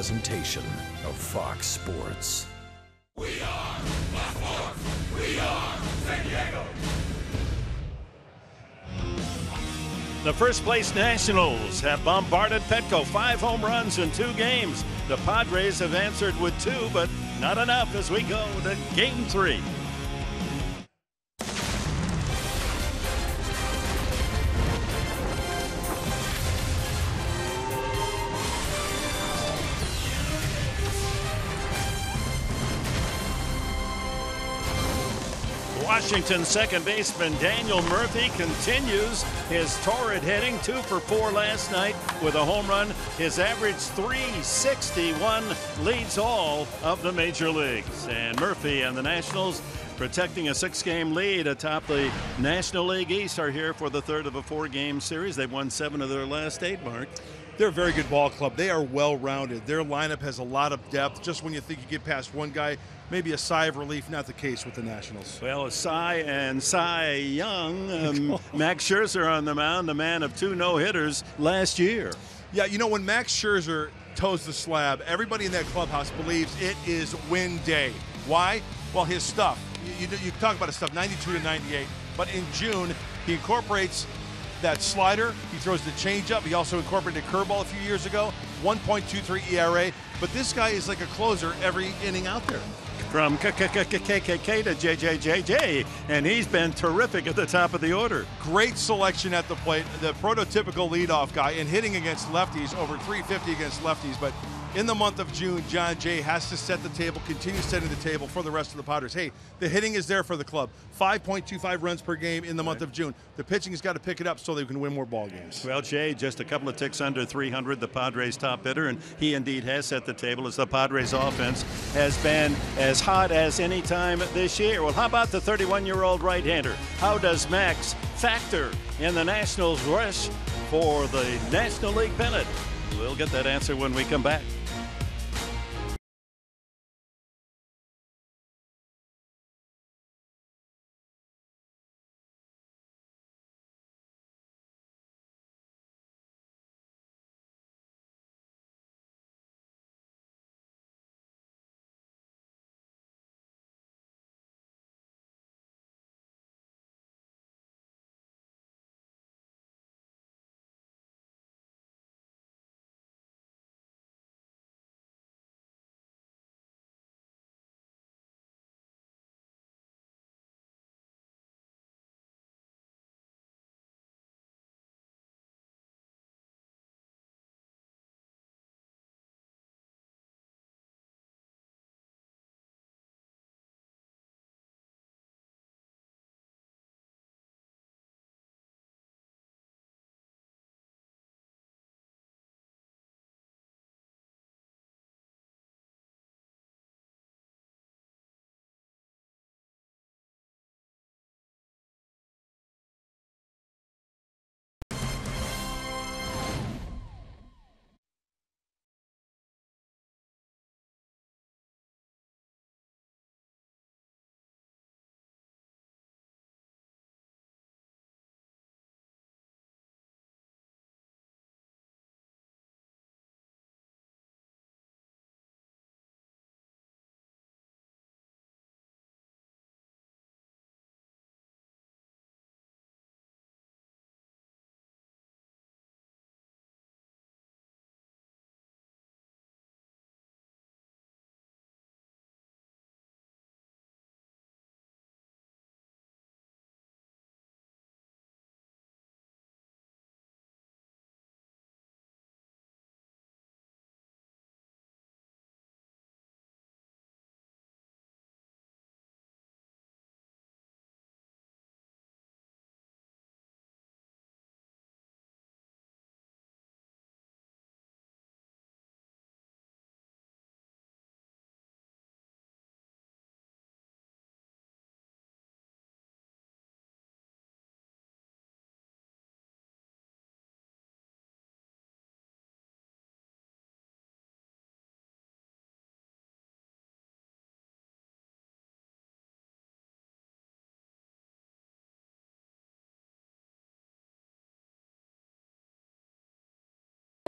Presentation of Fox Sports. We are Fox Sports. We are San Diego. The first place Nationals have bombarded Petco. 5 home runs in 2 games. The Padres have answered with 2, but not enough as we go to Game 3. Washington second baseman Daniel Murphy continues his torrid hitting. 2 for 4 last night with a home run. His average .361 leads all of the major leagues. And Murphy and the Nationals, protecting a 6-game lead atop the National League East, are here for the third of a 4-game series. They've won 7 of their last 8, Mark. They're a very good ball club. They are well-rounded. Their lineup has a lot of depth. Just when you think you get past one guy, maybe a sigh of relief. Not the case with the Nationals. Well, Cy and Cy Young, Max Scherzer on the mound, the man of 2 no-hitters last year. Yeah, you know, when Max Scherzer toes the slab, everybody in that clubhouse believes it is win day. Why? Well, his stuff. You talk about his stuff, 92 to 98. But in June, he incorporates that slider. He throws the changeup. He also incorporated a curveball a few years ago. 1.23 ERA. But this guy is like a closer every inning out there. From KKK to JJJJ, and he's been terrific at the top of the order. Great selection at the plate. The prototypical leadoff guy, and hitting against lefties, over .350 against lefties. But in the month of June, John Jay has to set the table, continue setting the table for the rest of the Padres. Hey, the hitting is there for the club. 5.25 runs per game in the month of June. The pitching has got to pick it up so they can win more ball games. Well, Jay, just a couple of ticks under 300, the Padres' top hitter, and he indeed has set the table as the Padres' offense has been as hot as any time this year. Well, how about the 31-year-old right-hander? How does Max factor in the Nationals' rush for the National League pennant? We'll get that answer when we come back.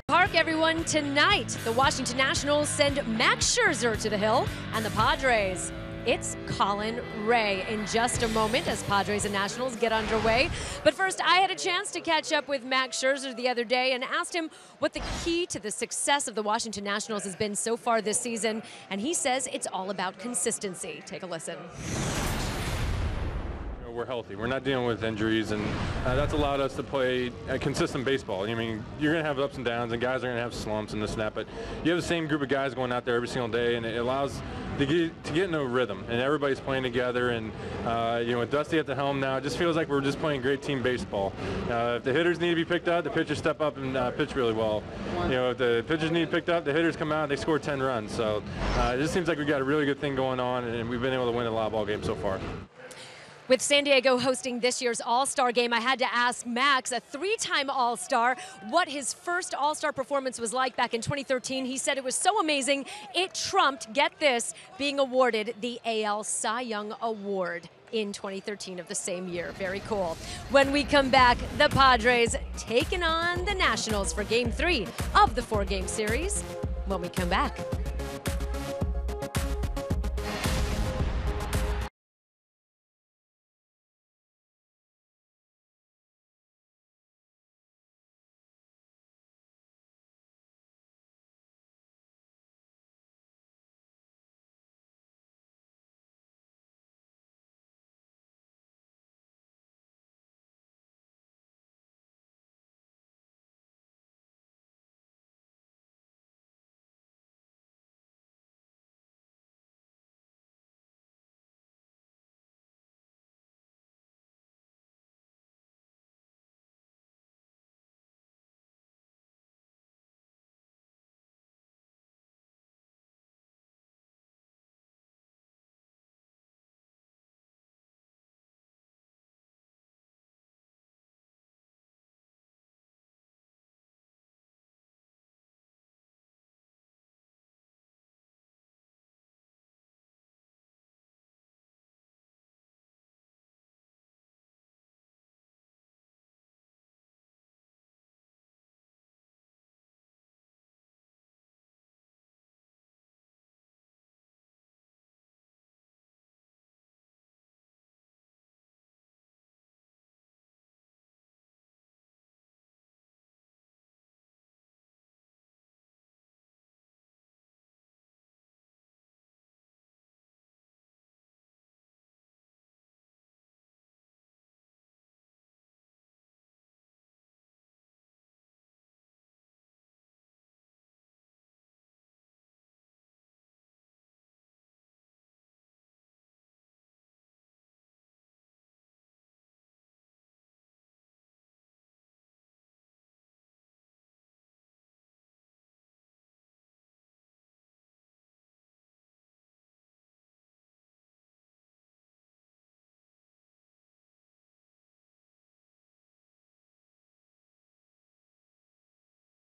Park, everyone. Tonight, the Washington Nationals send Max Scherzer to the hill, and the Padres, it's Colin Ray in just a moment as Padres and Nationals get underway. But first, I had a chance to catch up with Max Scherzer the other day and asked him what the key to the success of the Washington Nationals has been so far this season, and he says it's all about consistency. Take a listen. We're healthy. We're not dealing with injuries, and that's allowed us to play a consistent baseball. I mean, you're going to have ups and downs, and guys are going to have slumps and this and that, but you have the same group of guys going out there every single day, and it allows to get into a rhythm, and everybody's playing together. And with Dusty at the helm now, it just feels like we're just playing great team baseball. If the hitters need to be picked up, the pitchers step up and pitch really well. If the pitchers need picked up, the hitters come out and they score 10 runs. So it just seems like we've got a really good thing going on, and we've been able to win a lot of ball games so far. With San Diego hosting this year's All-Star game, I had to ask Max, a three-time All-Star, what his first All-Star performance was like back in 2013. He said it was so amazing, it trumped, get this, being awarded the AL Cy Young Award in 2013 of the same year. Very cool. When we come back, the Padres taking on the Nationals for Game 3 of the 4-game series when we come back.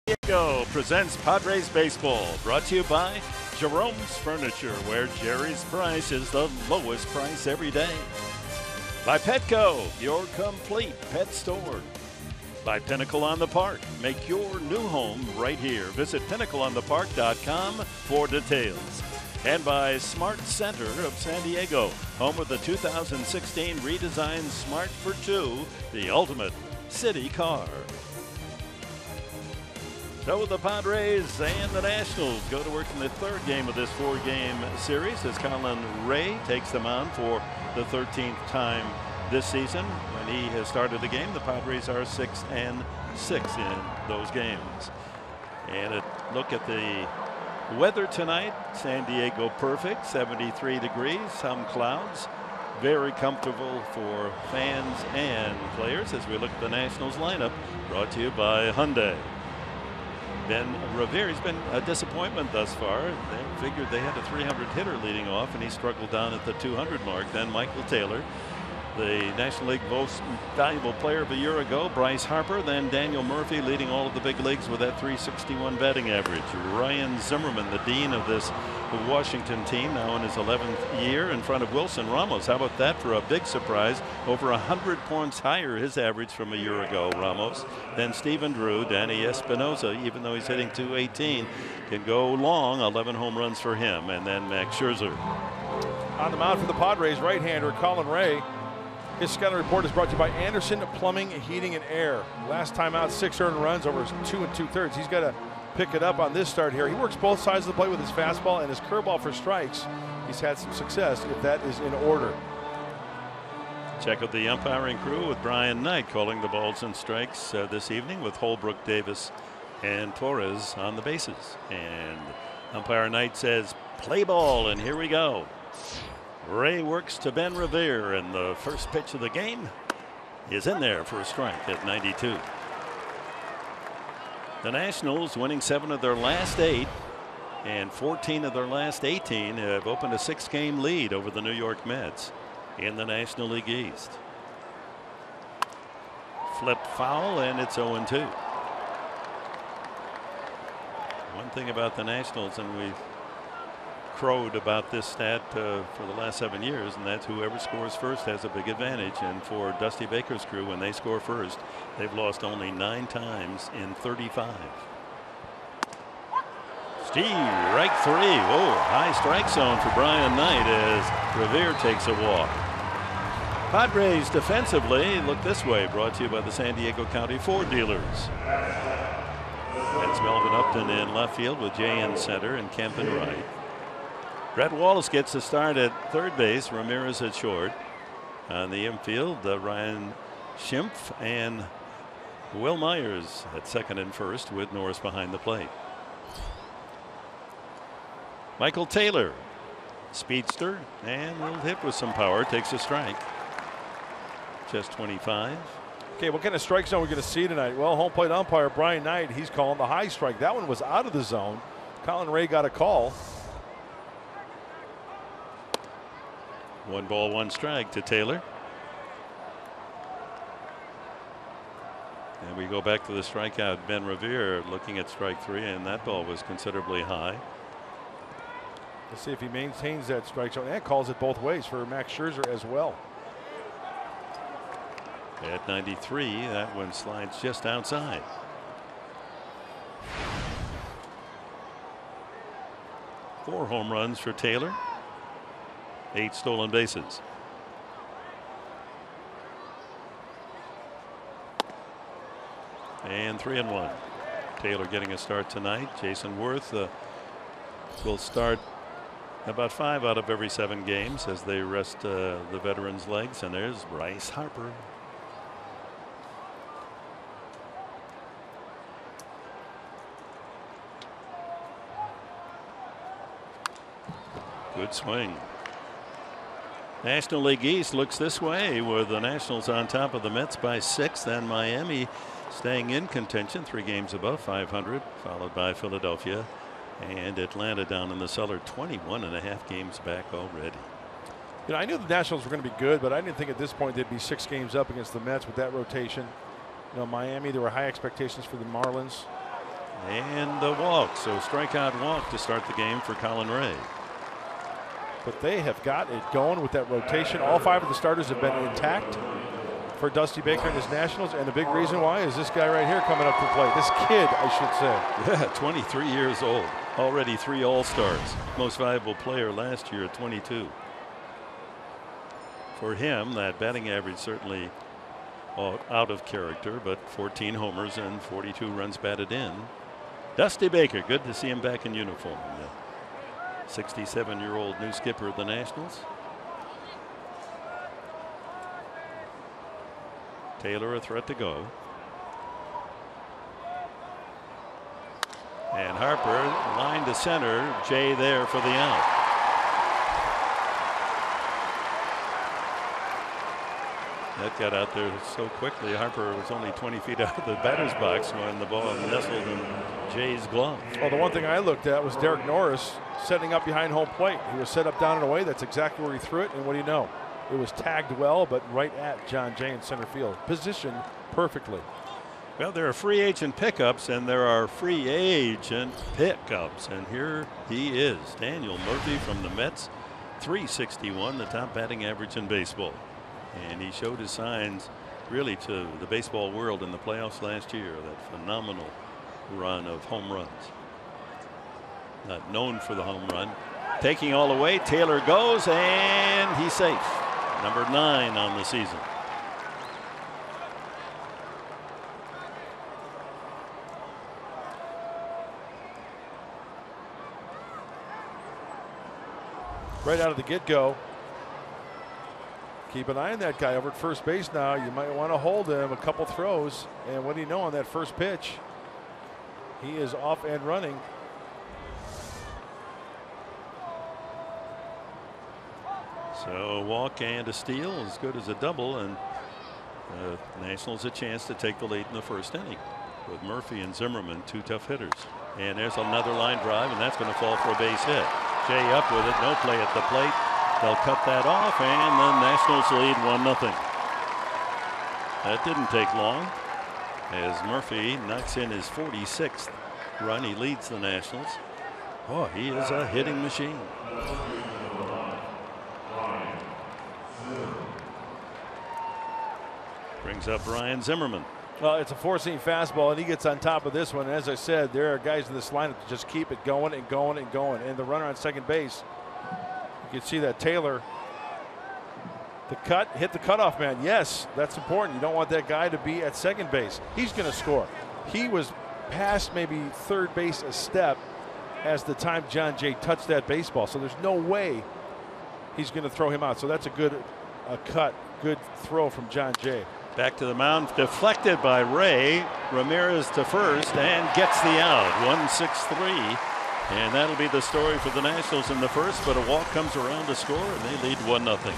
Diego presents Padres Baseball, brought to you by Jerome's Furniture, where Jerry's price is the lowest price every day. By Petco, your complete pet store. By Pinnacle on the Park, make your new home right here. Visit pinnacleonthepark.com for details. And by Smart Center of San Diego, home of the 2016 redesigned Smart for 2, the ultimate city car. So the Padres and the Nationals go to work in the third game of this 4-game series as Colin Ray takes them on for the 13th time this season. When he has started the game, the Padres are 6-6 in those games. And a look at the weather tonight. San Diego perfect, 73 degrees, some clouds. Very comfortable for fans and players as we look at the Nationals lineup, brought to you by Hyundai. Ben Revere has been a disappointment thus far. They figured they had a 300 hitter leading off, and he struggled down at the 200 mark. Then Michael Taylor the National League Most Valuable Player of a year ago, Bryce Harper. Then Daniel Murphy leading all of the big leagues with that .361 batting average. Ryan Zimmerman, the dean of this Washington team, now in his 11th year, in front of Wilson Ramos. How about that for a big surprise? Over 100 points higher his average from a year ago, Ramos. Then Stephen Drew, Danny Espinosa, even though he's hitting .218, can go long. 11 home runs for him. And then Max Scherzer. On the mound for the Padres, right-hander Colin Ray. His scouting report is brought to you by Anderson Plumbing, Heating, and Air. Last time out, 6 earned runs over 2 2/3. He's got to pick it up on this start here. He works both sides of the plate with his fastball and his curveball for strikes. He's had some success if that is in order. Check out the umpiring crew with Brian Knight calling the balls and strikes this evening, with Holbrook, Davis, and Torres on the bases. And umpire Knight says, play ball, and here we go. Ray works to Ben Revere, and the first pitch of the game is in there for a strike at 92. The Nationals, winning 7 of their last 8 and 14 of their last 18, have opened a 6-game lead over the New York Mets in the National League East. Flip foul, and it's 0-2. One thing about the Nationals, and we've crowed about this stat for the last 7 years, and that's whoever scores first has a big advantage. And for Dusty Baker's crew, when they score first, they've lost only 9 times in 35. Strike 3. Whoa, high strike zone for Brian Knight as Revere takes a walk. Padres defensively look this way, brought to you by the San Diego County Ford dealers. That's Melvin Upton in left field with Jay in center and Kemp in right. Brett Wallace gets the start at third base, Ramirez at short. On the infield, Ryan Schimpf and Will Myers at second and first, with Norris behind the plate. Michael Taylor, speedster, and will hit with some power, takes a strike. Just 25. Okay, what kind of strike zone are we going to see tonight? Well, home plate umpire Brian Knight, he's calling the high strike. That one was out of the zone. Colin Ray got a call. 1 ball, 1 strike to Taylor. And we go back to the strikeout. Ben Revere looking at strike 3, and that ball was considerably high. Let's see if he maintains that strike zone, and calls it both ways for Max Scherzer as well. At 93, that one slides just outside. Four home runs for Taylor. 8 stolen bases. And 3-1. Taylor getting a start tonight. Jason Worth will start about 5 out of every 7 games as they rest the veterans' legs. And there's Bryce Harper. Good swing. National League East looks this way, with the Nationals on top of the Mets by 6. Then Miami staying in contention, 3 games above 500, followed by Philadelphia and Atlanta down in the cellar, 21.5 games back already. You know, I knew the Nationals were going to be good, but I didn't think at this point they'd be 6 games up against the Mets with that rotation. You know, Miami, there were high expectations for the Marlins. And the walk, so strikeout walk to start the game for Colin Ray. But they have got it going with that rotation. All 5 of the starters have been intact for Dusty Baker and his Nationals, and the big reason why is this guy right here coming up to the plate. This kid, I should say. Yeah, 23 years old. Already 3 All-Stars. Most valuable player last year at 22. For him, that batting average certainly out of character, but 14 homers and 42 runs batted in. Dusty Baker, good to see him back in uniform. 67-year-old new skipper of the Nationals. Taylor a threat to go. And Harper line to center. Jay there for the out. That got out there so quickly. Harper was only 20 feet out of the batter's box when the ball nestled in Jay's glove. Well, the one thing I looked at was Derek Norris setting up behind home plate. He was set up down and away. That's exactly where he threw it. And what do you know? It was tagged well, but right at John Jay in center field. Positioned perfectly. Well, there are free agent pickups and there are free agent pickups. And here he is, Daniel Murphy from the Mets, .361, the top batting average in baseball. And he showed his signs really to the baseball world in the playoffs last year, that phenomenal run of home runs. Not known for the home run. Taking all the way, Taylor goes, and he's safe. Number 9 on the season. Right out of the get-go. Keep an eye on that guy over at first base now. You might want to hold him a couple throws. And what do you know on that first pitch? He is off and running. So a walk and a steal, as good as a double, and Nationals a chance to take the lead in the first inning with Murphy and Zimmerman, 2 tough hitters. And there's another line drive, and that's going to fall for a base hit. Jay up with it, no play at the plate. They'll cut that off, and the Nationals lead 1-0. That didn't take long, as Murphy knocks in his 46th run. He leads the Nationals. Oh, he is a hitting machine. Brings up Ryan Zimmerman. Well, it's a four-seam fastball, and he gets on top of this one. And as I said, there are guys in this lineup to just keep it going and going and going. And the runner on second base, you can see that Taylor, the cut, hit the cutoff man. Yes, that's important. You don't want that guy to be at second base. He's going to score. He was past maybe third base a step as the time John Jay touched that baseball. So there's no way he's going to throw him out. So that's a good cut, good throw from John Jay. Back to the mound, deflected by Ray. Ramirez to first and gets the out. 1-6-3. And that'll be the story for the Nationals in the first, but a walk comes around to score, and they lead 1-0.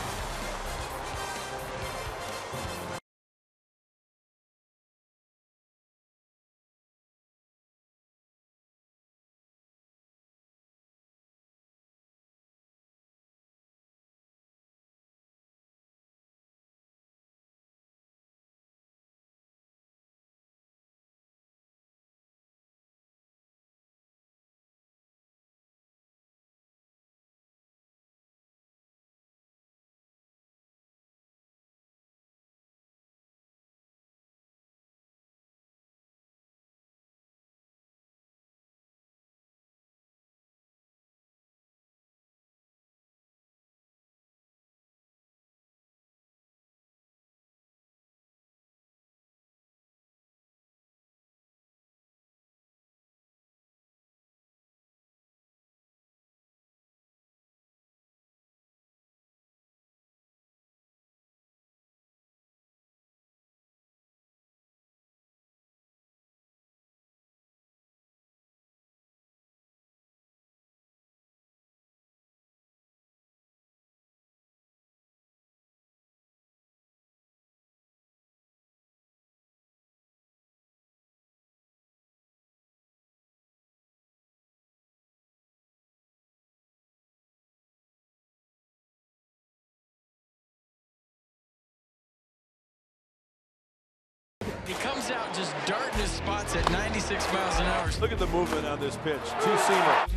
He comes out just darting his spots at 96 miles an hour. Look at the movement on this pitch. Two-seamer.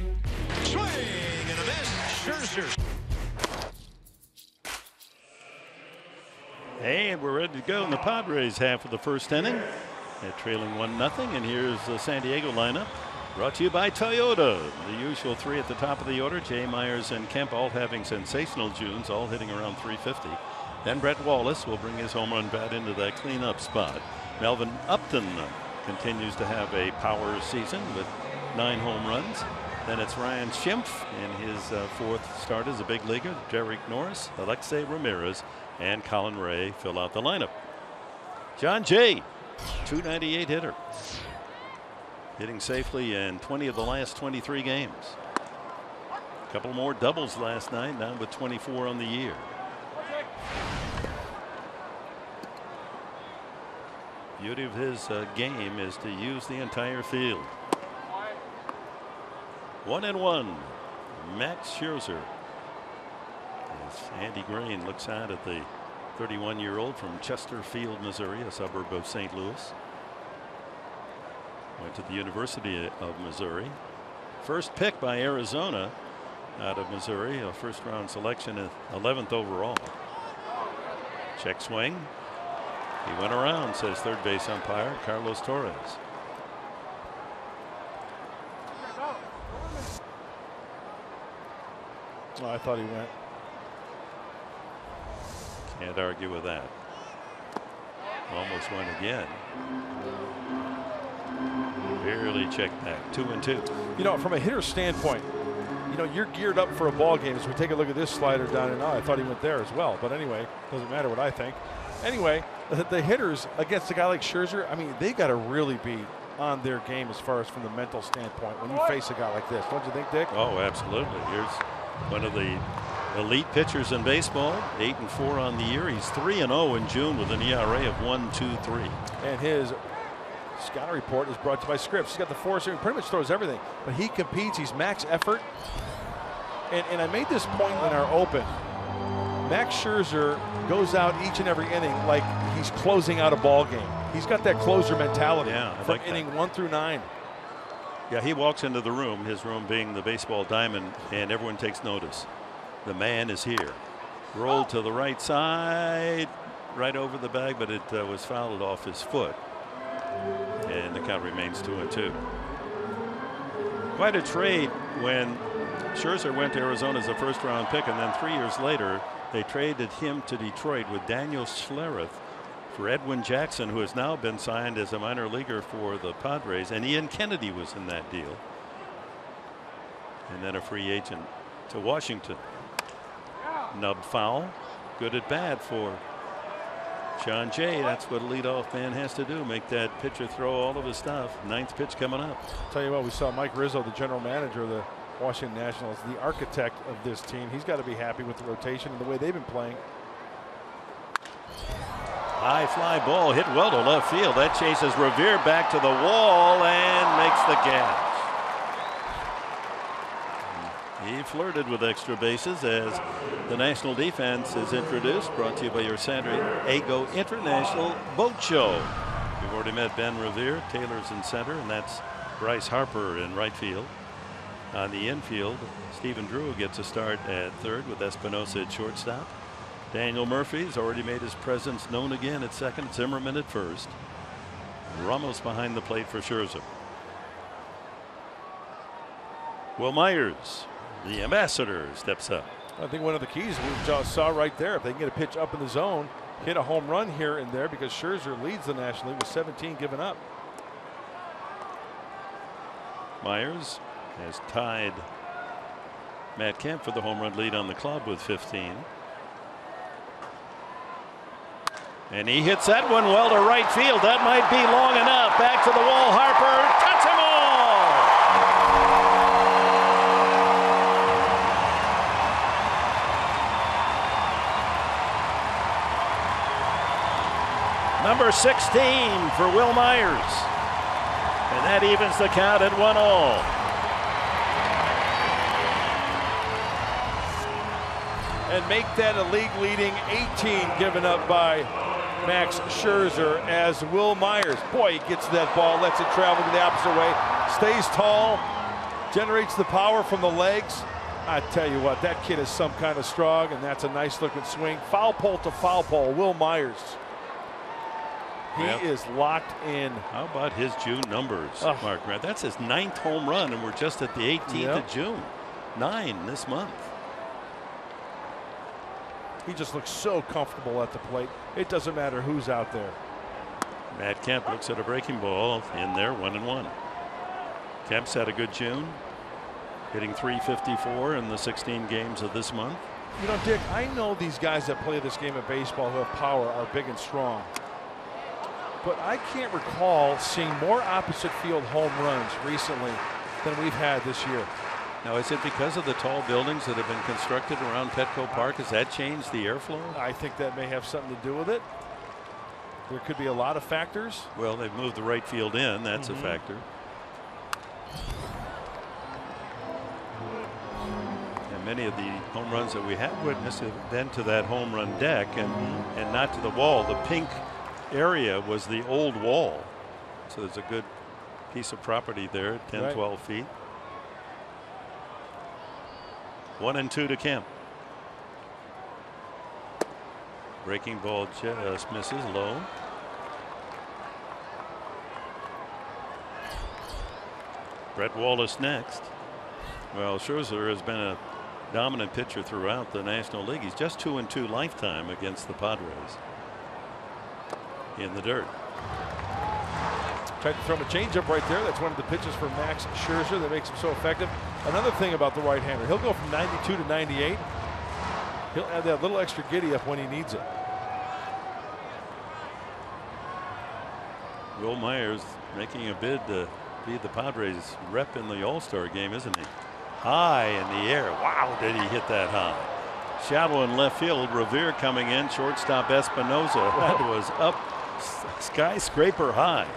Swing and a miss. Scherzer. And we're ready to go in the Padres half of the first inning. They're trailing 1-0, and here's the San Diego lineup. Brought to you by Toyota. The usual 3 at the top of the order. Jay, Myers, and Kemp all having sensational Junes, all hitting around 350. Then Brett Wallace will bring his home run bat into that cleanup spot. Melvin Upton continues to have a power season with 9 home runs. Then it's Ryan Schimpf in his 4th start as a big leaguer. Derek Norris, Alexei Ramirez, and Colin Ray fill out the lineup. John Jay, .298 hitter, hitting safely in 20 of the last 23 games. A couple more doubles last night, now with 24 on the year. Beauty of his game is to use the entire field. 1-1. Max Scherzer. Andy Green looks out at the 31-year-old from Chesterfield, Missouri, a suburb of St. Louis. Went to the University of Missouri. First pick by Arizona out of Missouri, a first-round selection at 11th overall. Check swing. He went around, says third base umpire Carlos Torres. Oh, I thought he went. Can't argue with that. Almost went again. Barely checked back. 2-2. You know, from a hitter standpoint, you know, you're geared up for a ball game. As we take a look at this slider down and out, I thought he went there as well. But anyway, doesn't matter what I think. Anyway, the hitters against a guy like Scherzer, I mean, they got to really be on their game as far as from the mental standpoint when you face a guy like this. Don't you think, Dick? Oh, absolutely. Here's one of the elite pitchers in baseball. 8-4 on the year. He's 3-0 in June with an ERA of 1.23. And his scouting report is brought to you by Scripps. He's got the force. He pretty much throws everything, but he competes. He's max effort. And I made this point in our open. Max Scherzer goes out each and every inning like he's closing out a ball game. He's got that closer mentality from inning 1 through 9. Yeah, he walks into the room, his room being the baseball diamond, and everyone takes notice. The man is here. Rolled to the right side, right over the bag, but it was fouled off his foot. And the count remains 2-2. Quite a trade when Scherzer went to Arizona as a first-round pick, and then 3 years later, they traded him to Detroit with Daniel Schlereth for Edwin Jackson, who has now been signed as a minor leaguer for the Padres, and Ian Kennedy was in that deal. And then a free agent to Washington. Nub foul. Good at bat for John Jay. That's what a leadoff man has to do, make that pitcher throw all of his stuff. Ninth pitch coming up. Tell you what, we saw Mike Rizzo, the general manager of the Washington Nationals, the architect of this team. He's got to be happy with the rotation and the way they've been playing. High fly ball hit well to left field. That chases Revere back to the wall and makes the catch. He flirted with extra bases as the national defense is introduced. Brought to you by your San Diego International Boat Show. We've already met Ben Revere. Taylor's in center, and that's Bryce Harper in right field. On the infield, Stephen Drew gets a start at third with Espinosa at shortstop. Daniel Murphy's already made his presence known again at second. Zimmerman at first. Ramos behind the plate for Scherzer. Will Myers, the ambassador, steps up. I think one of the keys we just saw right there, if they can get a pitch up in the zone, hit a home run here and there, because Scherzer leads the National League with 17 given up. Myers has tied Matt Kemp for the home run lead on the club with 15. And he hits that one well to right field. That might be long enough. Back to the wall. Harper. Touch 'em all. Number 16 for Will Myers. And that evens the count at 1-all. And make that a league leading 18 given up by Max Scherzer as Will Myers. Boy, he gets to that ball, lets it travel to the opposite way, stays tall, generates the power from the legs. I tell you what, that kid is some kind of strong, and that's a nice looking swing. Foul pole to foul pole, Will Myers. He is locked in. How about his June numbers, Mark Grant? That's his 9th home run, and we're just at the 18th of June. 9 this month. He just looks so comfortable at the plate. It doesn't matter who's out there. Matt Kemp looks at a breaking ball in there, 1-1. Kemp's had a good June, hitting .354 in the 16 games of this month. You know, Dick, I know these guys that play this game of baseball who have power are big and strong, but I can't recall seeing more opposite field home runs recently than we've had this year. Now, is it because of the tall buildings that have been constructed around Petco Park? Has that changed the airflow? I think that may have something to do with it. There could be a lot of factors. Well, they've moved the right field in. That's a factor. And many of the home runs that we have witnessed have been to that home run deck and not to the wall. The pink area was the old wall. So there's a good piece of property there, 10, 12 feet. 1-2 to Kemp. Breaking ball just misses low. Brett Wallace next. Well, Scherzer has been a dominant pitcher throughout the National League. He's just 2-2 lifetime against the Padres. In the dirt. Tried to throw him a changeup right there. That's one of the pitches for Max Scherzer that makes him so effective. Another thing about the right-hander, he'll go from 92 to 98. He'll add that little extra giddy up when he needs it. Will Myers making a bid to be the Padres rep in the All-Star game, isn't he? High in the air. Wow, did he hit that high. Shallow in left field. Revere coming in. Shortstop Espinosa. That was up skyscraper high.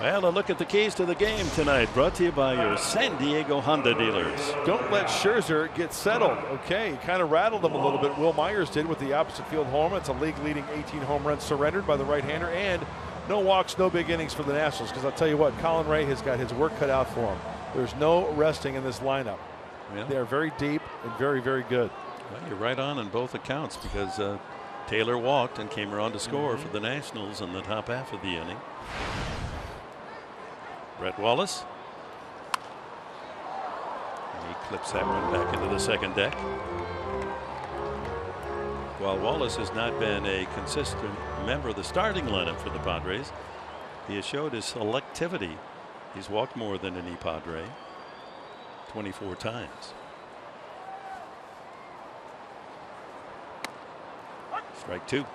Well, a look at the keys to the game tonight, brought to you by your San Diego Honda dealers. Don't let Scherzer get settled. Okay, he kind of rattled him a little bit. Will Myers did with the opposite field homer. It's a league-leading 18 home runs surrendered by the right-hander, and no walks, no big innings for the Nationals. Because I'll tell you what, Colin Ray has got his work cut out for him. There's no resting in this lineup. Yeah. They are very deep and very, very good. Well, you're right on both accounts, because Taylor walked and came around to score for the Nationals in the top half of the inning. Brett Wallace. And he clips that one back into the second deck. While Wallace has not been a consistent member of the starting lineup for the Padres, he has showed his selectivity. He's walked more than any Padre, 24 times. Strike two.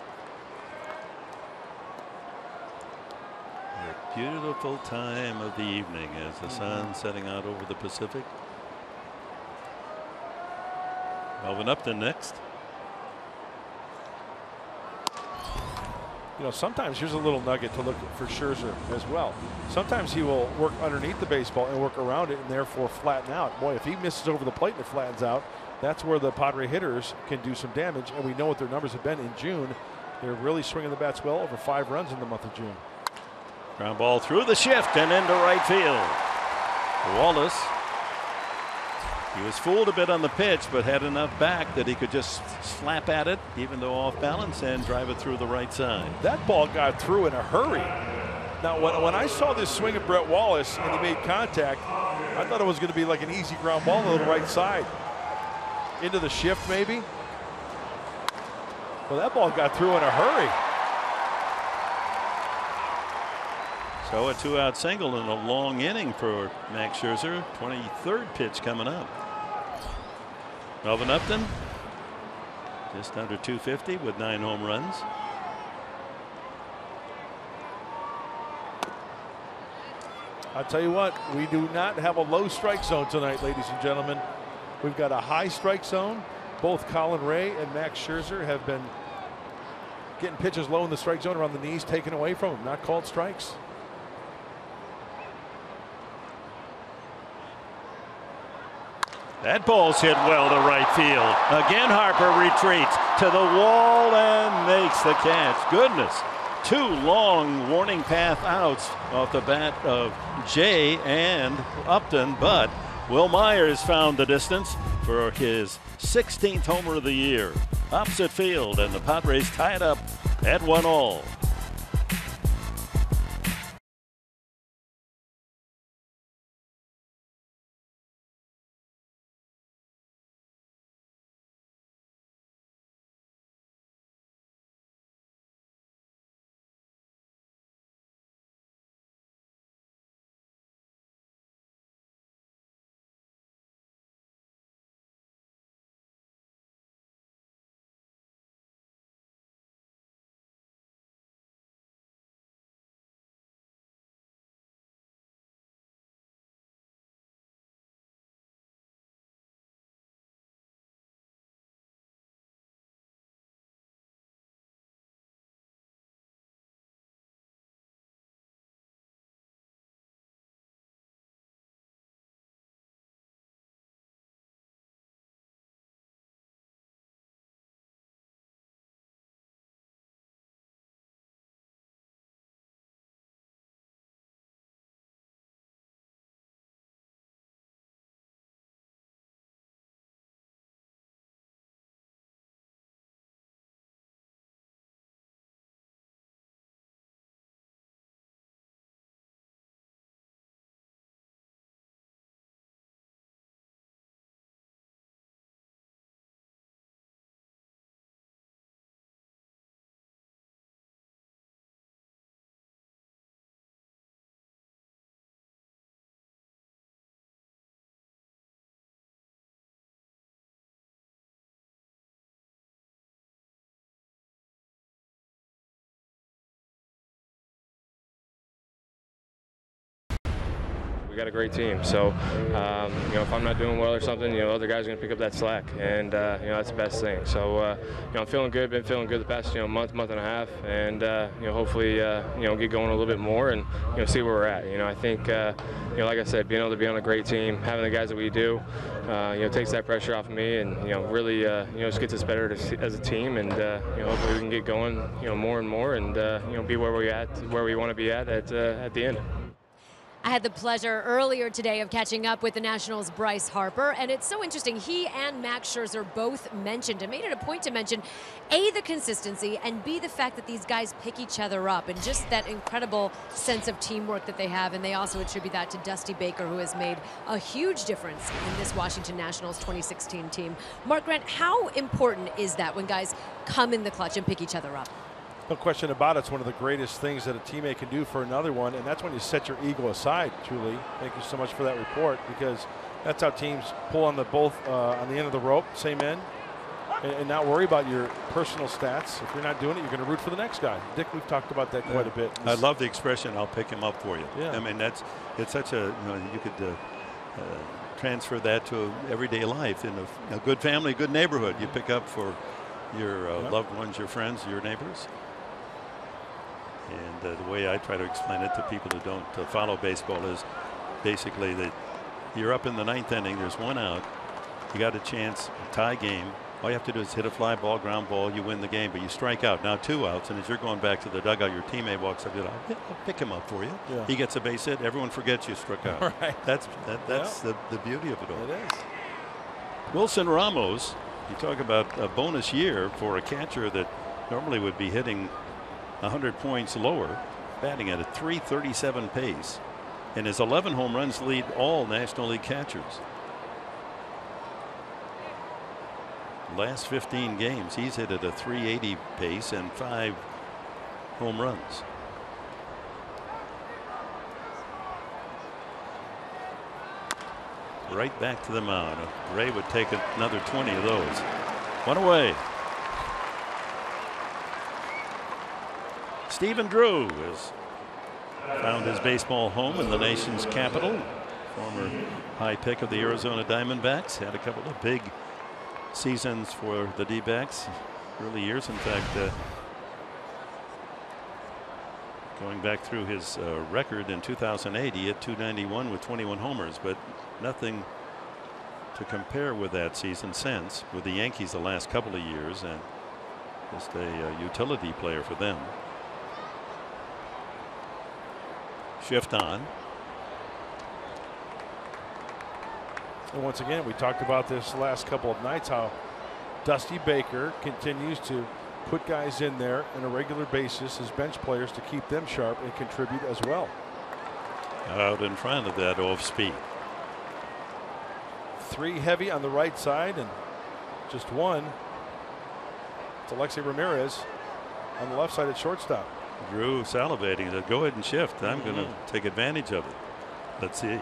A beautiful time of the evening as the sun setting out over the Pacific. Melvin Upton next. You know, sometimes here's a little nugget to look for Scherzer as well. Sometimes he will work underneath the baseball and work around it and therefore flatten out. Boy, if he misses over the plate and it flattens out, that's where the Padre hitters can do some damage. And we know what their numbers have been in June. They're really swinging the bats well, over 5 runs in the month of June. Ground ball through the shift and into right field. Wallace. He was fooled a bit on the pitch, but had enough back that he could just slap at it, even though off balance, and drive it through the right side. That ball got through in a hurry. Now, when I saw this swing of Brett Wallace and he made contact, I thought it was going to be like an easy ground ball to the right side. Into the shift, maybe. Well, that ball got through in a hurry. So a 2-out single in a long inning for Max Scherzer. 23rd pitch coming up. Melvin Upton just under 250 with 9 home runs. I'll tell you what, we do not have a low strike zone tonight, ladies and gentlemen. We've got a high strike zone. Both Colin Ray and Max Scherzer have been getting pitches low in the strike zone around the knees taken away from them, not called strikes. That ball's hit well to right field. Again, Harper retreats to the wall and makes the catch. Goodness. 2 long warning path outs off the bat of Jay and Upton, but Will Myers found the distance for his 16th homer of the year. Opposite field, and the Padres tied up at 1-1. We got a great team. So, you know, if I'm not doing well or something, you know, other guys are going to pick up that slack, and you know, that's the best thing. So, you know, I'm feeling good. Been feeling good the past, you know, month and a half, and you know, hopefully, you know, get going a little bit more and, you know, see where we're at. You know, I think, you know, like I said, being able to be on a great team, having the guys that we do, you know, takes that pressure off of me, and you know, really, you know, just gets us better as a team, and you know, hopefully we can get going, you know, more and more, and you know, be where we want to be at the end. I had the pleasure earlier today of catching up with the Nationals' Bryce Harper, and it's so interesting. He and Max Scherzer both mentioned and made it a point to mention, A, the consistency, and B, the fact that these guys pick each other up, and just that incredible sense of teamwork that they have. And they also attribute that to Dusty Baker, who has made a huge difference in this Washington Nationals 2016 team. Mark Grant, how important is that when guys come in the clutch and pick each other up? No question about it. It's one of the greatest things that a teammate can do for another one, and that's when you set your ego aside, Julie. Thank you so much for that report, because that's how teams pull on the both on the end of the rope, same end, and not worry about your personal stats. If you're not doing it, you're going to root for the next guy. Dick, we've talked about that quite a bit. I love the expression, "I'll pick him up for you." Yeah. I mean, it's such a, you know, you could transfer that to everyday life in a good family, good neighborhood. You pick up for your loved ones, your friends, your neighbors. And the way I try to explain it to people who don't follow baseball is basically that you're up in the 9th inning, there's 1 out, you got a chance, a tie game. All you have to do is hit a fly ball, ground ball, you win the game, but you strike out. Now 2 outs, and as you're going back to the dugout, your teammate walks up, I'll pick him up for you. Yeah. He gets a base hit, everyone forgets you struck out. Right. That's the beauty of it all. It is. Wilson Ramos, you talk about a bonus year for a catcher that normally would be hitting 100 points lower, batting at a .337 pace, and his 11 home runs lead all National League catchers. Last 15 games, he's hit at a .380 pace and 5 home runs. Right back to the mound. Ray would take another 20 of those. 1 away. Stephen Drew has found his baseball home in the nation's capital. Former high pick of the Arizona Diamondbacks. Had a couple of big seasons for the D-backs early years. In fact, going back through his record in 2008, he hit .291 with 21 homers, but nothing to compare with that season since with the Yankees the last couple of years, and just a utility player for them. Shift on. And once again, we talked about this last couple of nights, how Dusty Baker continues to put guys in there on a regular basis as bench players to keep them sharp and contribute as well. Out in front of that off speed. 3 heavy on the right side and just 1 to Alexei Ramirez on the left side at shortstop. Drew salivating to go ahead and shift. I'm going to take advantage of it. Let's see.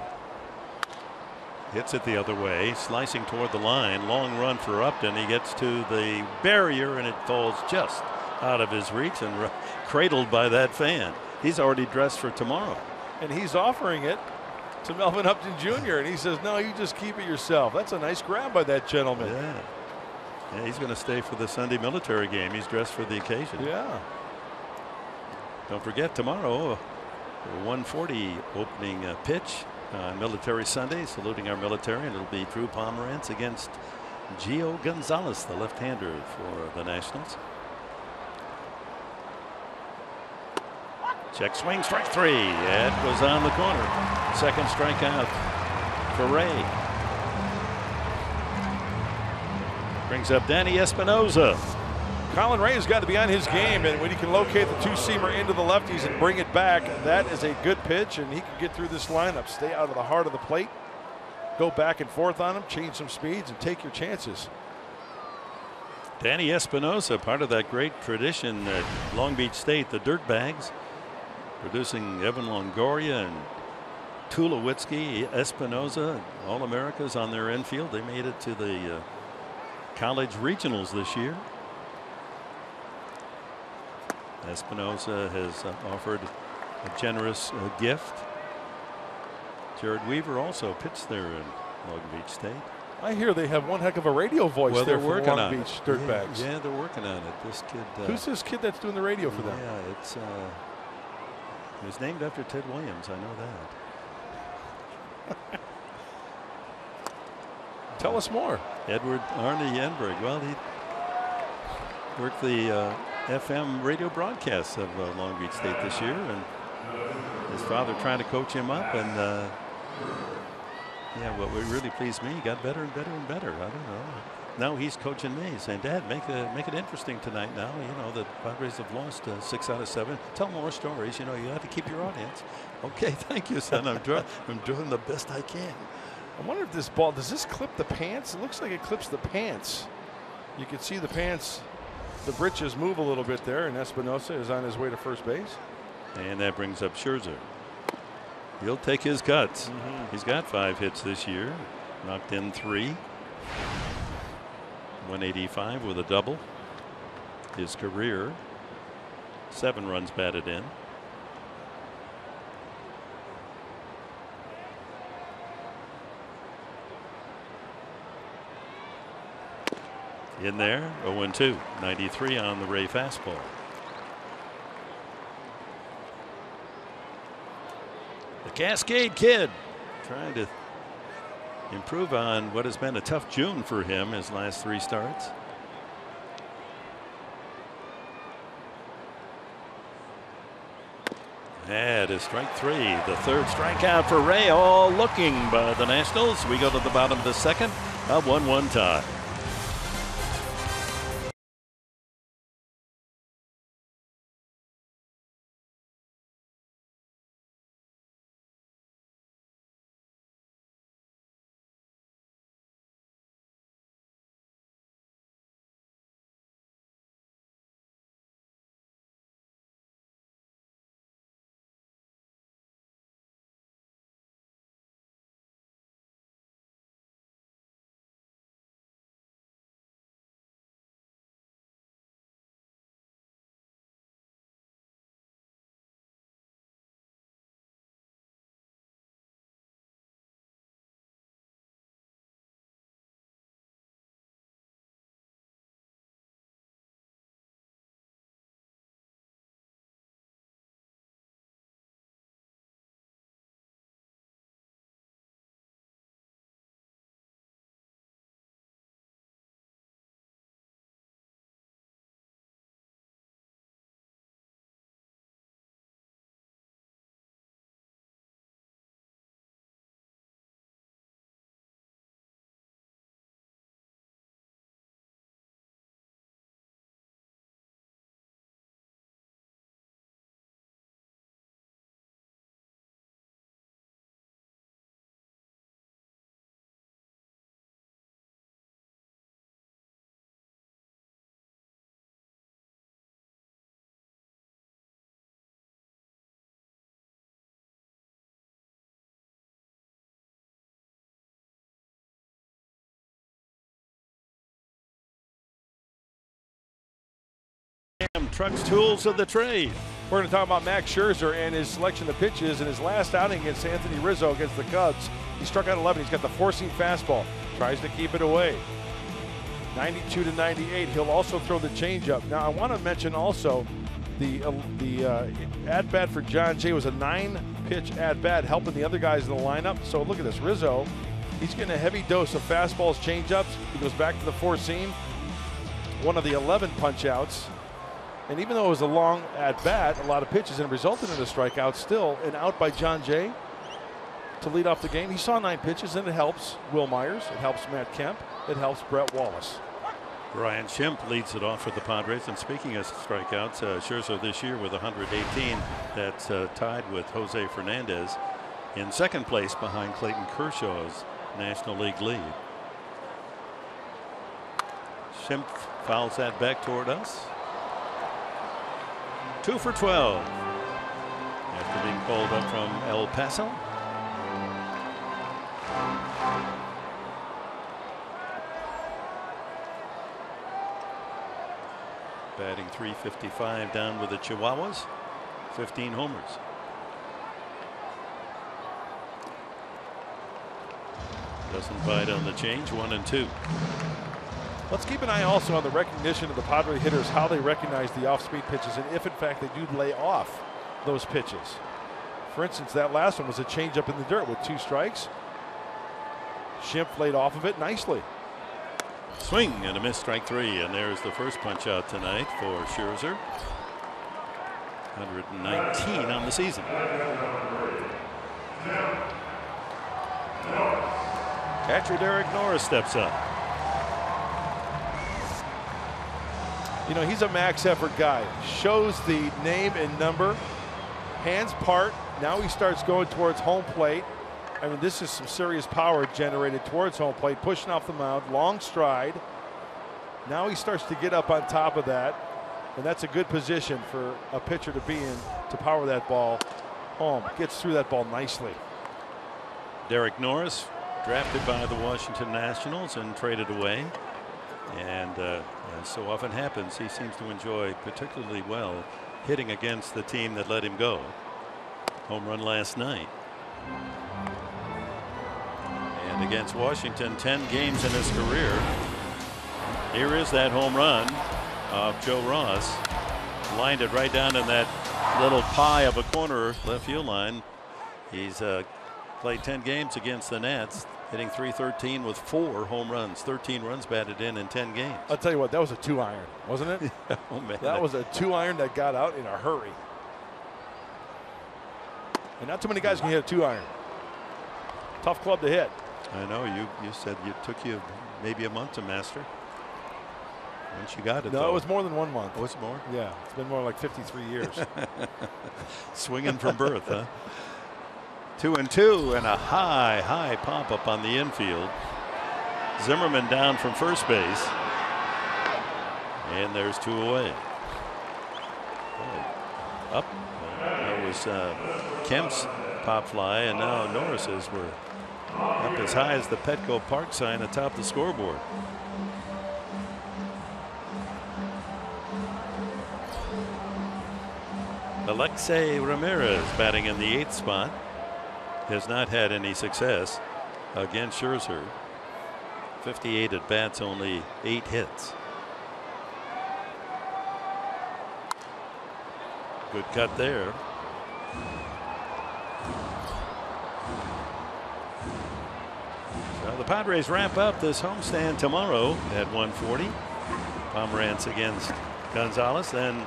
Hits it the other way, slicing toward the line. Long run for Upton. He gets to the barrier and it falls just out of his reach and cradled by that fan. He's already dressed for tomorrow. And he's offering it to Melvin Upton Jr. and he says, no, you just keep it yourself. That's a nice grab by that gentleman. Yeah, he's going to stay for the Sunday military game. He's dressed for the occasion. Yeah. Don't forget tomorrow, 1:40 opening pitch on Military Sunday, saluting our military, and it'll be Drew Pomerantz against Gio Gonzalez, the left-hander for the Nationals. Check swing, strike 3. It was on the corner. Second strikeout for Ray. Brings up Danny Espinosa. Colin Ray has got to be on his game, and when he can locate the 2-seamer into the lefties and bring it back, that is a good pitch, and he can get through this lineup, stay out of the heart of the plate, go back and forth on him, change some speeds, and take your chances. Danny Espinosa, part of that great tradition at Long Beach State, the Dirtbags, producing Evan Longoria and Tulowitzki, Espinosa, All-Americas on their infield. They made it to the college regionals this year. Espinosa has offered a generous gift. Jared Weaver also pitched there in Long Beach State. I hear they have one heck of a radio voice Well, there they're for working Long on Beach it. Dirtbags. Yeah, they're working on it. This kid. Who's this kid that's doing the radio for them? Yeah, it's it was named after Ted Williams. I know that. Tell us more. Edward Arne Yenberg. Well, he worked the FM radio broadcasts of Long Beach State this year, and his father trying to coach him up, and yeah, what really pleased me, he got better and better and better. I don't know. Now he's coaching me, saying, "Dad, make it interesting tonight. Now, you know, the Padres have lost 6 out of 7. Tell more stories. You know, you have to keep your audience." Okay, thank you, son. I'm doing the best I can. I wonder if this ball, does this clip the pants? It looks like it clips the pants. You can see the pants, the britches move a little bit there, and Espinosa is on his way to first base. And that brings up Scherzer. He'll take his cuts. He's got 5 hits this year, knocked in 3. 185 with a double. His career, 7 runs batted in. In there, 0-2, 93 on the Ray fastball. The Cascade Kid trying to improve on what has been a tough June for him his last 3 starts. That is strike 3, the 3rd strikeout for Ray, all looking by the Nationals. We go to the bottom of the 2nd, a 1-1 tie. Trucks tools of the trade. We're going to talk about Max Scherzer and his selection of pitches in his last outing against Anthony Rizzo against the Cubs. He struck out 11. He's got the 4-seam fastball. Tries to keep it away. 92 to 98. He'll also throw the changeup. Now I want to mention also the at bat for John Jay was a 9-pitch at bat, helping the other guys in the lineup. So look at this, Rizzo. He's getting a heavy dose of fastballs, changeups. He goes back to the 4-seam. One of the 11 punch outs. And even though it was a long at bat, a lot of pitches, and it resulted in a strikeout, still an out by John Jay to lead off the game. He saw 9 pitches, and it helps Will Myers. It helps Matt Kemp. It helps Brett Wallace. Brian Schimpf leads it off for the Padres. And speaking of strikeouts, Scherzer this year with 118. That's tied with Jose Fernandez in 2nd place behind Clayton Kershaw's National League lead. Schimpf fouls that back toward us. 2 for 12 after being called up from El Paso. Batting .355 down with the Chihuahuas. 15 homers. Doesn't bite on the change. 1-2. Let's keep an eye also on the recognition of the Padre hitters, how they recognize the off-speed pitches, and if in fact they do lay off those pitches. For instance, that last one was a changeup in the dirt with 2 strikes. Schimpf laid off of it nicely. Swing and a miss, strike 3, and there's the first punch out tonight for Scherzer. 119 on the season. Catcher Derek Norris steps up. You know, he's a max effort guy. Shows the name and number. Hands part. Now he starts going towards home plate. I mean, this is some serious power generated towards home plate. Pushing off the mound. Long stride. Now he starts to get up on top of that. And that's a good position for a pitcher to be in to power that ball home. Gets through that ball nicely. Derek Norris, drafted by the Washington Nationals and traded away. And as so often happens, he seems to enjoy particularly well hitting against the team that let him go. Home run last night. And against Washington, 10 games in his career. Here is that home run of Joe Ross. Lined it right down in that little pie of a corner left field line. He's played 10 games against the Nats, hitting .313 with 4 home runs, 13 runs batted in 10 games. I'll tell you what, that was a 2-iron, wasn't it? Oh, man. That was a 2-iron that got out in a hurry. And not too many guys can hit a 2-iron. Tough club to hit. I know. You said it took you maybe a month to master. Once you got it, no, though. it was more than 1 month. Oh, it's more? Yeah, it's been more like 53 years. Swinging from birth, huh? 2-2 and a high pop up on the infield. Zimmerman down from first base. And there's 2 away. Up. That was Kemp's pop fly, and now Norris's were up as high as the Petco Park sign atop the scoreboard. Alexei Ramirez batting in the 8th spot. Has not had any success against Scherzer. 58 at bats, only 8 hits. Good cut there. So the Padres wrap up this homestand tomorrow at 1:40. Pomerantz against Gonzalez. Then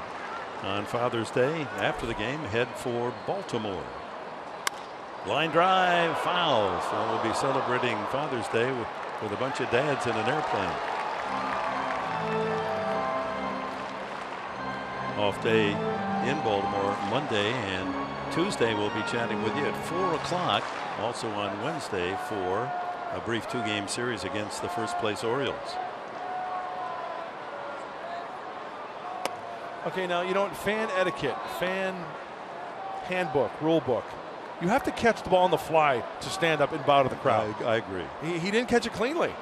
on Father's Day, after the game, head for Baltimore. Line drive, foul. So we'll be celebrating Father's Day with a bunch of dads in an airplane. Off day in Baltimore Monday, and Tuesday we'll be chatting with you at 4 o'clock. Also on Wednesday for a brief 2-game series against the first place Orioles. Okay, now, you know what? Fan etiquette, fan handbook, rule book. You have to catch the ball on the fly to stand up and bow to the crowd. I agree. He didn't catch it cleanly.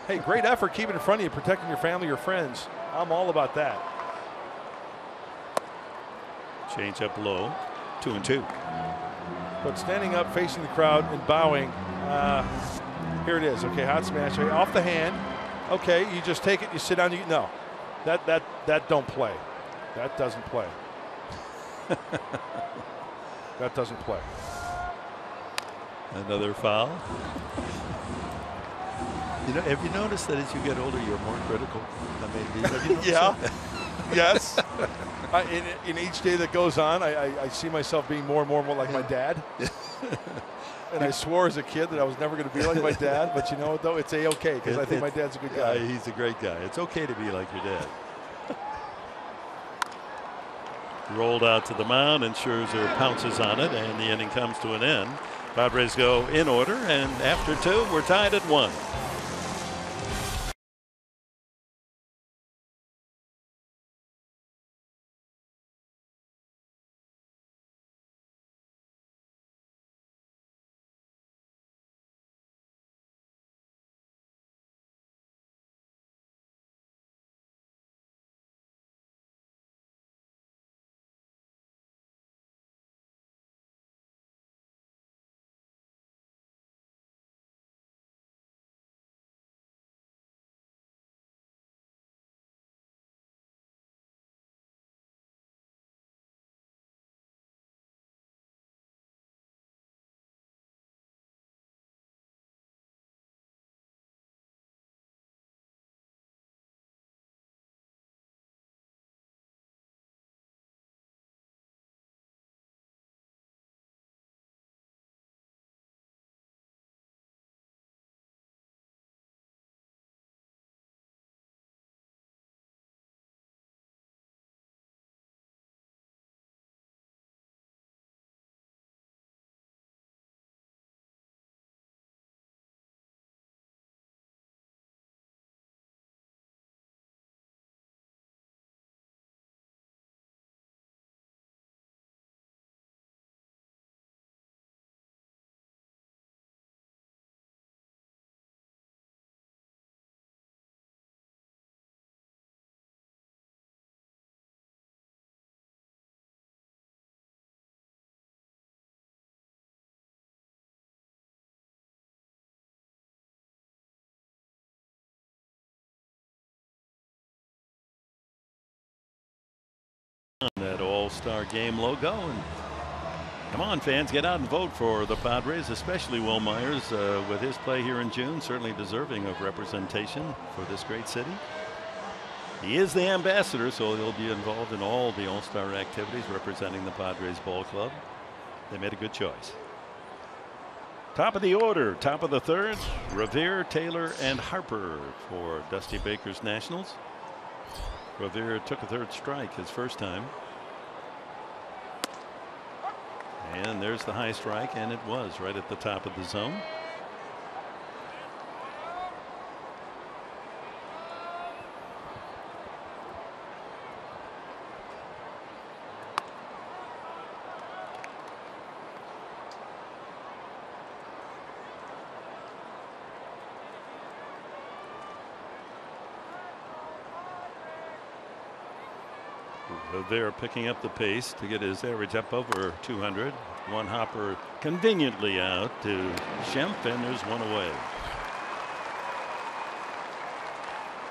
Hey, great effort keeping in front of you, protecting your family, your friends. I'm all about that. Change up low. 2-2. But standing up, facing the crowd, and bowing. Here it is. Okay, hot smash. Okay, off the hand. Okay, you just take it. You sit down. No, that don't play. That doesn't play. That doesn't play. Another foul. You know, have you noticed that as you get older, you're more critical? Yeah. Yes. In each day that goes on, I see myself being more and more like my dad. And I swore as a kid that I was never going to be like my dad. But you know what, though? It's A-okay, because I think my dad's a good guy. He's a great guy. It's okay to be like your dad. Rolled out to the mound, and Scherzer pounces on it, and the inning comes to an end. Padres go in order, and after 2, we're tied at 1. that All-Star Game logo. And come on, fans, get out and vote for the Padres, especially Will Myers with his play here in June, certainly deserving of representation for this great city. He is the ambassador, so he'll be involved in all the All-Star activities representing the Padres ball club. They made a good choice. Top of the order, top of the third, Revere, Taylor, and Harper for Dusty Baker's Nationals. Revere took a third strike his first time. And there's the high strike, and it was right at the top of the zone. They're picking up the pace to get his average up over 200. One hopper conveniently out to Schemp, and there's one away.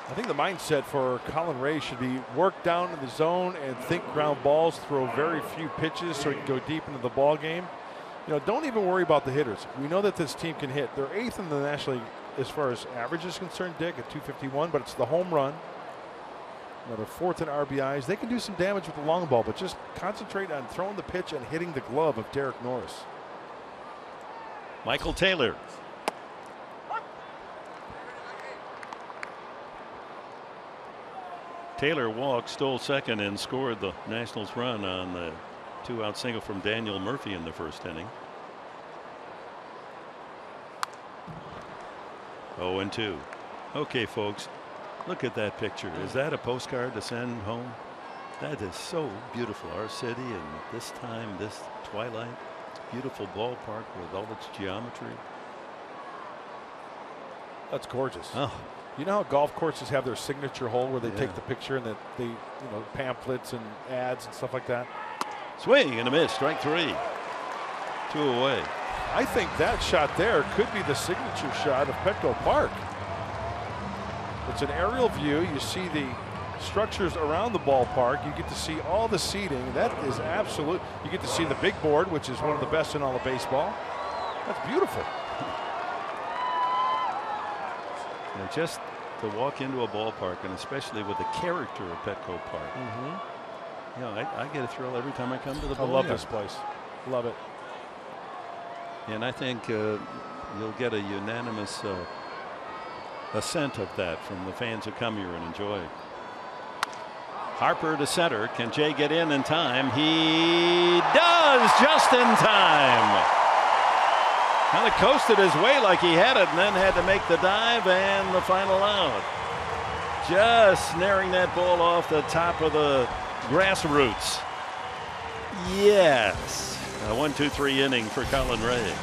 I think the mindset for Colin Ray should be work down in the zone and think ground balls, throw very few pitches so he can go deep into the ball game. You know, don't even worry about the hitters. We know that this team can hit. They're 8th in the National League as far as average is concerned, Dick, at 251, but it's the home run. They're 4th in RBIs. They can do some damage with the long ball, but just concentrate on throwing the pitch and hitting the glove of Derek Norris. Michael Taylor. Taylor walked, stole second, and scored the Nationals run on the 2-out single from Daniel Murphy in the first inning. 0-2. Okay, folks. Look at that picture. Is that a postcard to send home? That is so beautiful. Our city, and this time, this twilight, beautiful ballpark with all its geometry. That's gorgeous. Oh. You know how golf courses have their signature hole where they take the picture and that they, you know, pamphlets and ads and stuff like that? Swing and a miss. Strike 3. 2 away. I think that shot there could be the signature shot of Petco Park. It's an aerial view. You see the structures around the ballpark. You get to see all the seating. That is absolute. You get to see the big board, which is one of the best in all of baseball. That's beautiful. And just to walk into a ballpark, and especially with the character of Petco Park. You know, I get a thrill every time I come to the ballpark. I love this place. Love it. And I think you'll get a unanimous assent of that from the fans who come here and enjoy. Harper to center. Can Jay get in time? He does, just in time. Kind of coasted his way like he had it, and then had to make the dive and the final out. Just snaring that ball off the top of the grass roots. Yes. A 1-2-3 inning for Colin Ray.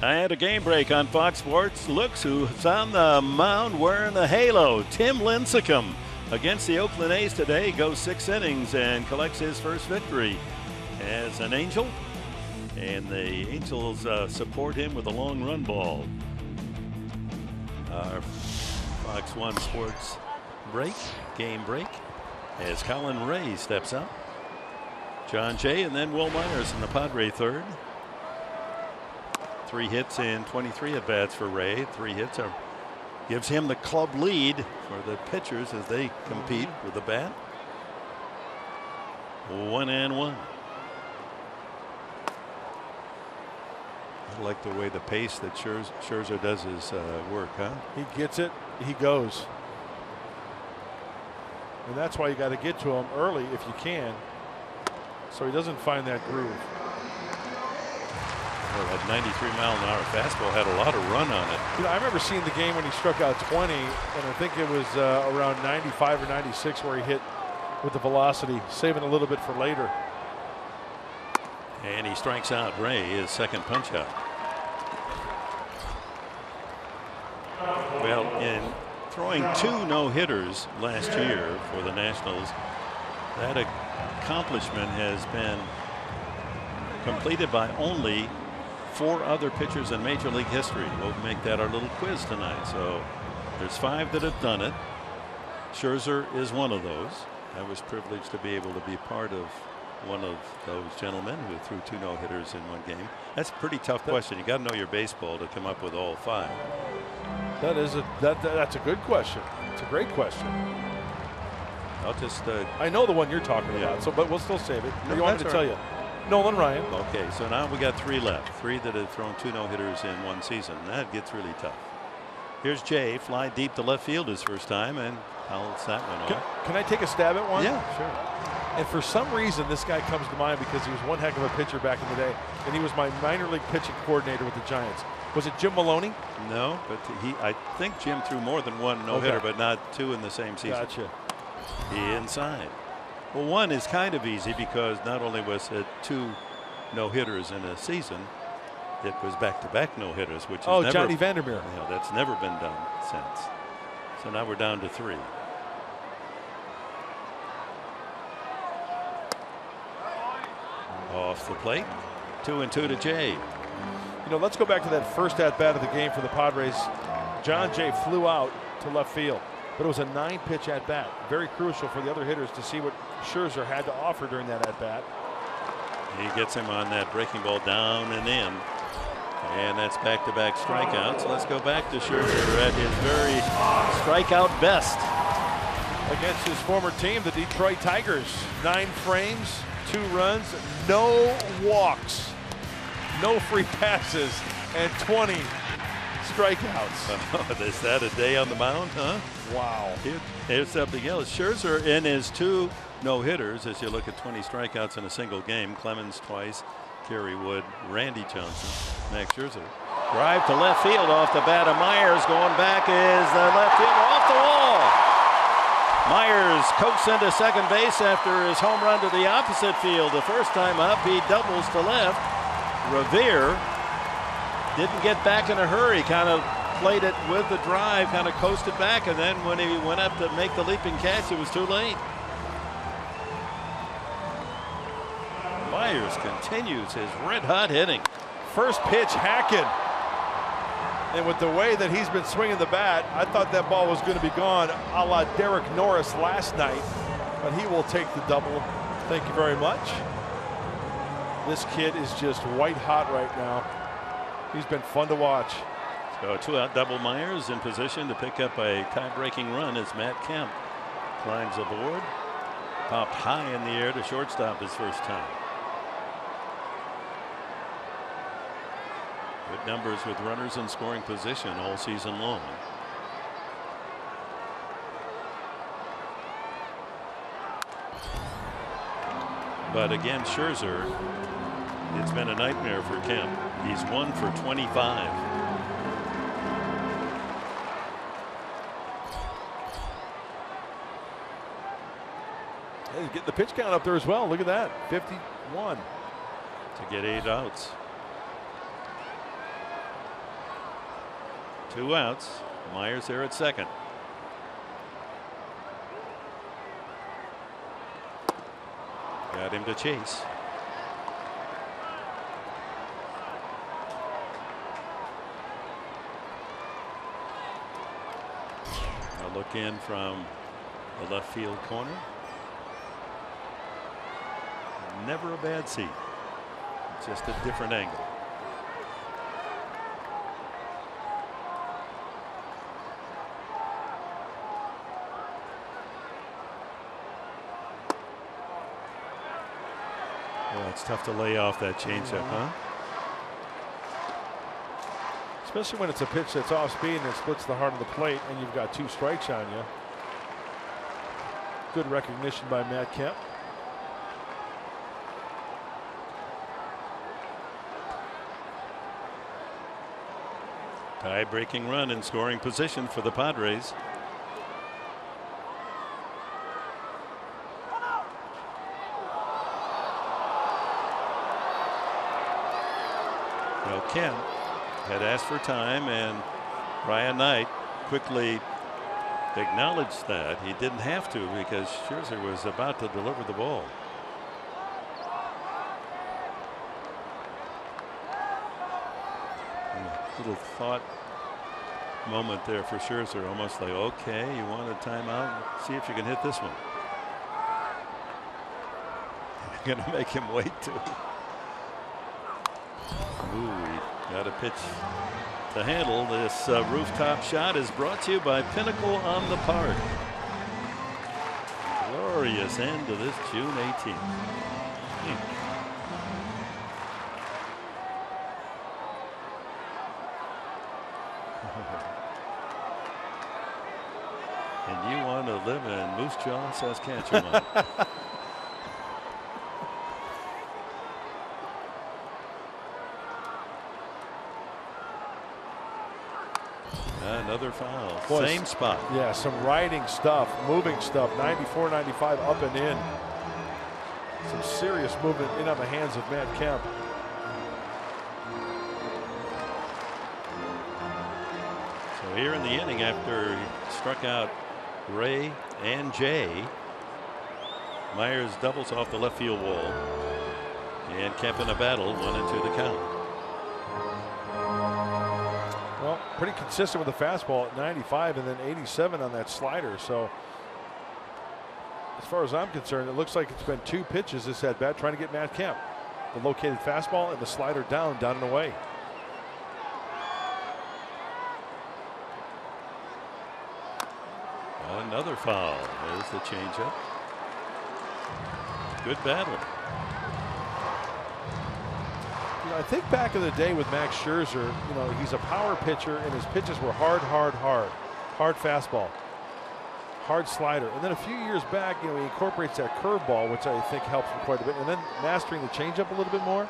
And a game break on Fox Sports. Looks who's on the mound wearing a halo. Tim Lincecum against the Oakland A's today. Goes 6 innings and collects his first victory as an Angel. And the Angels support him with a long run ball. Our Fox 1 Sports game break, as Colin Ray steps up. John Jay and then Will Myers in the Padre third. 3 hits in 23 at-bats for Ray. 3 hits gives him the club lead for the pitchers as they compete with the bat. 1-1. I like the way the pace that Scherzer does his work, huh? He gets it, he goes. And that's why you got to get to him early if you can, so he doesn't find that groove. Well, that 93-mile-an-hour fastball had a lot of run on it. You know, I remember seeing the game when he struck out 20, and I think it was around 95 or 96 where he hit with the velocity, saving a little bit for later. And he strikes out Ray, his second punch out. Well, in throwing 2 no-hitters last year for the Nationals, that accomplishment has been completed by only 4 other pitchers in Major League history. We'll make that our little quiz tonight. So there's 5 that have done it. Scherzer is one of those. I was privileged to be able to be part of one of those gentlemen who threw 2 no-hitters in one game. That's a pretty tough question. You got to know your baseball to come up with all 5. That's a good question. It's a great question. I'll just I know the one you're talking about, so but we'll still save it. No, you want me to tell you? Nolan Ryan. Okay, so now we got 3 left. 3 that have thrown 2 no-hitters in one season. That gets really tough. Here's Jay, fly deep to left field his first time, and fouls that one off. Can I take a stab at one? Yeah, sure. And for some reason, this guy comes to mind because he was one heck of a pitcher back in the day, and he was my minor league pitching coordinator with the Giants. Was it Jim Maloney? No, but I think Jim threw more than 1 no-hitter, but not 2 in the same season. Gotcha. Inside. Well, 1 is kind of easy because not only was it 2 no-hitters in a season, it was back-to-back no-hitters, which is never, Johnny Vandermeer. You know, that's never been done since. So now we're down to 3. Off the plate. 2-2 to Jay. You know, let's go back to that first at-bat of the game for the Padres. John Jay flew out to left field, but it was a 9-pitch at-bat. Very crucial for the other hitters to see what Scherzer had to offer during that at-bat. He gets him on that breaking ball down and in. And that's back-to-back strikeouts. Let's go back to Scherzer at his very strikeout best. Against his former team, the Detroit Tigers. 9 frames, 2 runs, no walks, no free passes, and 20 strikeouts. Oh, is that a day on the mound, huh? Wow. Here's something else. Scherzer in his 2 no-hitters, as you look at 20 strikeouts in a single game. Clemens twice, Kerry Wood, Randy Johnson, Max Scherzer. Drive to left field off the bat of Myers. Going back is the left fielder off the wall. Myers coaxed into second base after his home run to the opposite field. The first time up, he doubles to left. Revere didn't get back in a hurry, kind of played it with the drive, kind of coasted back, and then when he went up to make the leaping catch, it was too late. Myers continues his red-hot hitting. First pitch hacking. And with the way that he's been swinging the bat, I thought that ball was going to be gone a la Derek Norris last night, but he will take the double. Thank you very much. This kid is just white hot right now. He's been fun to watch. So a 2-out double. Myers in position to pick up a tie-breaking run as Matt Kemp climbs aboard. Popped high in the air to shortstop his first time. Good numbers with runners in scoring position all season long. But again, Scherzer, it's been a nightmare for Kemp. He's 1 for 25. Hey, he's getting the pitch count up there as well. Look at that, 51. To get 8 outs. 2 outs. Myers there at second. Got him to chase. A look in from the left field corner. Never a bad seat. Just a different angle. Well, it's tough to lay off that changeup, huh? Especially when it's a pitch that's off speed and it splits the heart of the plate and you've got 2 strikes on you. Good recognition by Matt Kemp. Tie-breaking run in scoring position for the Padres. Well, Kemp had asked for time, and Ryan Knight quickly acknowledged that he didn't have to because Scherzer was about to deliver the ball. Little thought moment there for Scherzer, almost like, okay, you want a timeout? See if you can hit this one. You're going to make him wait too. Ooh, he got a pitch to handle. This rooftop shot is brought to you by Pinnacle on the Park. Glorious end to this June 18th. And you want to live in Moose Jaw, Saskatchewan. Another foul. Boy, same spot. Yeah, some riding stuff, moving stuff. 94, 95 up and in. Some serious movement in on the hands of Matt Kemp. So here in the inning, after he struck out Ray and Jay, Myers doubles off the left field wall, and Kemp in a battle, 1-2 the count. Well, pretty consistent with the fastball at 95 and then 87 on that slider. So as far as I'm concerned, it looks like it's been 2 pitches this at bat trying to get Matt Kemp. The located fastball and the slider down and away. Another foul. There's the changeup. Good battle. You know, I think back in the day with Max Scherzer, you know, he's a power pitcher and his pitches were hard fastball, hard slider. And then a few years back, you know, he incorporates that curveball, which I think helps him quite a bit. And then mastering the changeup a little bit more.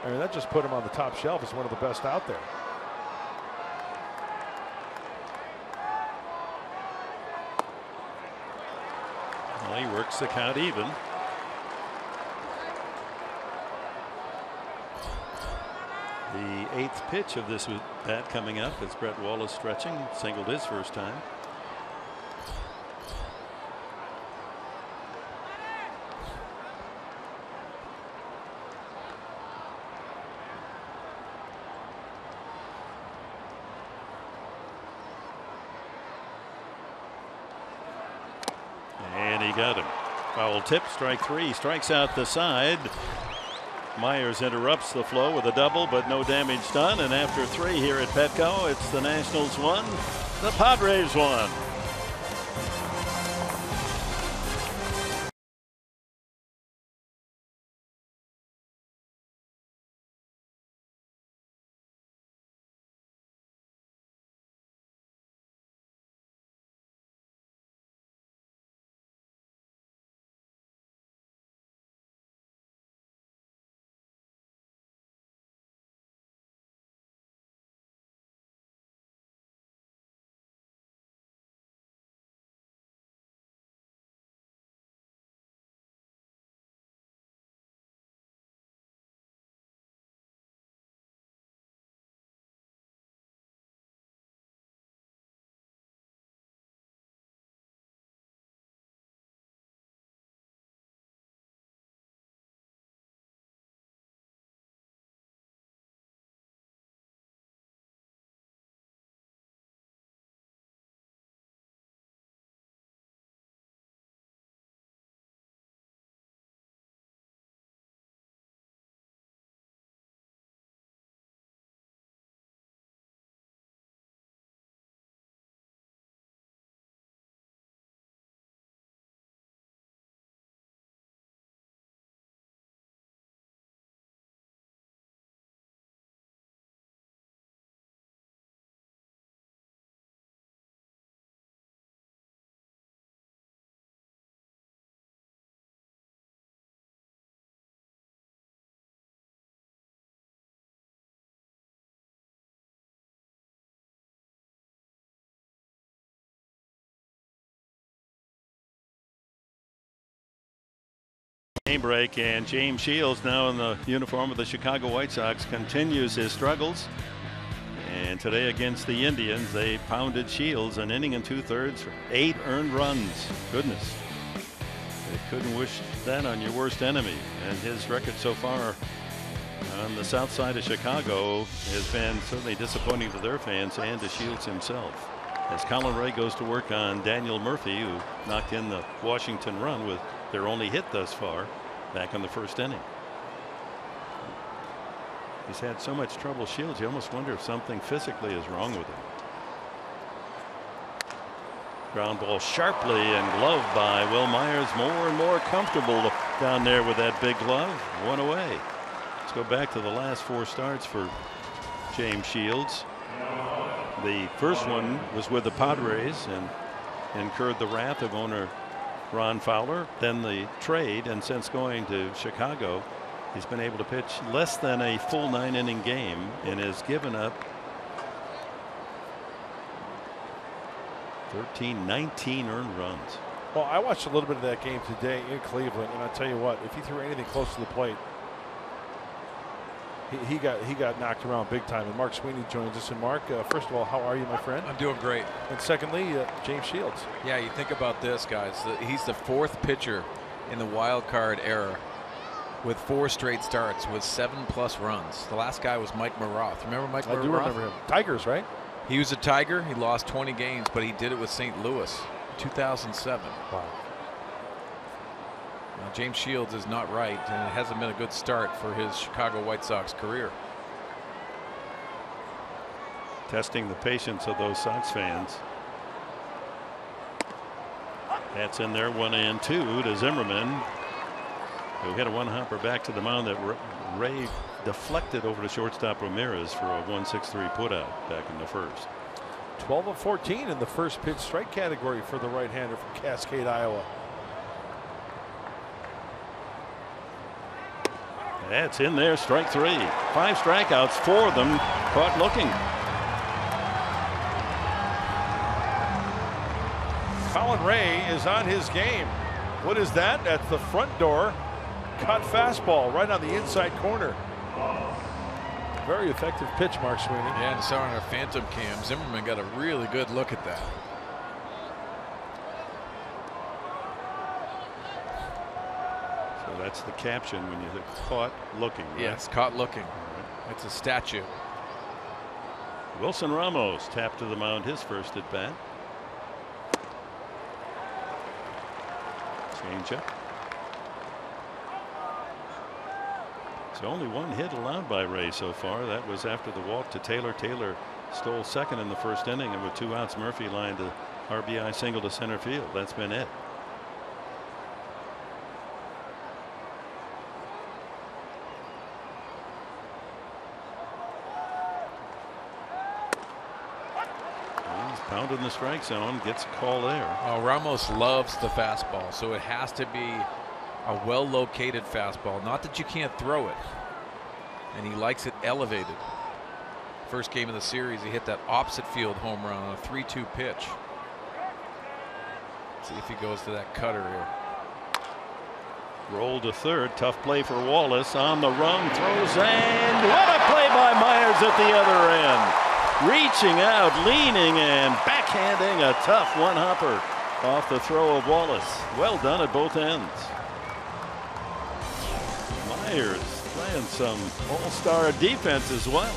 I mean, that just put him on the top shelf as one of the best out there. Well, he works the count even. The 8th pitch of this bat coming up as Brett Wallace stretching, singled his first time. And he got him. Foul tip, strike 3. He strikes out the side. Myers interrupts the flow with a double, but no damage done. And after 3 here at Petco, it's the Nationals 1, the Padres 1. Game break, and James Shields, now in the uniform of the Chicago White Sox, continues his struggles. And today against the Indians, they pounded Shields an inning and 2/3 for 8 earned runs. Goodness. They couldn't wish that on your worst enemy. And his record so far on the south side of Chicago has been certainly disappointing to their fans and to Shields himself. As Colin Ray goes to work on Daniel Murphy, who knocked in the Washington run with their only hit thus far back in the first inning. He's had so much trouble, Shields, you almost wonder if something physically is wrong with him. Ground ball sharply and gloved by Will Myers, more and more comfortable down there with that big glove. One away. Let's go back to the last 4 starts for James Shields. The first one was with the Padres and incurred the wrath of owner Ron Fowler. Then the trade, and since going to Chicago, he's been able to pitch less than a full 9-inning game and has given up 19 earned runs. Well, I watched a little bit of that game today in Cleveland, and I'll tell you what, if he threw anything close to the plate, he got knocked around big time. And Mark Sweeney joins us. And Mark, first of all, how are you, my friend? I'm doing great. And secondly, James Shields. Yeah, you think about this, guys. He's the 4th pitcher in the wild card era with 4 straight starts with 7+ runs. The last guy was Mike Maroth. Remember Mike Maroth? I do remember him. Tigers, right? He was a Tiger. He lost 20 games, but he did it with St. Louis, 2007. Wow. Now, James Shields is not right, and it hasn't been a good start for his Chicago White Sox career. Testing the patience of those Sox fans. That's in there, 1-2 to Zimmerman, who hit a one-hopper back to the mound that Ray deflected over to shortstop Ramirez for a 1-6-3 putout back in the first. 12 of 14 in the first pitch strike category for the right-hander from Cascade, Iowa. That's in there, strike 3. 5 strikeouts, 4 of them caught looking. Colin Ray is on his game. What is that? That's the front door cut fastball right on the inside corner. Very effective pitch, Mark Sweeney. Yeah, and so on our phantom cam, Zimmerman got a really good look at that. So that's the caption when you're caught looking. Right? Yes, caught looking. It's a statue. Wilson Ramos tapped to the mound his first at bat. Changeup. It's only 1 hit allowed by Ray so far. That was after the walk to Taylor. Taylor stole second in the first inning, and with 2 outs, Murphy lined a RBI single to center field. That's been it. He's pounding the strike zone, gets a call there. Oh, Ramos loves the fastball, so it has to be a well-located fastball. Not that you can't throw it, and he likes it elevated. First game of the series, he hit that opposite field home run on a 3-2 pitch. Let's see if he goes to that cutter here. Rolled to third. Tough play for Wallace. On the run, throws, and what a play by Myers at the other end. Reaching out, leaning, and backhanding a tough one-hopper off the throw of Wallace. Well done at both ends. Myers playing some all-star defense as well.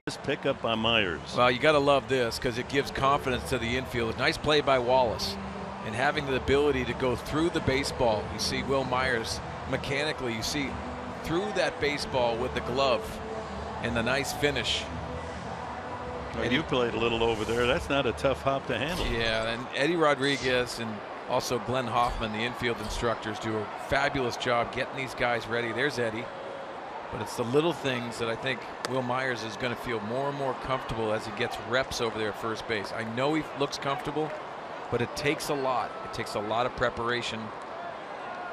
This pickup by Myers. Well, you got to love this because it gives confidence to the infield. Nice play by Wallace. And having the ability to go through the baseball. You see Will Myers mechanically, you see through that baseball with the glove and the nice finish. Well, you played a little over there. That's not a tough hop to handle. Yeah, and Eddie Rodriguez and also Glenn Hoffman, the infield instructors, do a fabulous job getting these guys ready. There's Eddie. But it's the little things that I think Will Myers is going to feel more and more comfortable as he gets reps over there at first base. I know he looks comfortable, but it takes a lot. It takes a lot of preparation,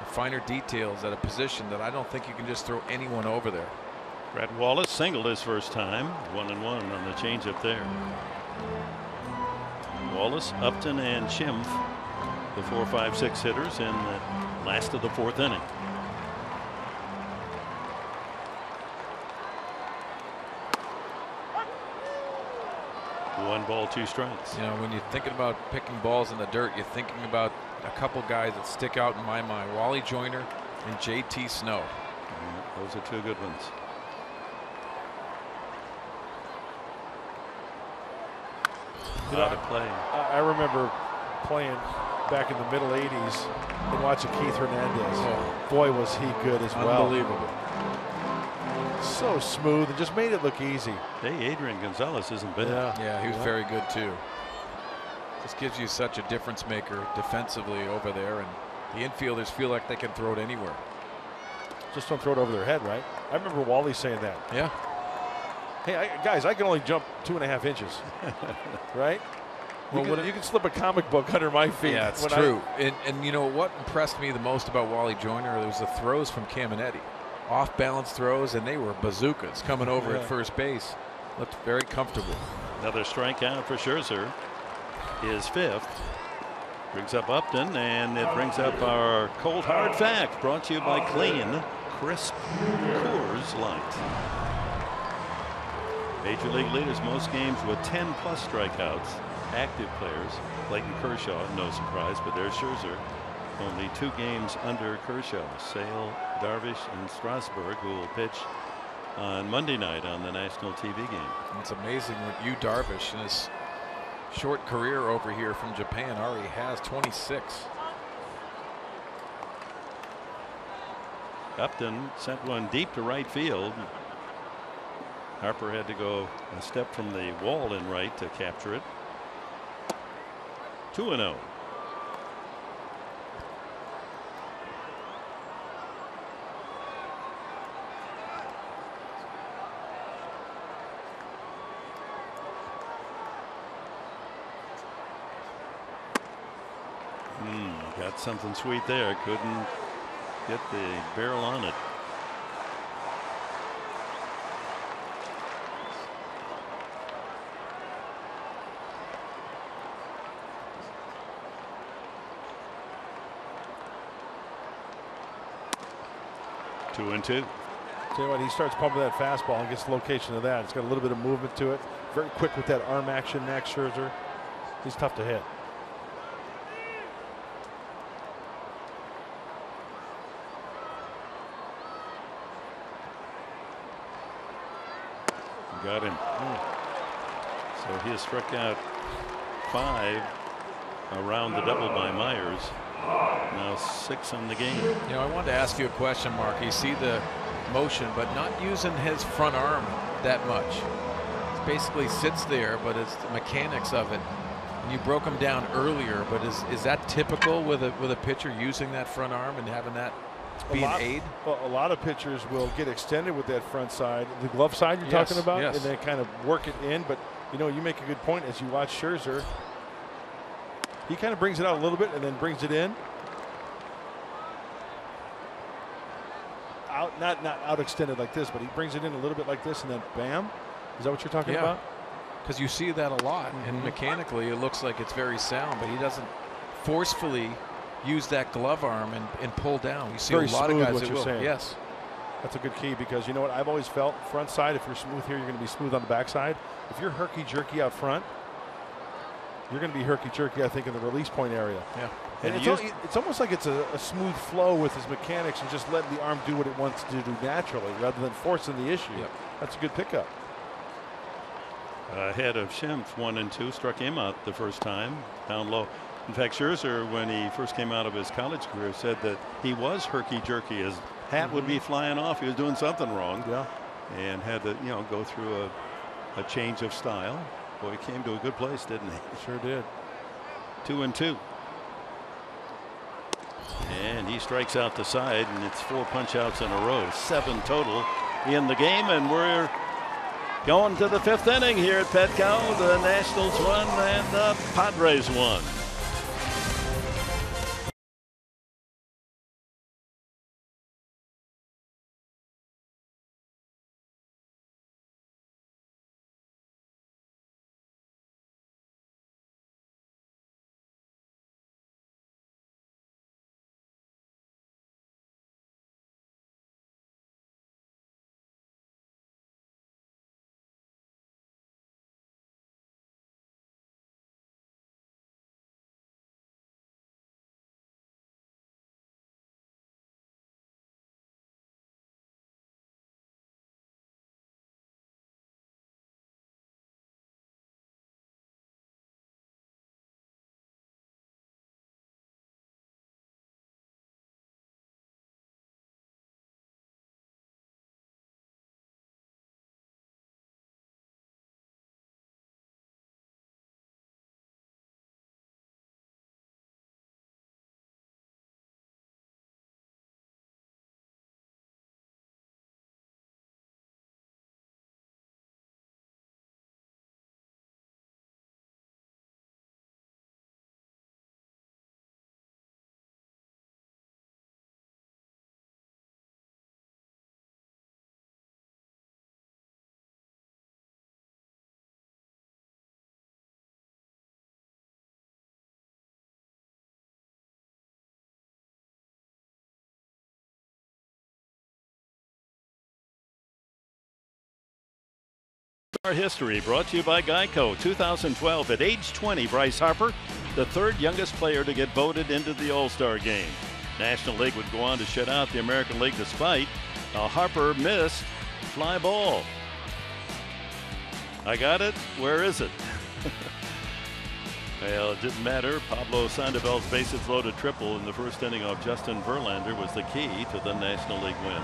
finer details at a position that I don't think you can just throw anyone over there. Brad Wallace singled his first time, 1-1 on the changeup there. Wallace, Upton, and Schimpf, the 4, 5, 6 hitters in the last of the 4th inning. One ball, 2 strikes. You know, when you're thinking about picking balls in the dirt, you're thinking about a couple guys that stick out in my mind: Wally Joyner and JT Snow. Those are 2 good ones. You know, I remember playing back in the middle 80s and watching Keith Hernandez. Oh. Boy, was he good as well. Unbelievable. So smooth and just made it look easy. Hey, Adrian Gonzalez isn't bad. Yeah, he was very good too. This gives you such a difference maker defensively over there, and the infielders feel like they can throw it anywhere. Just don't throw it over their head, right? I remember Wally saying that. Yeah. Hey, guys, I can only jump 2.5 inches, right? Well, you can slip a comic book under my feet. Yeah, it's true. And you know what impressed me the most about Wally Joyner? There was the throws from Caminetti. Off-balance throws, and they were bazookas coming over at first base. Looked very comfortable. Another strikeout for Scherzer. His 5th. Brings up Upton, and it brings up our cold hard fact, brought to you by Clean, crisp Coors Light. Major League leaders most games with 10+ strikeouts. Active players, Clayton Kershaw, no surprise, but there's Scherzer. Only 2 games under Kershaw. Sale, Darvish, and Strasburg, who will pitch on Monday night on the national TV game. It's amazing what Yu Darvish in his short career over here from Japan already has 26. Upton sent one deep to right field. Harper had to go a step from the wall in right to capture it. 2-0. Got something sweet there. Couldn't get the barrel on it. Two and two. Tell you what, he starts pumping that fastball and gets the location of that. It's got a little bit of movement to it. Very quick with that arm action, Max Scherzer. He's tough to hit. Got him. So he has struck out 5 around the double by Myers. Now 6 on the game. You know, I wanted to ask you a question, Mark. You see the motion, but not using his front arm that much. It basically sits there, but it's the mechanics of it. And you broke him down earlier, but is that typical with a pitcher using that front arm and having that be an aid? Well, a lot of pitchers will get extended with that front side, the glove side you're talking about, and then kind of work it in. But you know, you make a good point as you watch Scherzer. He kind of brings it out a little bit and then brings it in. Out, not out extended like this, but he brings it in a little bit like this and then bam. Is that what you're talking about? Because you see that a lot, and mechanically it looks like it's very sound, but he doesn't forcefully use that glove arm and pull down. You see very a lot of guys that will. Saying. Yes. That's a good key, because you know what I've always felt, front side, if you're smooth here, you're going to be smooth on the backside. If you're herky-jerky out front, you're going to be herky-jerky, I think, in the release point area. Yeah. And it's almost like it's a smooth flow with his mechanics and just letting the arm do what it wants to do naturally rather than forcing the issue. Yep. That's a good pickup. Ahead of Schimpf, 1-2, struck him out the first time, down low. In fact, Scherzer, when he first came out of his college career, said that he was herky-jerky. His hat would be flying off. He was doing something wrong. Yeah. And had to, go through a change of style. Boy, he came to a good place, didn't he? Sure did. 2-2. And he strikes out the side, and it's 4 punch-outs in a row. 7 total in the game, and we're going to the 5th inning here at Petco. The Nationals won and the Padres won. Our history brought to you by Geico. 2012, at age 20, Bryce Harper, the 3rd youngest player to get voted into the All-Star game. National League would go on to shut out the American League despite a Harper missed fly ball. I got it. Where is it? Well, it didn't matter. Pablo Sandoval's bases loaded triple in the first inning of Justin Verlander was the key to the National League win.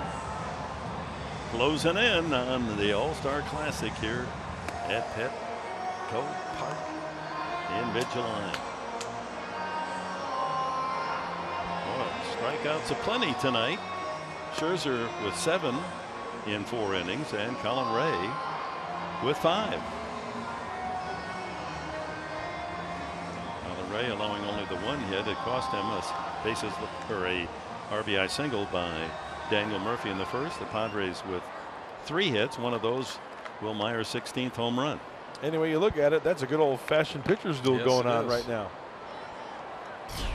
Closing in on the All-Star Classic here at Petco Park in mid-July. Strikeouts aplenty tonight. Scherzer with 7 in 4 innings, and Colin Ray with 5. Colin Ray allowing only the 1 hit. It cost him a bases or a RBI single by Daniel Murphy in the first. The Padres with 3 hits. One of those, Will Myers' 16th home run. Anyway, you look at it, that's a good old-fashioned pitcher's duel going on right now.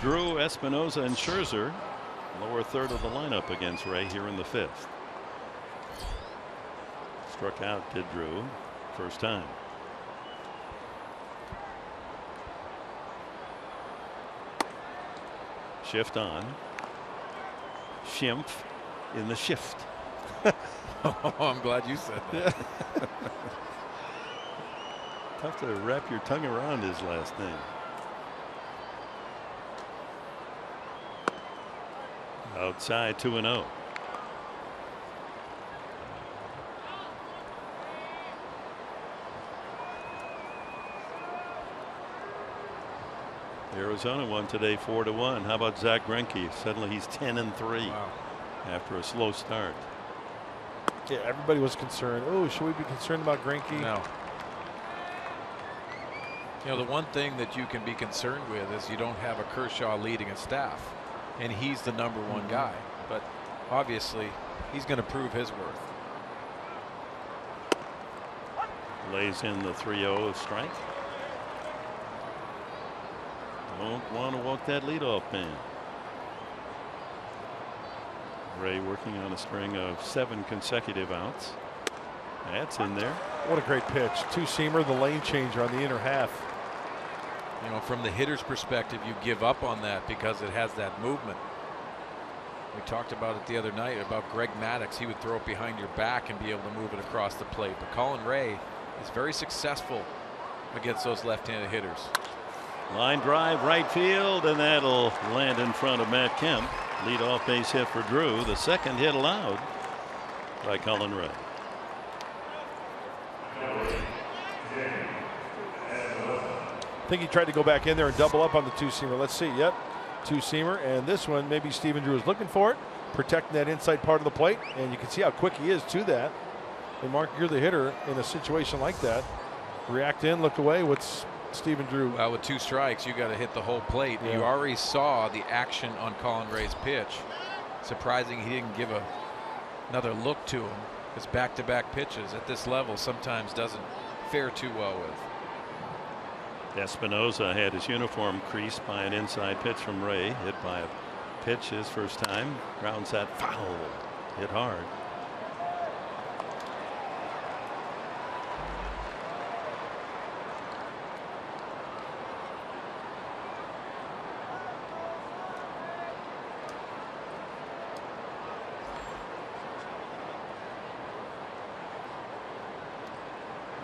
Drew, Espinosa, and Scherzer, lower third of the lineup against Ray here in the 5th. Struck out, did Drew, first time. Shift on. Schimpf in the shift. Oh, I'm glad you said that. Tough to wrap your tongue around his last name. Outside, 2-0. Arizona won today 4-1. How about Zach Greinke? Suddenly he's 10-3 after a slow start. Yeah, everybody was concerned. Oh, should we be concerned about Greinke? No. You know, the one thing that you can be concerned with is you don't have a Kershaw leading a staff, and he's the #1 guy. But obviously, he's going to prove his worth. Lays in the 3-0 strike. Don't want to walk that leadoff man. Ray working on a string of 7 consecutive outs. That's in there. What a great pitch. 2-seamer, the lane changer on the inner half. You know, from the hitter's perspective, you give up on that because it has that movement. We talked about it the other night about Greg Maddux. He would throw it behind your back and be able to move it across the plate. But Colin Ray He's very successful against those left-handed hitters. Line drive right field, and that'll land in front of Matt Kemp. Lead-off base hit for Drew. The second hit allowed by Colin Ray. I think he tried to go back in there and double up on the two-seamer. Let's see. Yep, two-seamer. And this one, maybe Stephen Drew is looking for it, protecting that inside part of the plate. And you can see how quick he is to that. And Mark, you're the hitter in a situation like that. React in, look away. What's Stephen Drew? Well, with 2 strikes, you got to hit the whole plate. Yeah. You already saw the action on Colin Ray's pitch. Surprising he didn't give another look to him. His back-to-back pitches at this level sometimes doesn't fare too well with. Espinosa had his uniform creased by an inside pitch from Ray. Hit by a pitch his first time. Grounds that foul. Hit hard.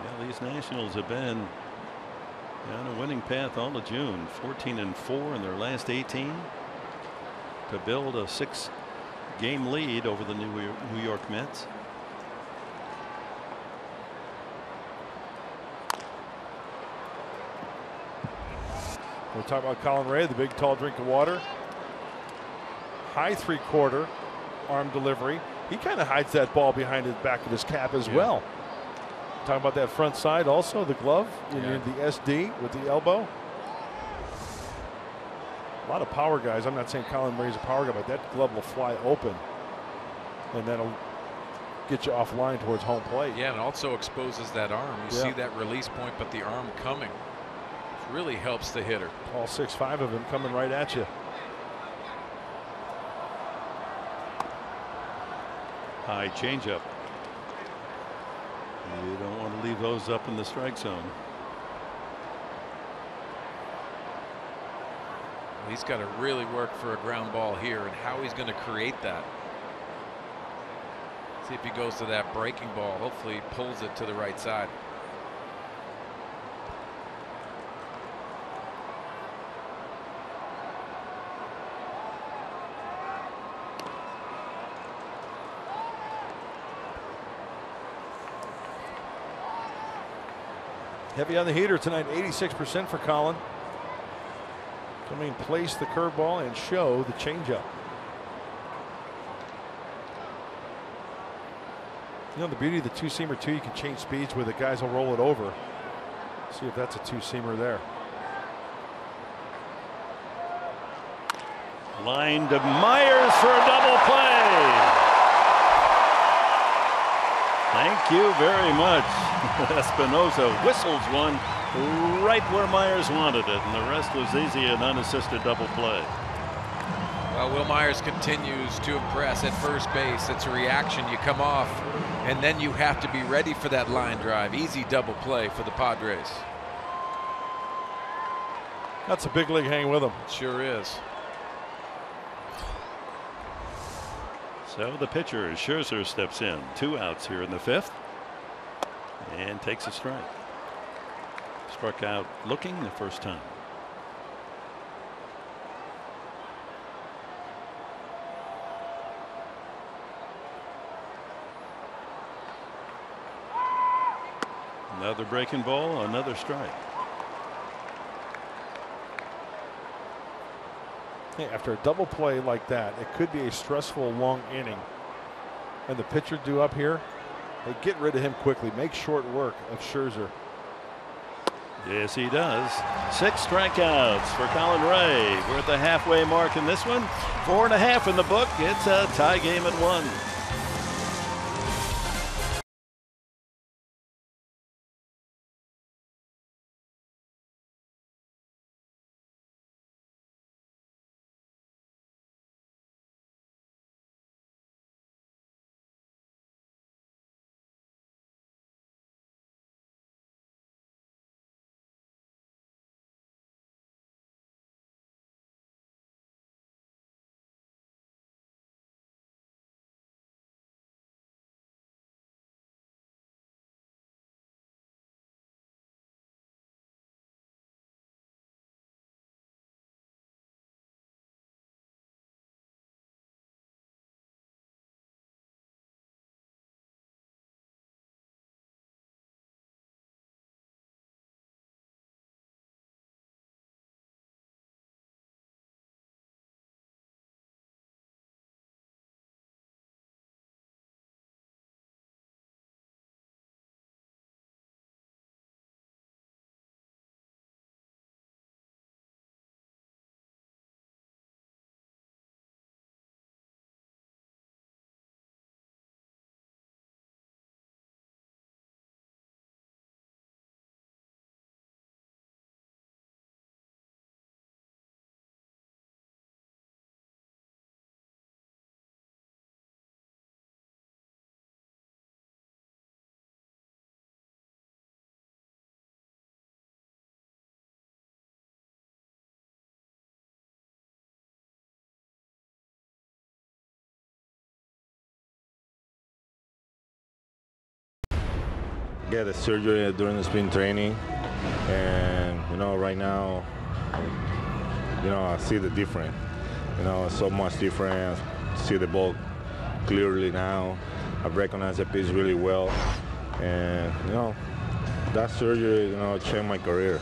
Yeah, these Nationals have been on a winning path all of June. 14-4 in their last 18 to build a 6-game lead over the New York Mets. We'll talk about Colin Ray, the big tall drink of water. High 3/4 arm delivery. He kind of hides that ball behind the back of his cap as well. Talking about that front side also, the glove, the SD with the elbow. A lot of power guys. I'm not saying Colin Ray's a power guy, but that glove will fly open. And that'll get you offline towards home plate. Yeah, and also exposes that arm. You see that release point, but the arm coming. Really helps the hitter. All 6'5" of him coming right at you. High changeup. You don't want to leave those up in the strike zone. He's got to really work for a ground ball here, and how he's going to create that. See if he goes to that breaking ball. Hopefully he pulls it to the right side. Heavy on the heater tonight, 86% for Colin. Coming in place the curveball and show the changeup. You know the beauty of the two-seamer too, you can change speeds where the guys will roll it over. See if that's a two-seamer there. Line to Myers for a double play. Thank you very much. Espinosa whistles one right where Myers wanted it, and the rest was easy, an unassisted double play. Well, Will Myers continues to impress at first base. It's a reaction. You come off, and then you have to be ready for that line drive. Easy double play for the Padres. That's a big league hanging with him. It sure is. So the pitcher, Scherzer, steps in. 2 outs here in the 5th and takes a strike. Struck out looking the first time. Another breaking ball, another strike. After a double play like that, it could be a stressful long inning. And the pitcher due up here, they get rid of him quickly. Make short work of Scherzer. Yes, he does. 6 strikeouts for Colin Ray. We're at the halfway mark in this one. 4.5 in the book. It's a tie game at 1. get a surgery during the spring training, and right now, I see the difference. So much difference. See the ball clearly now. I recognize the pitch really well, and that surgery changed my career.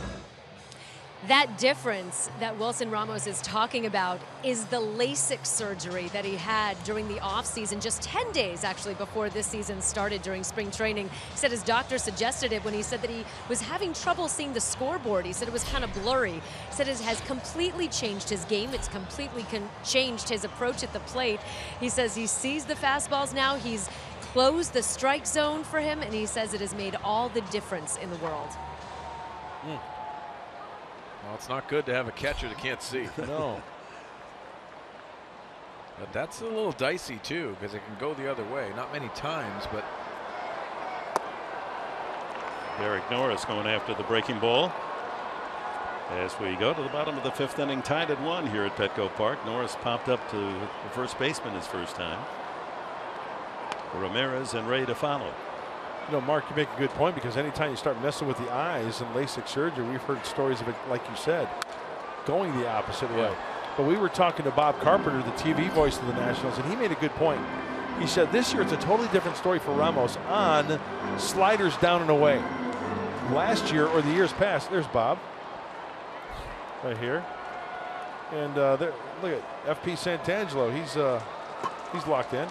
That difference that Wilson Ramos is talking about is the LASIK surgery that he had during the offseason, just 10 days actually before this season started during spring training. He said his doctor suggested it when he said that he was having trouble seeing the scoreboard. He said it was kind of blurry. He said it has completely changed his game. It's completely changed his approach at the plate. He says he sees the fastballs now. He's closed the strike zone for him, and he says it has made all the difference in the world. Well, it's not good to have a catcher that can't see. No. But that's a little dicey, too, because it can go the other way. Not many times, but. Derek Norris going after the breaking ball. As we go to the bottom of the 5th inning, tied at 1 here at Petco Park. Norris popped up to the first baseman his first time. Ramirez and Ray to follow. Mark, you make a good point, because anytime you start messing with the eyes and LASIK surgery, we've heard stories of it, like you said, going the opposite way. But we were talking to Bob Carpenter, the TV voice of the Nationals, and he made a good point. He said this year it's a totally different story for Ramos on sliders down and away. Last year, or the years past, there's Bob right here, and there, look at FP Santangelo. He's locked in.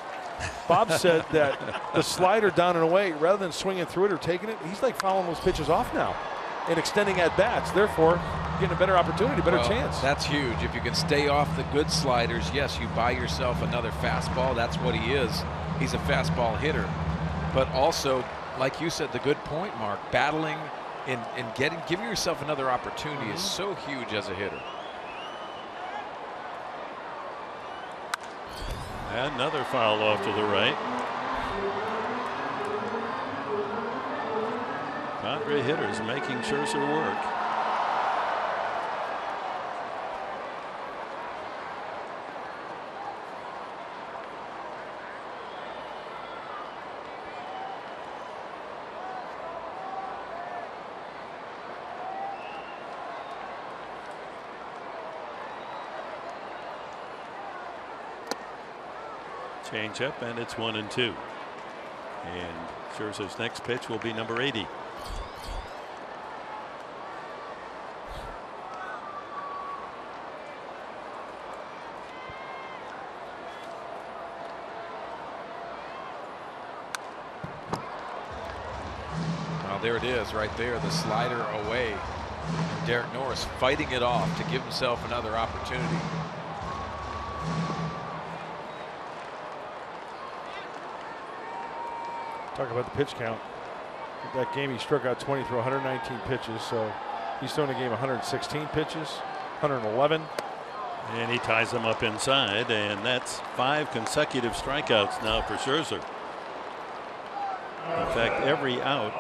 Bob said that the slider down and away, rather than swinging through it or taking it, he's like fouling those pitches off now and extending at bats. Therefore, getting a better opportunity, better chance. That's huge. If you can stay off the good sliders, yes, you buy yourself another fastball. That's what he is. He's a fastball hitter. But also, like you said, the good point, Mark, battling and giving yourself another opportunity is so huge as a hitter. Another foul off to the right. Padre hitters making Scherzer work. Change up, and it's 1-2. And Scherzer's next pitch will be number 80. Well, there it is right there, the slider away. Derek Norris fighting it off to give himself another opportunity. Talk about the pitch count. That game he struck out 20 through 119 pitches, so he's thrown a game 116 pitches, 111. And he ties them up inside, and that's 5 consecutive strikeouts now for Scherzer. In fact, every out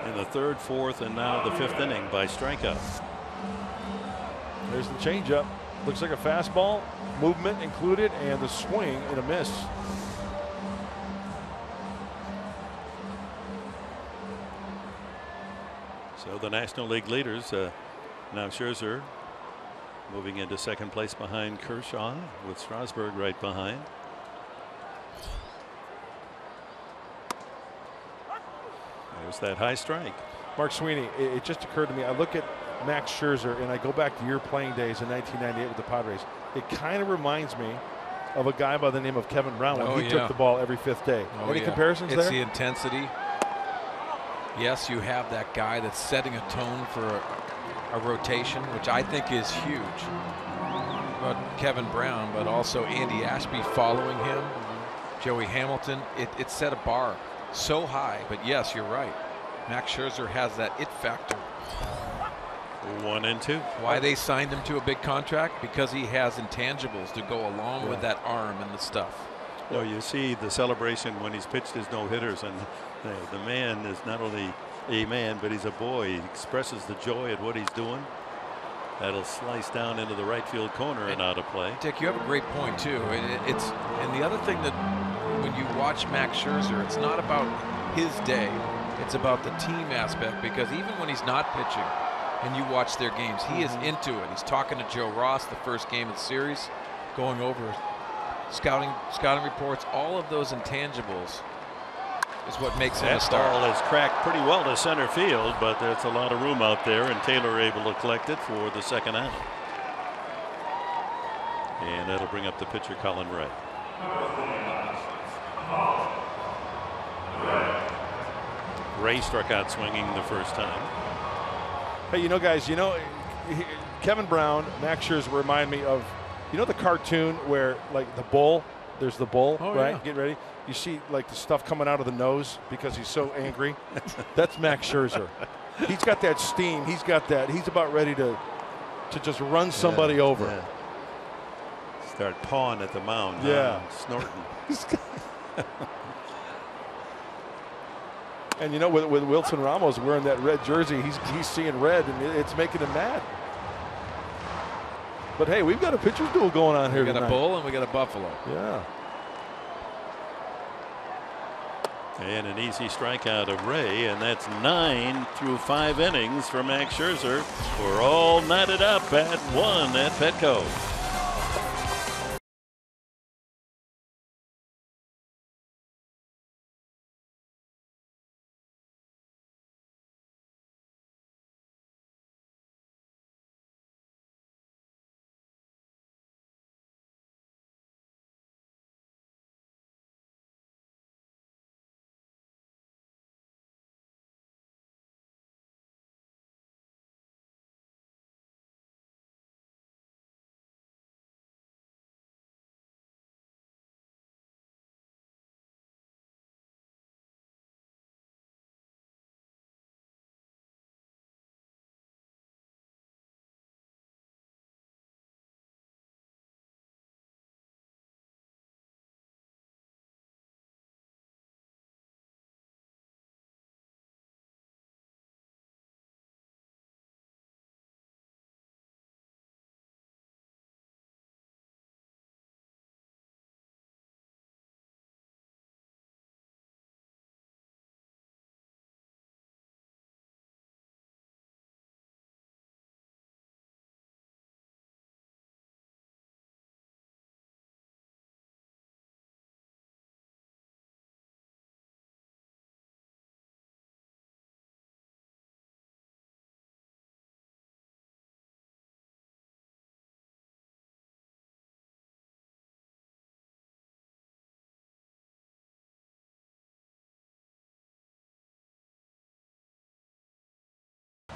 in the 3rd, 4th, and now the 5th inning by strikeout. There's the changeup. Looks like a fastball, movement included, and the swing and a miss. So the National League leaders, now Scherzer moving into 2nd place behind Kershaw, with Strasburg right behind. There's that high strike. Mark Sweeney, it just occurred to me, I look at Max Scherzer and I go back to your playing days in 1998 with the Padres. It kind of reminds me of a guy by the name of Kevin Brown when he took the ball every 5th day. Any comparisons there? It's the intensity. Yes, you have that guy that's setting a tone for a rotation, which I think is huge. But Kevin Brown, but also Andy Ashby following him, Joey Hamilton. It set a bar so high. But yes, you're right. Max Scherzer has that it factor. 1-2. Why they signed him to a big contract? Because he has intangibles to go along with that arm and the stuff. Well, you see the celebration when he's pitched his no-hitters, and the man is not only a man, but he's a boy. He expresses the joy at what he's doing. That'll slice down into the right field corner and out of play. Dick, you have a great point too. And the other thing that when you watch Max Scherzer, it's not about his day. It's about the team aspect, because even when he's not pitching and you watch their games, he is into it. He's talking to Joe Ross the first game of the series, going over scouting reports. All of those intangibles is what makes him a star. That ball is cracked pretty well to center field, but there's a lot of room out there, and Taylor able to collect it for the second out. And that'll bring up the pitcher, Colin Ray. Ray struck out swinging the first time. Hey, you know, guys, you know, Kevin Brown, Max Scherzer remind me of, you know, the cartoon where, like, the bull, there's the bull, right? Yeah. Get ready. You see, like, the stuff coming out of the nose because he's so angry. That's Max Scherzer. He's got that steam. He's got that. He's about ready to just run somebody over. Yeah. Start pawing at the mound. Yeah. Snorting. And you know, with Wilson Ramos wearing that red jersey, he's seeing red, and it's making him mad. But hey, we've got a pitcher's duel going on here We got tonight. a bull and we got a buffalo. Yeah. And an easy strikeout of Ray, and that's 9 through 5 innings for Max Scherzer. We're all knotted up at 1 at Petco.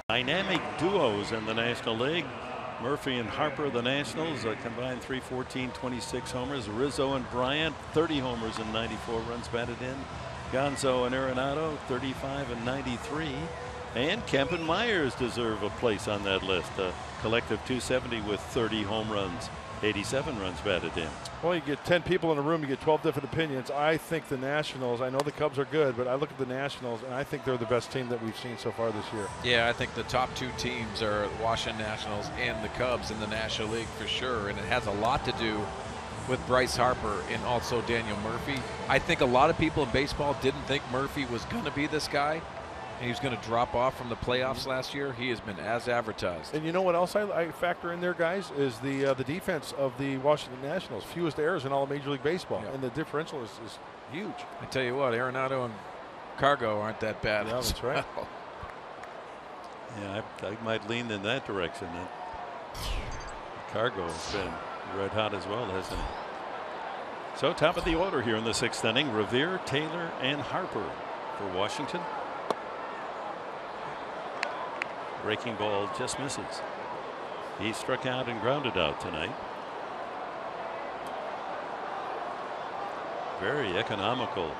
Dynamic duos in the National League. Murphy and Harper, the Nationals, combined 314, 26 homers. Rizzo and Bryant, 30 homers and 94 runs batted in. Gonzo and Arenado, 35 and 93. And Kemp and Myers deserve a place on that list. A collective 270 with 30 home runs, 87 runs batted in. Well, you get 10 people in a room, you get 12 different opinions. I think the Nationals, I know the Cubs are good, but I look at the Nationals and I think they're the best team that we've seen so far this year. Yeah, I think the top two teams are the Washington Nationals and the Cubs in the National League for sure. And it has a lot to do with Bryce Harper and also Daniel Murphy. I think a lot of people in baseball didn't think Murphy was going to be this guy, and he was going to drop off from the playoffs last year. He has been as advertised. And you know what else I factor in there, guys, is the defense of the Washington Nationals. Fewest errors in all of Major League Baseball, and the differential is huge. I tell you what, Arenado and Cargo aren't that bad. Yeah, that's right. Yeah, I might lean in that direction. Cargo has been red hot as well, hasn't he? So top of the order here in the 6th inning, Revere, Taylor, and Harper for Washington. Breaking ball just misses. He struck out and grounded out tonight. Very economical.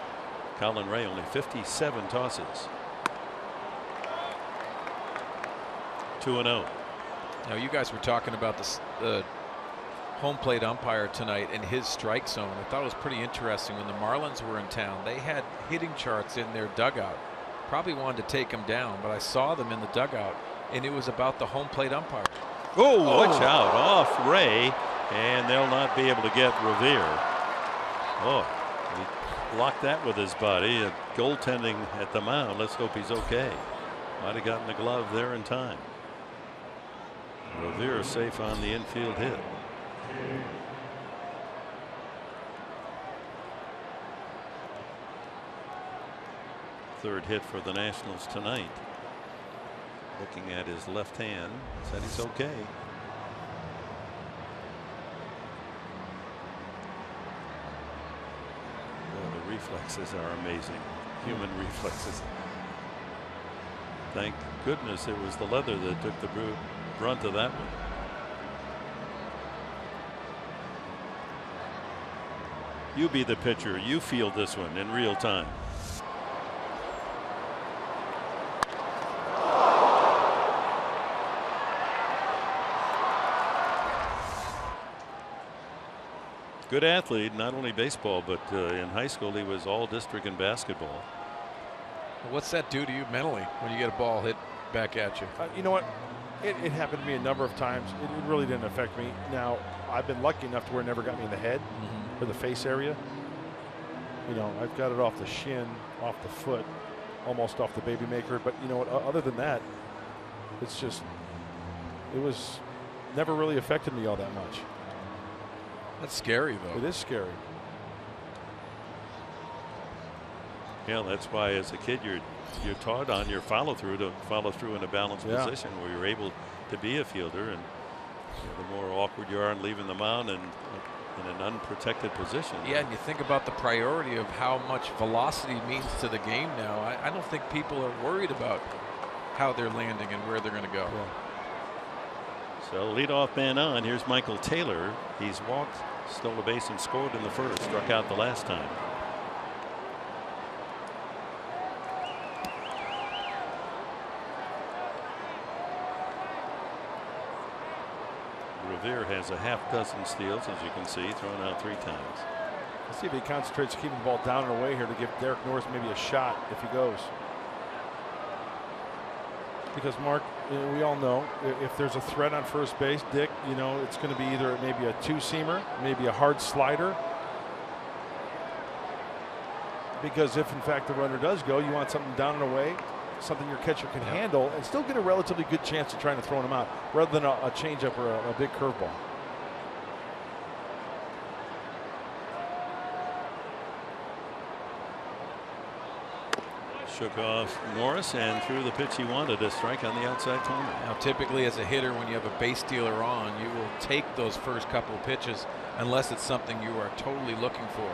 Colin Ray, only 57 tosses. 2-0. Now, you guys were talking about the home plate umpire tonight and his strike zone. I thought it was pretty interesting. When the Marlins were in town, they had hitting charts in their dugout. Probably wanted to take them down, but I saw them in the dugout, and it was about the home plate umpire. Oh, watch out. Off Ray, and they'll not be able to get Revere. Oh, he blocked that with his body. goaltending at the mound. Let's hope he's okay. Might have gotten the glove there in time. Revere safe on the infield hit. Third hit for the Nationals tonight. Looking at his left hand, said he's okay. Oh, the reflexes are amazing. Human reflexes. Thank goodness it was the leather that took the brunt of that one. You be the pitcher. You field this one in real time. Good athlete, not only baseball, but in high school he was all district in basketball. What's that do to you mentally when you get a ball hit back at you? You know what? It happened to me a number of times. It really didn't affect me. Now, I've been lucky enough to where it never got me in the head or the face area. You know, I've got it off the shin, off the foot, almost off the baby maker. But you know what? Other than that, it's just, it was never really affected me all that much. That's scary, though. It is scary. Yeah, that's why as a kid you're taught on your follow through to follow through in a balanced position where you're able to be a fielder, and the more awkward you are in leaving the mound and in an unprotected position. Yeah, and you think about the priority of how much velocity means to the game now. I don't think people are worried about how they're landing and where they're going to go. Yeah. So leadoff man on. Here's Michael Taylor. He's walked, stole a base, and scored in the first. Struck out the last time. Revere has a half dozen steals, as you can see, thrown out 3 times. Let's see if he concentrates to keep the ball down and away here to give Derek Norris maybe a shot if he goes. Because, Mark, we all know if there's a threat on first base, Dick, you know, it's going to be either maybe a 2-seamer, maybe a hard slider. Because if, in fact, the runner does go, you want something down and away, something your catcher can handle, and still get a relatively good chance of trying to throw him out, rather than a changeup or a big curveball. Shook off Norris and threw the pitch he wanted, a strike on the outside corner. Now, typically as a hitter, when you have a base stealer on, you will take those first couple of pitches unless it's something you are totally looking for.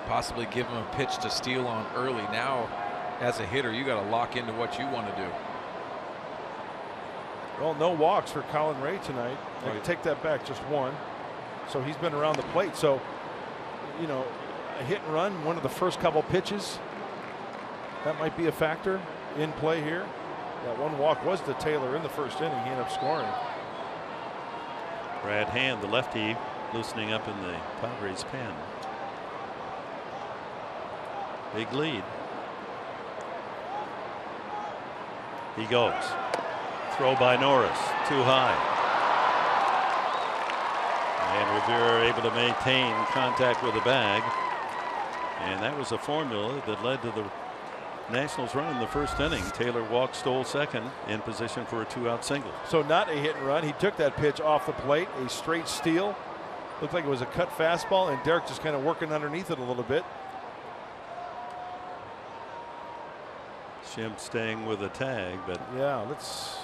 Possibly give him a pitch to steal on early. Now, as a hitter, you got to lock into what you want to do. Well, no walks for Colin Ray tonight. I can take that back, just 1. So he's been around the plate. So, you know, a hit and run, one of the first couple pitches, that might be a factor in play here. That 1 walk was to Taylor in the first inning. He ended up scoring. Brad Hand, the lefty, loosening up in the Padres pen. Big lead. He goes. Throw by Norris, too high. And Revere able to maintain contact with the bag. And that was a formula that led to the Nationals run in the first inning. Taylor walked, stole second, in position for a 2-out single. So not a hit and run. He took that pitch off the plate, a straight steal. Looked like it was a cut fastball, and Derek just kind of working underneath it a little bit. Shimp staying with a tag, but yeah, let's.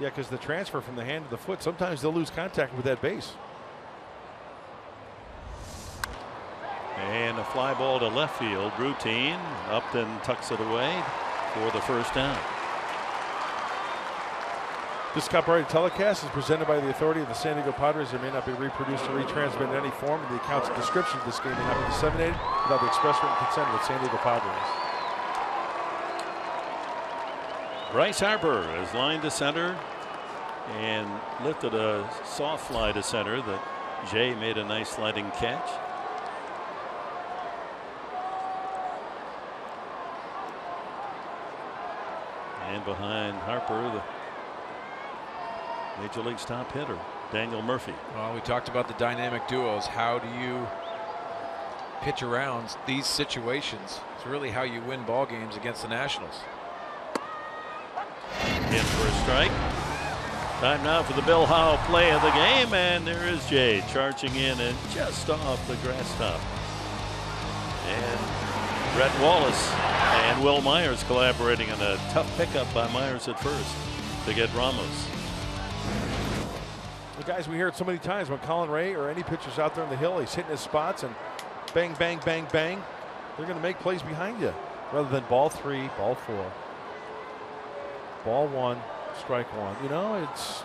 Yeah, because the transfer from the hand to the foot, sometimes they'll lose contact with that base. And a fly ball to left field, routine. Upton tucks it away for the first down. This copyrighted telecast is presented by the authority of the San Diego Padres. It may not be reproduced or retransmitted in any form. The account's description of this game may not be disseminated without the express written consent of the San Diego Padres. Bryce Harper is lined to center and lifted a soft fly to center that Jay made a nice sliding catch. And behind Harper, the Major League's top hitter, Daniel Murphy. Well, we talked about the dynamic duos. How do you pitch arounds these situations. It's really how you win ball games against the Nationals. In for a strike. Time now for the Bill Howe play of the game, and there is Jay charging in and just off the grass top. And Brett Wallace and Will Myers collaborating on a tough pickup by Myers at first to get Ramos. The guys, we hear it so many times when Colin Ray or any pitcher's out there on the hill, he's hitting his spots and bang, bang, bang, bang. They're going to make plays behind you rather than ball 3, ball 4, ball 1, strike 1. You know, it's,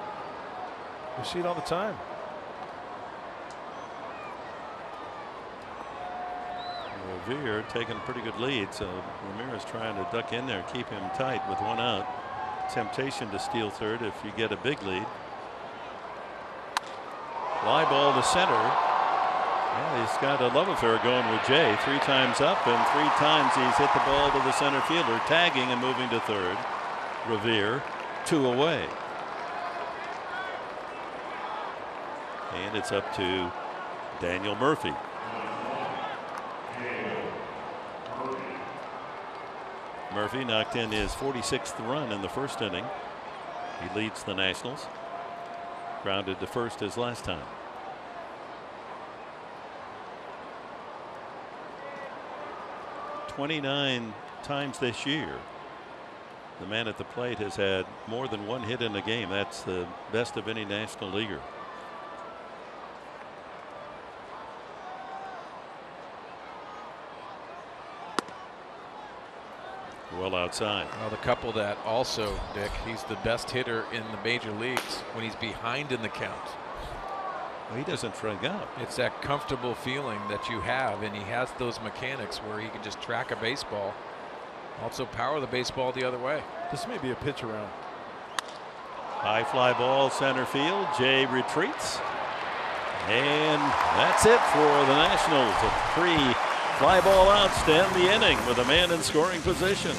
we see it all the time. Revere taking a pretty good lead, so Ramirez trying to duck in there, keep him tight with 1 out. Temptation to steal third if you get a big lead. Fly ball to center. Yeah, he's got a love affair going with Jay. 3 times up and 3 times he's hit the ball to the center fielder, tagging and moving to third. Revere 2 away. And it's up to Daniel Murphy. Murphy knocked in his 46th run in the first inning. He leads the Nationals. Grounded to first as last time. "29 times this year, the man at the plate has had more than 1 hit in a game. That's the best of any National Leaguer. Well outside. Well, the couple that also, Dick, he's the best hitter in the major leagues when he's behind in the count. Well, he doesn't strike out. It's that comfortable feeling that you have, and he has those mechanics where he can just track a baseball, also power the baseball the other way. This may be a pitch around. High fly ball center field. Jay retreats. And that's it for the Nationals. A 3 fly ball outs to end the inning with a man in scoring position.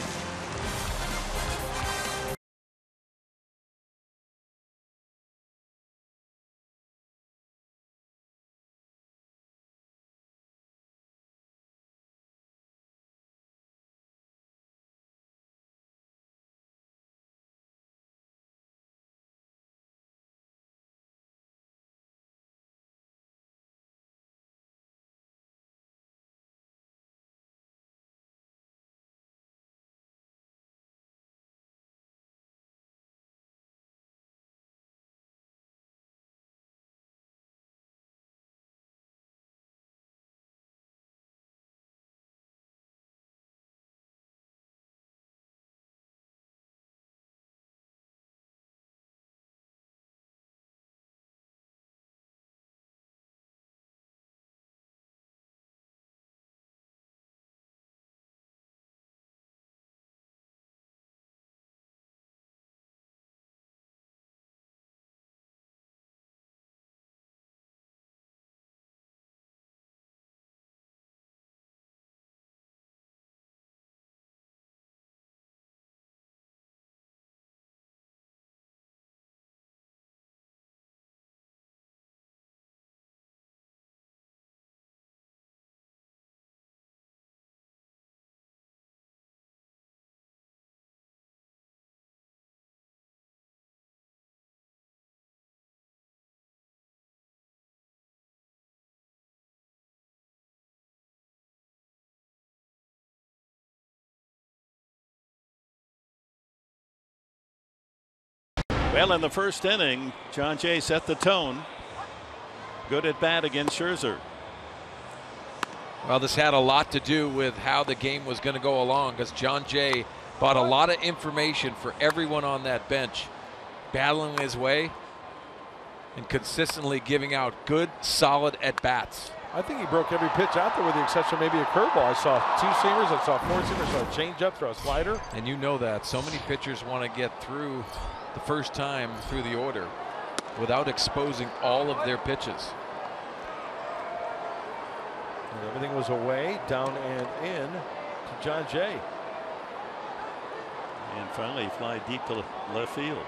Well, in the first inning, John Jay set the tone. Good at bat against Scherzer. Well, this had a lot to do with how the game was going to go along, because John Jay brought a lot of information for everyone on that bench, battling his way and consistently giving out good, solid at-bats. I think he broke every pitch out there with the exception of maybe a curveball. I saw 2 seamers, I saw 4 seamers, I saw a changeup, throw a slider. And you know that so many pitchers want to get through the first time through the order without exposing all of their pitches. And everything was away, down and in to John Jay. And finally fly deep to left field.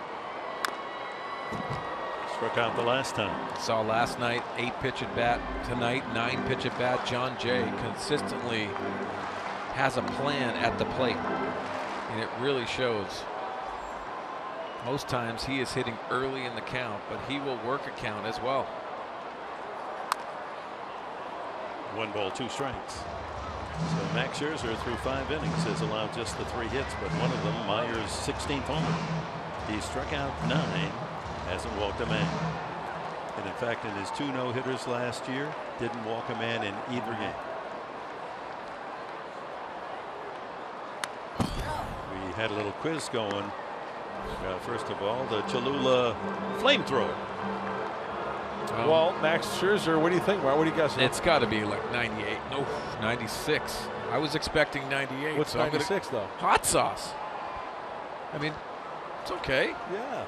Struck out the last time. Saw last night 8-pitch at bat. Tonight 9-pitch at bat. John Jay consistently has a plan at the plate, and it really shows. Most times he is hitting early in the count, but he will work a count as well. 1 ball, 2 strikes. So Max Scherzer through 5 innings has allowed just the 3 hits, but one of them Myers' 16th homer. He struck out 9, hasn't walked a man, and in fact in his 2 no-hitters last year didn't walk a man in either game. We had a little quiz going. First of all, the Cholula flamethrower. Well, Max Scherzer, what do you think, Mark? What do you guess? It's got to be like 98. No, 96. I was expecting 98. What's 96 though? Hot sauce. I mean, it's okay. Yeah.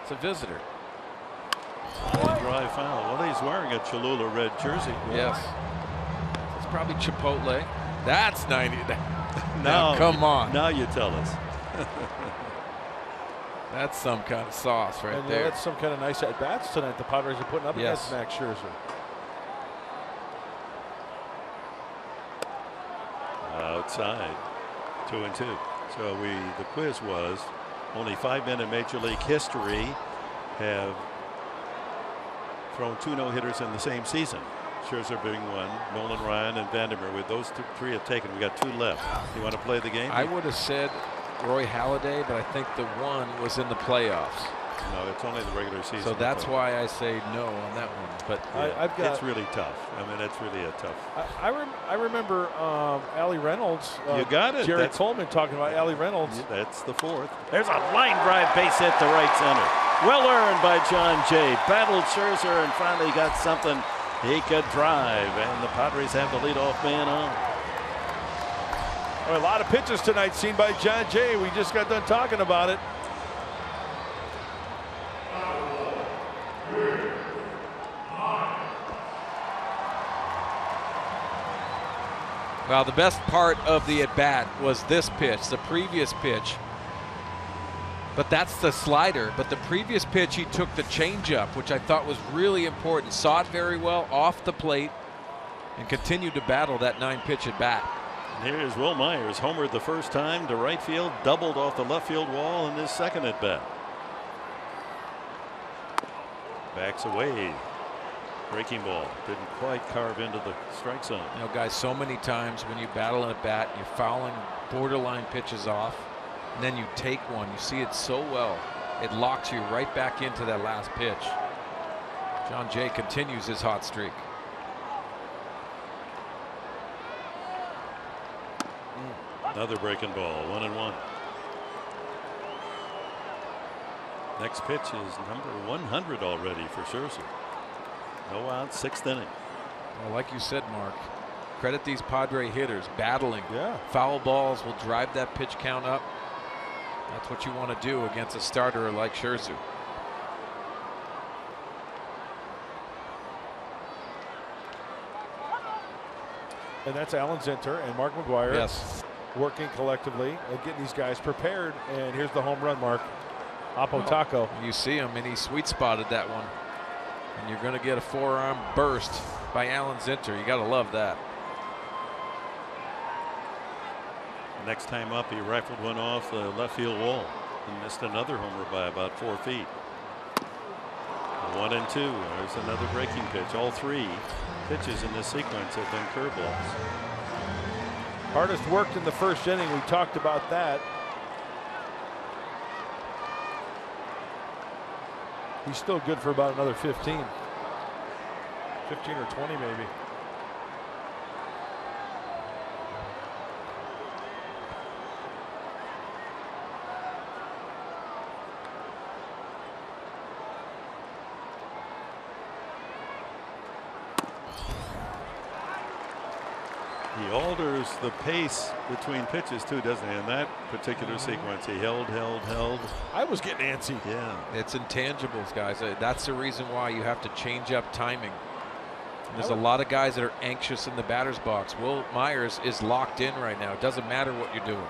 It's a visitor. Dry foul. Well, he's wearing a Cholula red jersey. Yes. It's probably Chipotle. That's 90. Now, come on. Now you tell us. That's some kind of sauce right there. That's some kind of nice at bats tonight the Padres are putting up against Max Scherzer. Outside, 2-2. So the quiz was only 5 men in Major League history have thrown 2 no-hitters in the same season. Scherzer being one, Nolan Ryan and Vandermeer. With those 3 have taken, we got 2 left. You want to play the game? I would have said Roy Halladay, but I think the one was in the playoffs. No, it's only the regular season. So that's why I say no on that one. But yeah, it's really tough. I mean, that's really a tough. I remember Allie Reynolds. You got it. Jerry Coleman talking about Allie Reynolds. That's the 4th. There's a line drive base hit to right center. Well earned by John Jay. Battled Scherzer and finally got something he could drive. And the Padres have the leadoff man on. A lot of pitches tonight seen by John Jay. We just got done talking about it. Well, the best part of the at-bat was this pitch, the previous pitch. But that's the slider. But the previous pitch, he took the changeup, which I thought was really important. Saw it very well off the plate and continued to battle that 9-pitch at-bat. Here's Will Myers, homered the first time to right field, doubled off the left field wall in his second at bat. Backs away. Breaking ball didn't quite carve into the strike zone. You know, guys, so many times when you battle an at bat, you're fouling borderline pitches off, and then you take one. You see it so well, it locks you right back into that last pitch. John Jay continues his hot streak. Another breaking ball, 1-1. Next pitch is number 100 already for Scherzer. No out, 6th inning. Well, like you said, Mark, credit these Padre hitters battling. Yeah. Foul balls will drive that pitch count up. That's what you want to do against a starter like Scherzer. And that's Alan Zinter and Mark McGuire. Yes. Working collectively and getting these guys prepared. And here's the home run, Mark. Apo Taco. You see him, and he sweet spotted that one. And you're going to get a forearm burst by Alan Zinter. You got to love that. Next time up, he rifled one off the left field wall and missed another homer by about 4 feet. 1-2. There's another breaking pitch. All 3 pitches in this sequence have been curveballs. Hardest worked in the first inning. We talked about that. He's still good for about another 15 or 20 maybe. He alters the pace between pitches too, doesn't he? In that particular sequence, he held. I was getting antsy. Yeah. It's intangibles, guys. That's the reason why you have to change up timing. There's a lot of guys that are anxious in the batter's box. Will Myers is locked in right now. It doesn't matter what you're doing.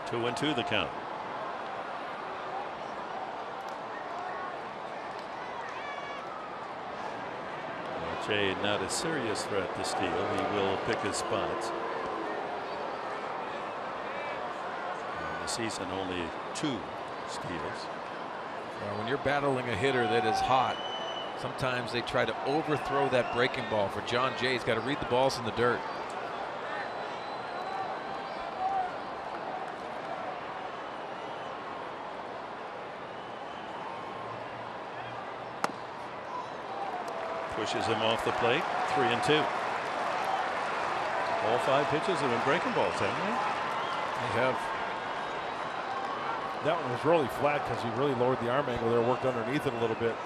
2-2 the count. Jay not a serious threat to steal. He will pick his spots. In the season, only 2 steals. Well, when you're battling a hitter that is hot, sometimes they try to overthrow that breaking ball. For John Jay, he's got to read the balls in the dirt. Pushes him off the plate. 3-2. All 5 pitches have been breaking balls, haven't they? They have. That one was really flat because he really lowered the arm angle there, worked underneath it a little bit.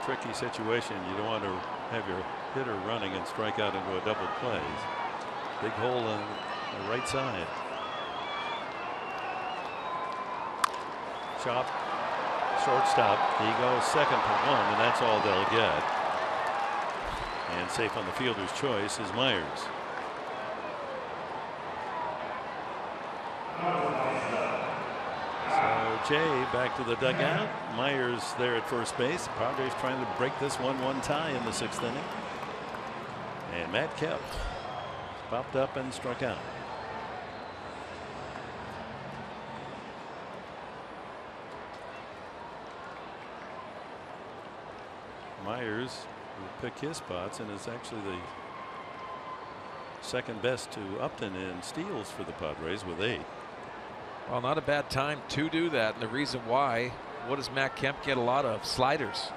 Tricky situation. You don't want to have your hitter running and strike out into a double play. Big hole on the right side. Chop, shortstop. He goes second to 1, and that's all they'll get. And safe on the fielder's choice is Myers. So Jay back to the dugout. Myers there at first base. Padres trying to break this 1-1 tie in the 6th inning. And Matt Kemp popped up and struck out. Myers will pick his spots and is actually the second best to Upton in steals for the Padres with 8. Well, not a bad time to do that. And the reason why, what does Matt Kemp get a lot of? Sliders.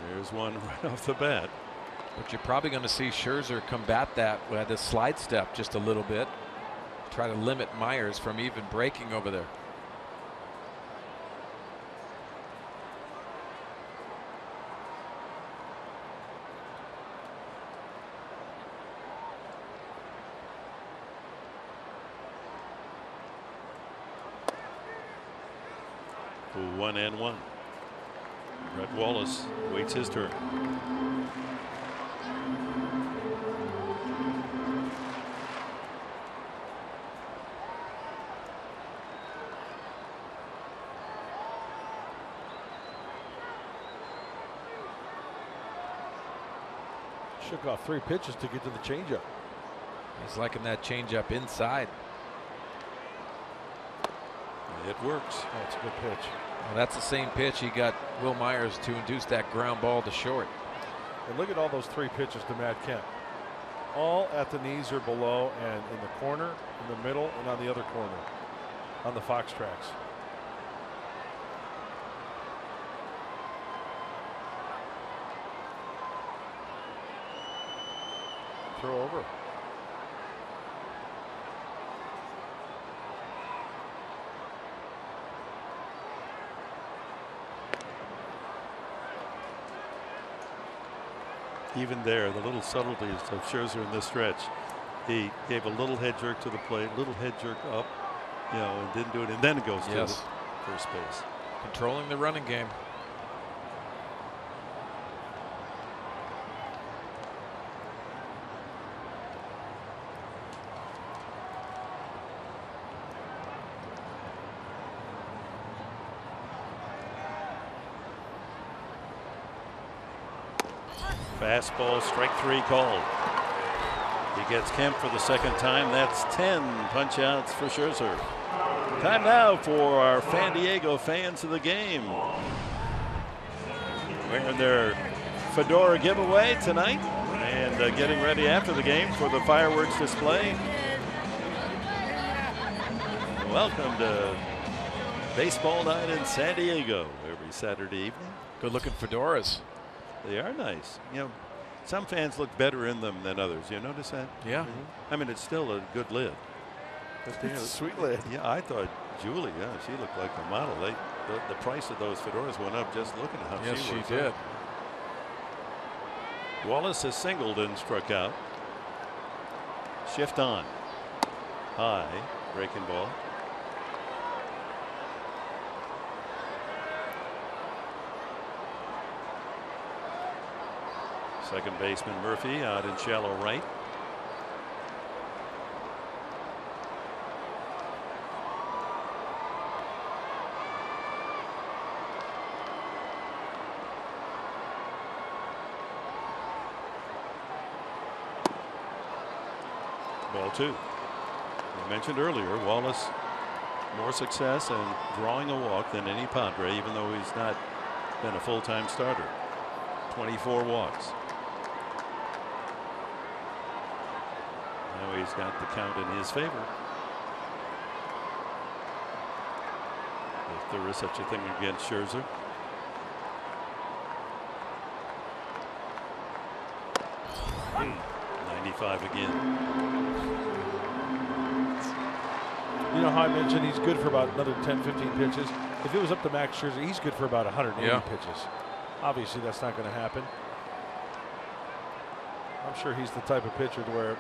There's one right off the bat. But you're probably going to see Scherzer combat that with a slide step just a little bit. Try to limit Myers from even breaking over there. For 1-1. Brett Wallace waits his turn. Shook off 3 pitches to get to the changeup. He's liking that changeup inside. It works. Oh, it's a good pitch. Well, that's the same pitch he got Will Myers to induce that ground ball to short. And look at all those 3 pitches to Matt Kemp. All at the knees or below, and in the corner, in the middle, and on the other corner on the Fox tracks. Throw over. Even there, the little subtleties of Scherzer in this stretch. He gave a little head jerk to the plate, little head jerk up, you know, and didn't do it, and then it goes to the first base. Controlling the running game. Fastball, strike 3 called. He gets Kemp for the second time. That's 10 punch outs for Scherzer. Time now for our San Diego fans of the game. Wearing their fedora giveaway tonight and getting ready after the game for the fireworks display. Welcome to baseball night in San Diego every Saturday evening. Good looking fedoras. They are nice. You know, some fans look better in them than others. You notice that? Yeah. I mean, it's still a good lid. It's a sweet lid. Yeah, I thought Julie, yeah, she looked like a model. The price of those fedoras went up just looking at how yes, she was. She did. Wallace has singled and struck out. Shift on. High. Breaking ball. Second baseman Murphy out in shallow right. Ball 2. I mentioned earlier, Wallace more success in drawing a walk than any Padre, even though he's not been a full-time starter. 24 walks. Now he's got the count in his favor. If there is such a thing against Scherzer. Hmm. 95 again. You know how I mentioned he's good for about another 10, 15 pitches. If it was up to Max Scherzer, he's good for about 180 pitches. Obviously, that's not going to happen. I'm sure he's the type of pitcher to where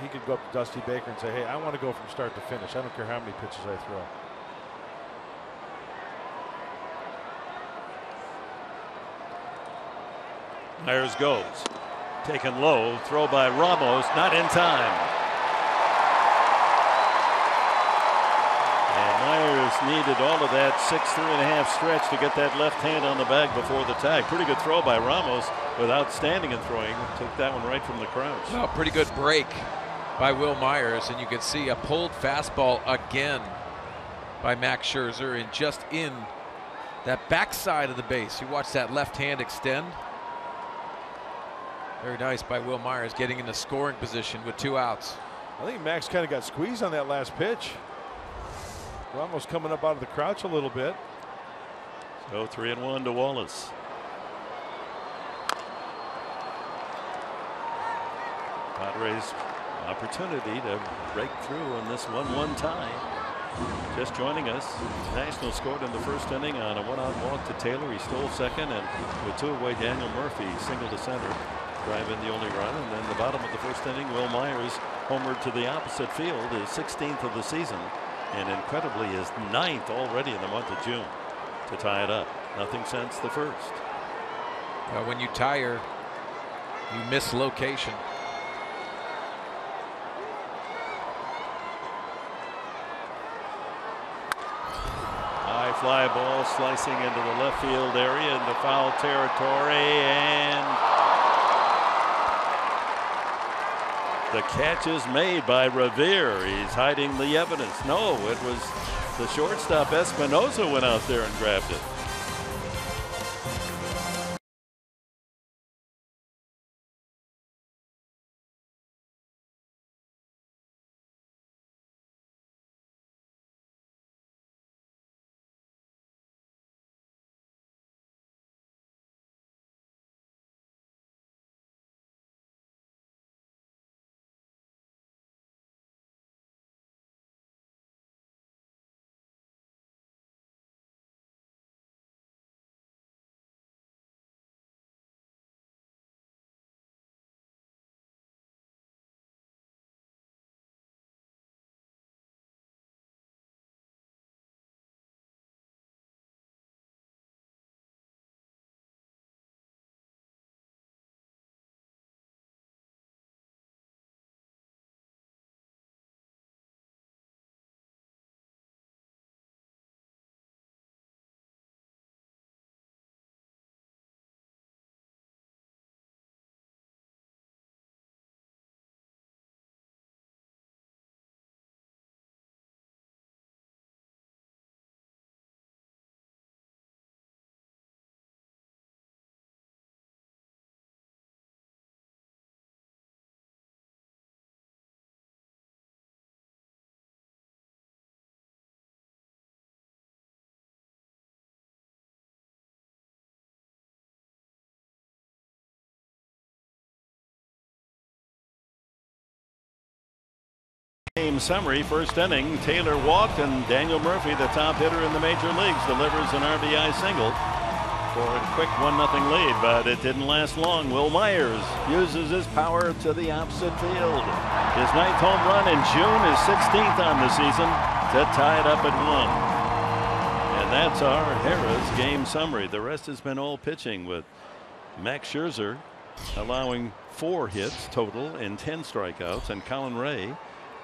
he could go up to Dusty Baker and say, hey, I want to go from start to finish. I don't care how many pitches I throw. Myers goes. Taken low. Throw by Ramos. Not in time. And Myers needed all of that 6.5 stretch to get that left hand on the bag before the tag. Pretty good throw by Ramos with outstanding in throwing. Took that one right from the crouch. Well, pretty good break by Will Myers, and you can see a pulled fastball again by Max Scherzer, and just in that backside of the base. You watch that left hand extend. Very nice by Will Myers, getting into scoring position with 2 outs. I think Max kind of got squeezed on that last pitch. Ramos coming up out of the crouch a little bit. So 3-1 to Wallace. Padres opportunity to break through in this 1-1 tie. Just joining us, Nationals scored in the first inning on a 1-out walk to Taylor. He stole second, and with 2 away, Daniel Murphy single to center, driving the only run. And then the bottom of the first inning, Will Myers homered to the opposite field, his 16th of the season, and incredibly his 9th already in the month of June to tie it up. Nothing since the first. Well, when you tire, you miss location. High fly ball slicing into the left field area into foul territory, and the catch is made by Revere. He's hiding the evidence. No, it was the shortstop Espinosa went out there and grabbed it. Game summary. First inning, Taylor walked, and Daniel Murphy, the top hitter in the major leagues, delivers an RBI single for a quick 1-0 lead, but it didn't last long. Will Myers uses his power to the opposite field. His 9th home run in June, his 16th on the season, to tie it up at 1. And that's our Harrah's game summary. The rest has been all pitching, with Max Scherzer allowing 4 hits total and 10 strikeouts, and Colin Ray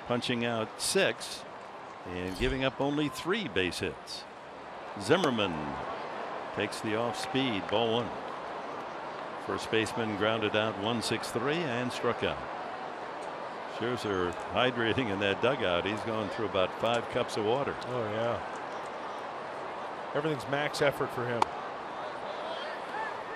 punching out 6 and giving up only 3 base hits. Zimmerman takes the off speed, ball 1. First baseman grounded out 1-6-3 and struck out. Scherzer hydrating in that dugout. He's gone through about 5 cups of water. Oh, yeah. Everything's max effort for him.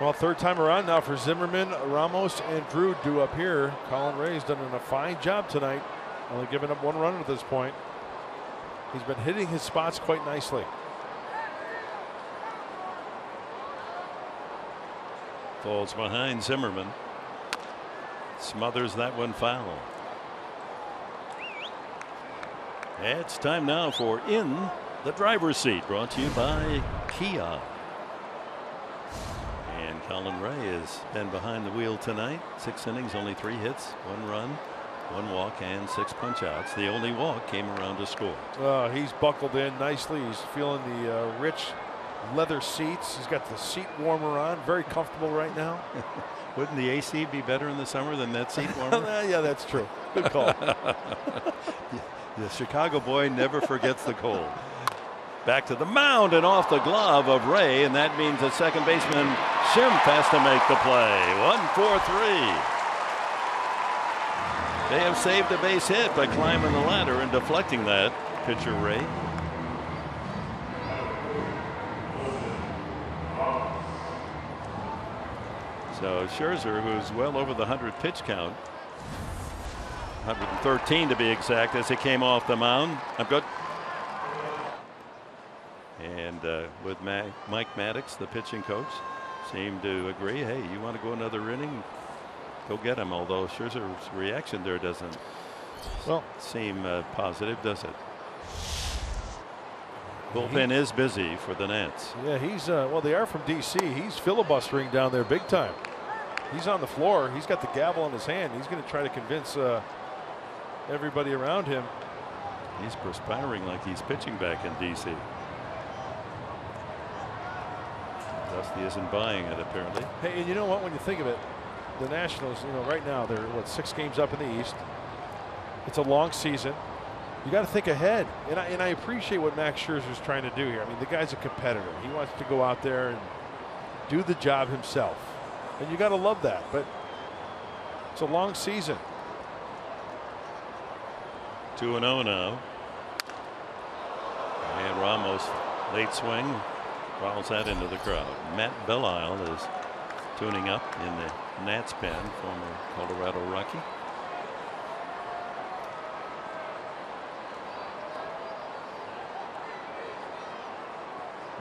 Well, third time around now for Zimmerman, Ramos, and Drew due up here. Colin Ray's done a fine job tonight, only giving up 1 run at this point. He's been hitting his spots quite nicely. Falls behind Zimmerman. Smothers that one foul. It's time now for In the Driver's Seat, brought to you by Kia. And Colin Ray has been behind the wheel tonight. 6 innings, only 3 hits, 1 run, 1 walk, and 6 punch-outs. The only walk came around to score. He's buckled in nicely. He's feeling the rich leather seats. He's got the seat warmer on. Very comfortable right now. Wouldn't the AC be better in the summer than that seat warmer? Yeah, that's true. Good call. The Chicago boy never forgets the cold. Back to the mound and off the glove of Ray, and that means that second baseman Schimpf has to make the play. 1-4-3. They have saved a base hit by climbing the ladder and deflecting that. Pitcher Ray. So Scherzer, who's well over the 100 pitch count, 113 to be exact, as he came off the mound. I'm good. And with Mike Maddox, the pitching coach, seemed to agree. Hey, you want to go another inning? Go get him. Although Scherzer's reaction there doesn't seem positive, does it? Bullpen is busy for the Nats. Yeah, he's well, they are from DC. He's filibustering down there big time. He's on the floor. He's got the gavel in his hand. He's going to try to convince everybody around him. He's perspiring like he's pitching back in DC. Dusty isn't buying it, apparently. Hey, and you know what? When you think of it, the Nationals, right now they're 6 games up in the East. It's a long season. You got to think ahead, and I appreciate what Max Scherzer's trying to do here. I mean, the guy's a competitor. He wants to go out there and do the job himself, and you got to love that. But it's a long season. 2-0 now, and Ramos late swing. Fouls that into the crowd. Matt Belisle is tuning up in the Nats pen, former Colorado Rocky.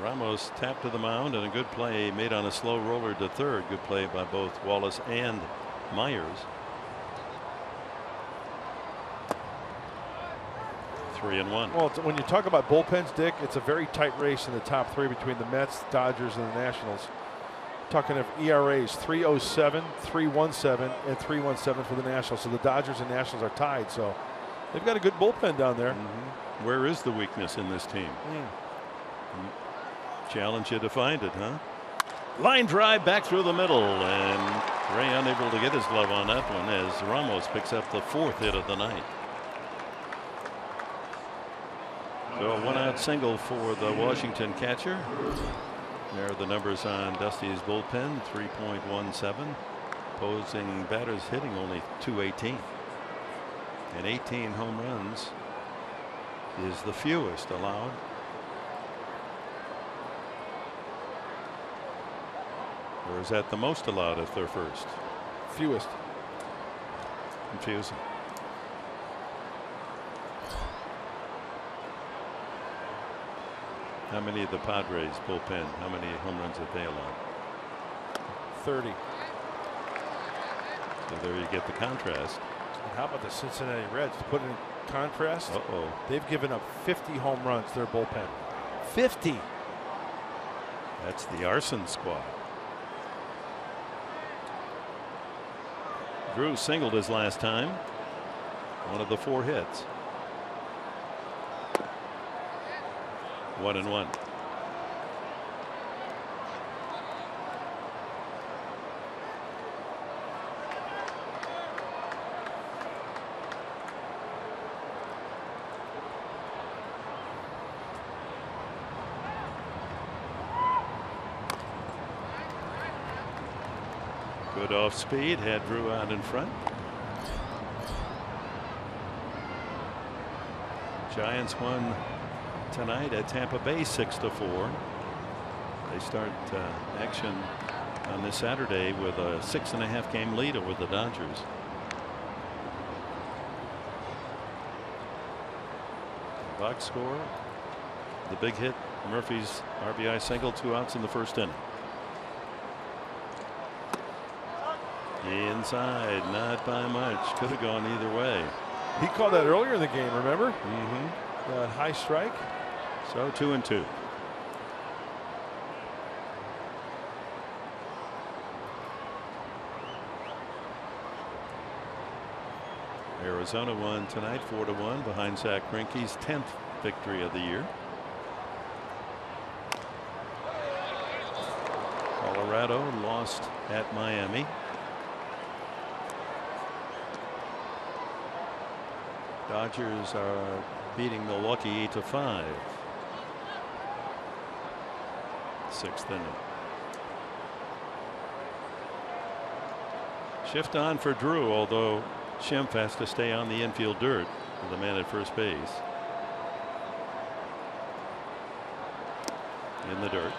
Ramos tapped to the mound, and a good play made on a slow roller to third. Good play by both Wallace and Myers. 3-1. Well, when you talk about bullpens, Dick, it's a very tight race in the top 3 between the Mets, Dodgers, and the Nationals. Talking of ERAs, 3.07, 3.17, and 3.17 for the Nationals. So the Dodgers and Nationals are tied. So they've got a good bullpen down there. Where is the weakness in this team? Challenge you to find it, huh? Line drive back through the middle, and Ray unable to get his glove on that one as Ramos picks up the 4th hit of the night. So a 1-out single for the Washington catcher. There are the numbers on Dusty's bullpen: 3.17. Opposing batters hitting only .218. And 18 home runs is the fewest allowed. Or is that the most allowed if they're first? Fewest. Confusing. How many of the Padres bullpen? How many home runs have they allowed? 30. So there you get the contrast. And how about the Cincinnati Reds? To put it in contrast, they've given up 50 home runs, their bullpen. 50. That's the arson squad. Drew singled his last time. One of the 4 hits. 1-1. Good off speed, had Drew out in front. Giants won tonight at Tampa Bay 6-4. They start action on this Saturday with a 6.5 game lead over the Dodgers. Box score. The big hit, Murphy's RBI single, 2 outs in the first inning. Inside, not by much. Could have gone either way. He called that earlier in the game, remember? Mm-hmm. That high strike. So 2-2. Arizona won tonight 4-1 behind Zach Greinke's 10th victory of the year. Colorado lost at Miami. Dodgers are beating Milwaukee 8-5. 6th inning. Shift on for Drew, although Schimpf has to stay on the infield dirt with the man at first base. In the dirt.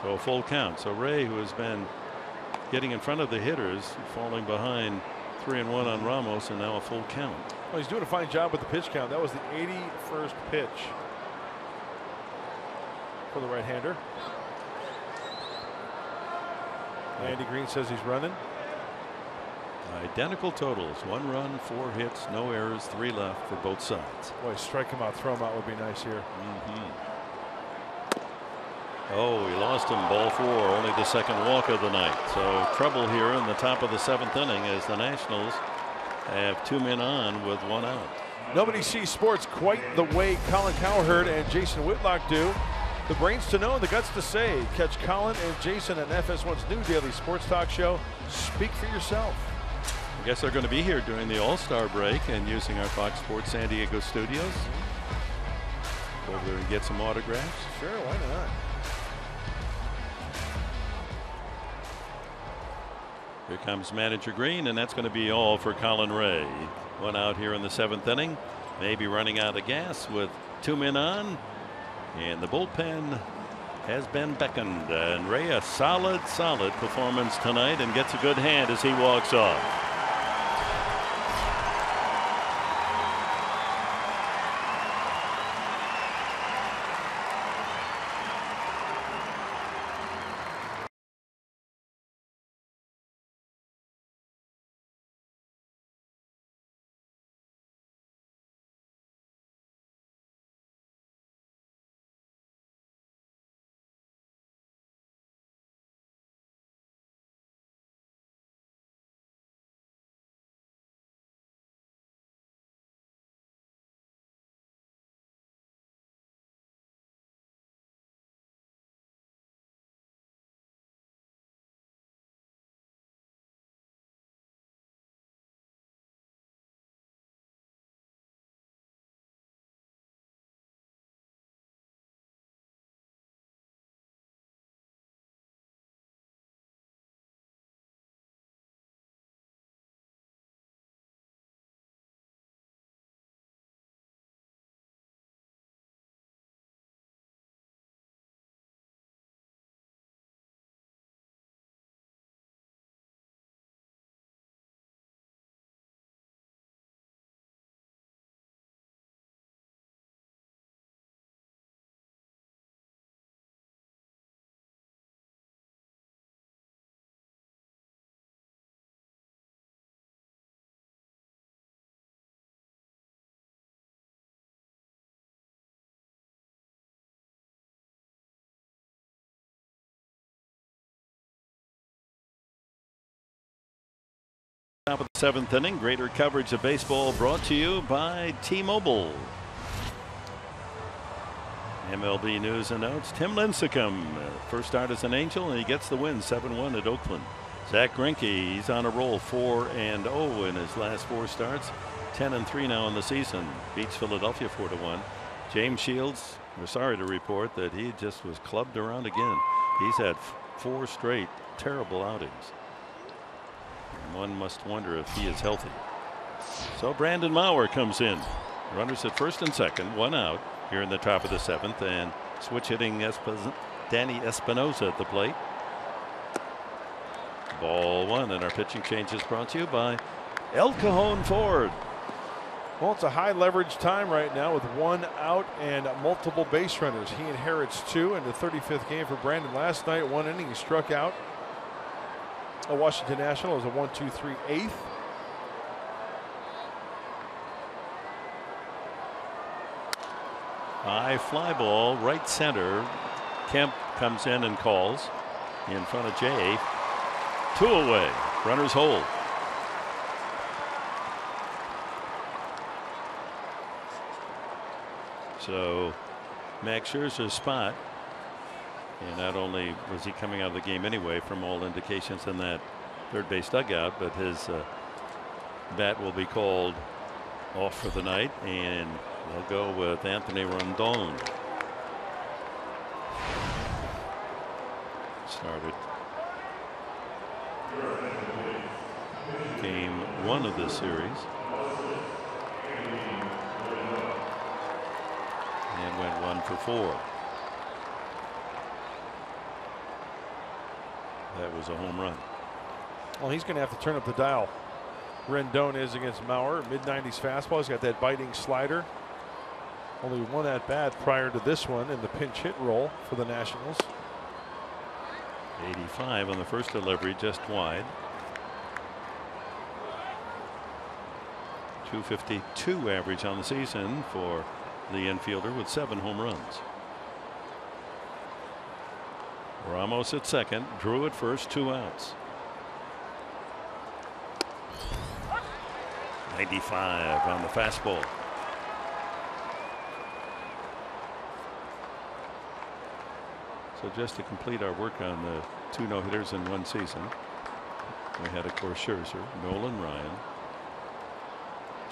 So a full count. So Ray, who has been getting in front of the hitters, falling behind 3-1 on Ramos, and now a full count. Well, he's doing a fine job with the pitch count. That was the 81st pitch for the right-hander. Andy Green says he's running. Identical totals. 1 run, 4 hits, no errors, 3 left for both sides. Boy, strike him out, throw him out would be nice here. Oh, he lost him, ball 4, only the second walk of the night. So trouble here in the top of the 7th inning as the Nationals have 2 men on with 1 out. Nobody sees sports quite the way Colin Cowherd and Jason Whitlock do. The brains to know and the guts to say. Catch Colin and Jason on FS1's new daily sports talk show, Speak for Yourself. I guess they're going to be here during the All-Star break and using our Fox Sports San Diego studios. Go over there and get some autographs. Sure, why not? Here comes manager Green, and that's going to be all for Colin Ray. 1 out here in the 7th inning. Maybe running out of gas with 2 men on. And the bullpen has been beckoned. And Ray, a solid performance tonight, and gets a good hand as he walks off. Top of the 7th inning, greater coverage of baseball brought to you by T-Mobile. MLB news and notes. Tim Lincecum, first start as an Angel, and he gets the win 7-1 at Oakland. Zach Greinke, he's on a roll, 4-0 in his last 4 starts, 10-3 now in the season. Beats Philadelphia 4-1. James Shields, we're sorry to report that he just was clubbed around again. He's had 4 straight terrible outings. One must wonder if he is healthy. So Brandon Maurer comes in. Runners at first and second, 1 out here in the top of the 7th, and switch hitting Danny Espinosa at the plate. Ball 1, and our pitching change is brought to you by El Cajon Ford. Well, it's a high leverage time right now with 1 out and multiple base runners. He inherits 2 in the 35th game for Brandon last night. 1 inning, he struck out a Washington National. It was a 1-2-3 8th. High fly ball, right center. Kemp comes in and calls in front of Jay. 2 away. Runners hold. So Max Scherzer's spot, and not only was he coming out of the game anyway from all indications in that third base dugout, but his bat will be called off for the night, and they'll go with Anthony Rondon. Started game 1 of this series and went 1 for 4. That was a home run. Well, he's going to have to turn up the dial. Rendon is against Mauer. Mid-90s fastball. He's got that biting slider. Only 1 at bat prior to this one in the pinch hit role for the Nationals. 85 on the first delivery, just wide. 252 average on the season for the infielder with 7 home runs. Ramos at second, Drew at first, 2 outs. 95 on the fastball. So just to complete our work on the 2 no-hitters in 1 season, we had, of course, Scherzer, Nolan Ryan,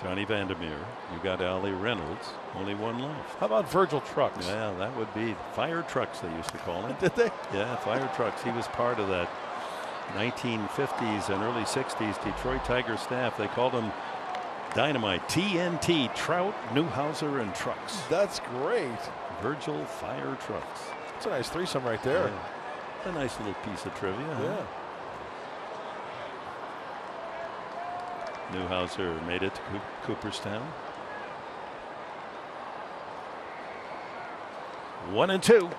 Johnny Vandermeer. You got Ali Reynolds. Only 1 left. How about Virgil Trucks? Yeah, that would be Fire Trucks, they used to call him. Did they? Yeah, Fire Trucks. He was part of that 1950s and early 60s Detroit Tiger staff. They called him Dynamite. TNT, Trout, Newhouser, and Trucks. That's great. Virgil Fire Trucks. That's a nice threesome right there. Yeah. A nice little piece of trivia. Yeah. Huh? Newhouser made it to Cooperstown. 1-2.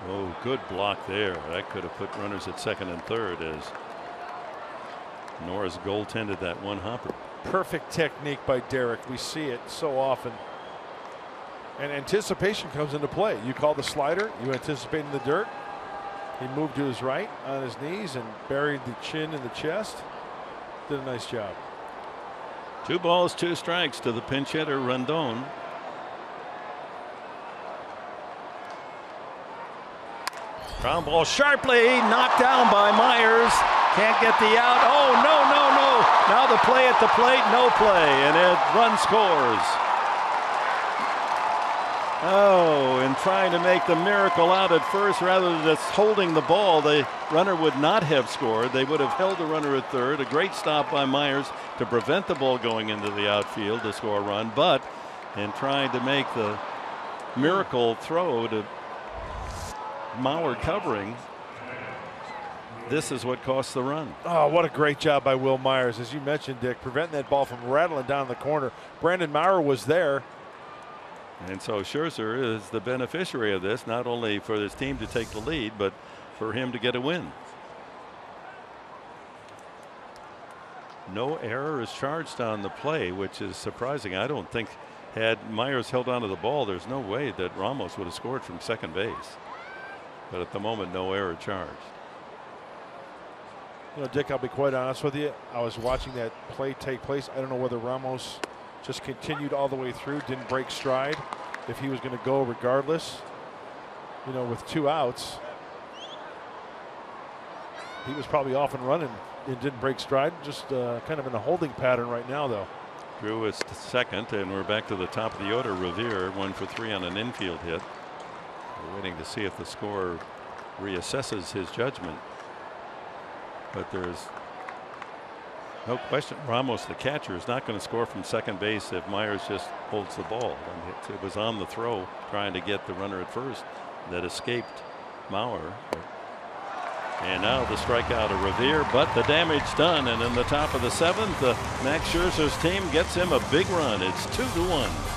Oh, good block there. That could have put runners at second and third as Norris goaltended that one hopper. Perfect technique by Derek. We see it so often. And anticipation comes into play. You call the slider, you anticipate in the dirt. He moved to his right on his knees and buried the chin in the chest. Did a nice job. 2 balls, 2 strikes to the pinch hitter Rondon. Ground ball sharply knocked down by Myers. Can't get the out. Oh, no. Now the play at the plate, no play, and a run scores. Oh, and trying to make the miracle out at first rather than just holding the ball, the runner would not have scored. They would have held the runner at third. A great stop by Myers to prevent the ball going into the outfield to score a run, but in trying to make the miracle throw to Mauer covering, this is what cost the run. Oh, what a great job by Will Myers. As you mentioned, Dick, preventing that ball from rattling down the corner. Brandon Mauer was there. And so Scherzer is the beneficiary of this, not only for his team to take the lead, but for him to get a win. No error is charged on the play, which is surprising. I don't think had Myers held onto the ball, there's no way that Ramos would have scored from second base. But at the moment, no error charged. You know, Dick, I'll be quite honest with you. I was watching that play take place. I don't know whether Ramos just continued all the way through, didn't break stride, if he was going to go regardless. You know, with 2 outs, he was probably off and running and didn't break stride. Just kind of in a holding pattern right now, though. Drew is second, and we're back to the top of the order. Revere 1 for 3 on an infield hit. We're waiting to see if the scorer reassesses his judgment. But there's No question. Ramos, the catcher, is not going to score from second base if Myers just holds the ball. And it was on the throw trying to get the runner at first that escaped Mauer. And now the strikeout of Revere, but the damage done. And in the top of the 7th, Max Scherzer's team gets him a big run. It's 2-1.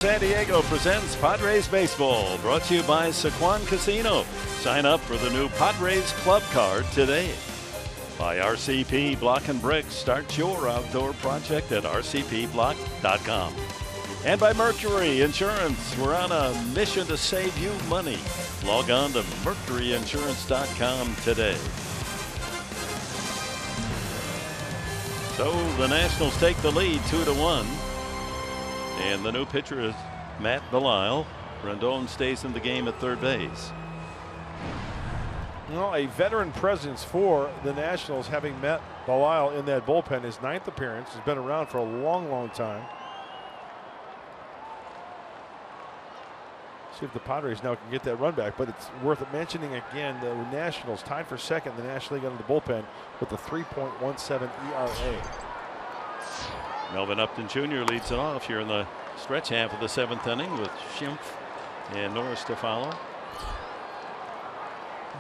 San Diego presents Padres Baseball, brought to you by Sequan Casino. Sign up for the new Padres Club Card today. By RCP Block and Bricks. Start your outdoor project at rcpblock.com. And by Mercury Insurance. We're on a mission to save you money. Log on to mercuryinsurance.com today. So the Nationals take the lead 2-1. And the new pitcher is Matt Belisle. Rendon stays in the game at third base. Well, a veteran presence for the Nationals, having met Belisle in that bullpen. His 9th appearance. Has been around for a long, long time. See if the Padres now can get that run back. But it's worth mentioning again, the Nationals tied for second in the National League under the bullpen with a 3.17 ERA. Melvin Upton Jr. leads it off here in the stretch half of the 7th inning with Schimpf and Norris to follow.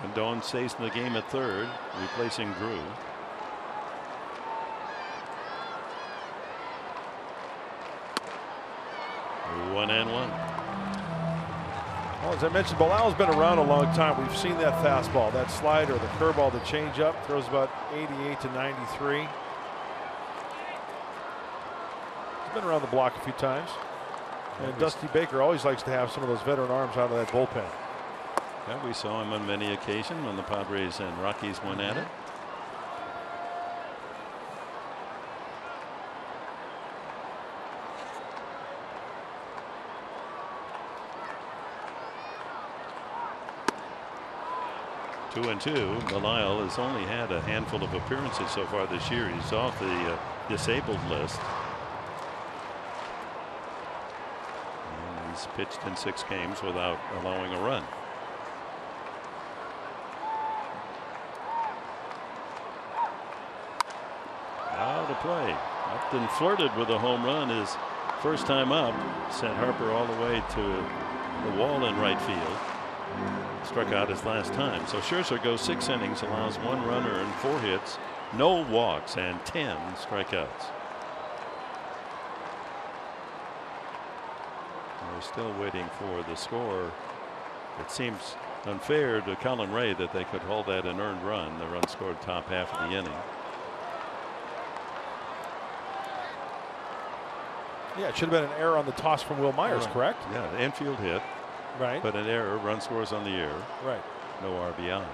And Doan stays in the game at third, replacing Drew. One and one. Well, as I mentioned, Belisle's been around a long time. We've seen that fastball, that slider, the curveball, the changeup. Throws about 88 to 93. Been around the block a few times, and Dusty Baker always likes to have some of those veteran arms out of that bullpen. Yeah, we saw him on many occasions when the Padres and Rockies went at it. Two and two. Belisle has only had a handful of appearances so far this year. He's off the disabled list. He's pitched in 6 games without allowing a run. Now to play. Upton flirted with a home run his first time up. Sent Harper all the way to the wall in right field. Struck out his last time. So Scherzer goes 6 innings, allows 1 runner and 4 hits, no walks, and 10 strikeouts. We're still waiting for the score. It seems unfair to Colin Ray that they could hold that an earned run. The run scored top half of the inning. Yeah, it should have been an error on the toss from Will Myers, correct? Yeah, the infield hit. Right. But an error, run scores on the air. Right. No RBI.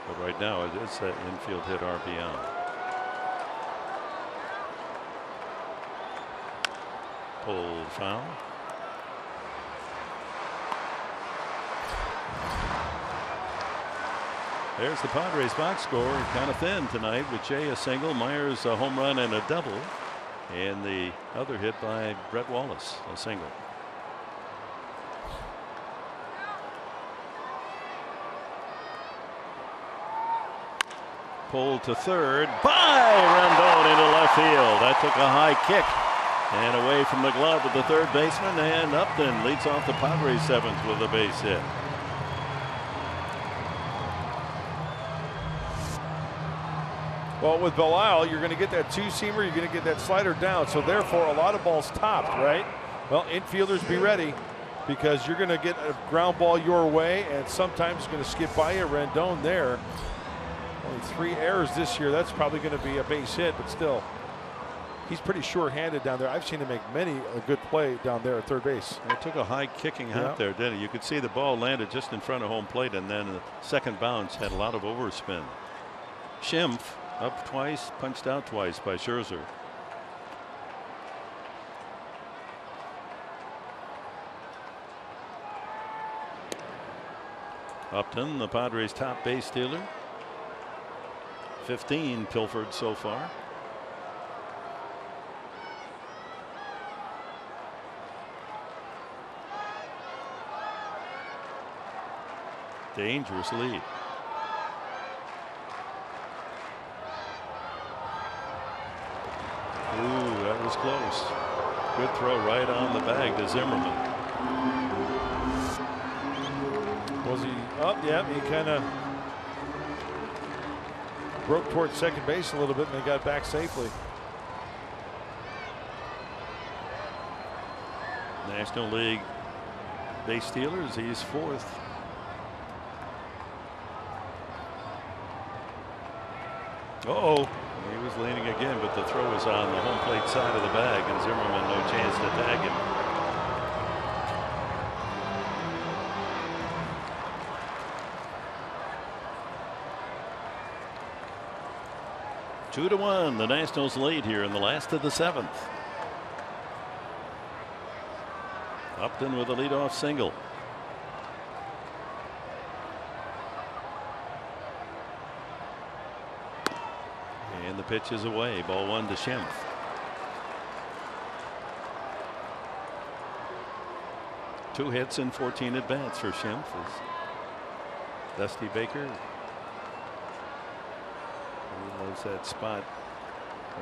But right now it is that infield hit RBI. Pulled foul. There's the Padres box score, kind of thin tonight with Jay a single, Myers a home run and a double, and the other hit by Brett Wallace, a single. Pulled to third by Rondon into left field. That took a high kick and away from the glove of the third baseman, and Upton leads off the Padres seventh with a base hit. Well, with Belisle, you're going to get that two-seamer, you're going to get that slider down, so therefore a lot of balls topped, right? Well, infielders be ready, because you're going to get a ground ball your way, and sometimes it's going to skip by you. Rondon there. Only 3 errors this year. That's probably going to be a base hit, but still, he's pretty sure-handed down there. I've seen him make many a good play down there at third base. And it took a high kicking out there, didn't it? You could see the ball landed just in front of home plate, and then the second bounce had a lot of overspin. Schimpf up twice, punched out twice by Scherzer. Upton, the Padres' top base stealer. 15 pilfered so far. Dangerous lead. Ooh, that was close. Good throw right on the bag to Zimmerman. Was he up? Yeah, he kind of broke towards second base a little bit, and they got back safely. National League base stealers, he's fourth. Uh-oh, he was leaning again, but the throw was on the home plate side of the bag, and Zimmerman no chance to tag him. Two to one, the Nationals lead here in the last of the seventh. Upton with a leadoff single. And the pitch is away. Ball one to Schimpf. Two hits and 14 at bats for Schimpf. As Dusty Baker, he loves that spot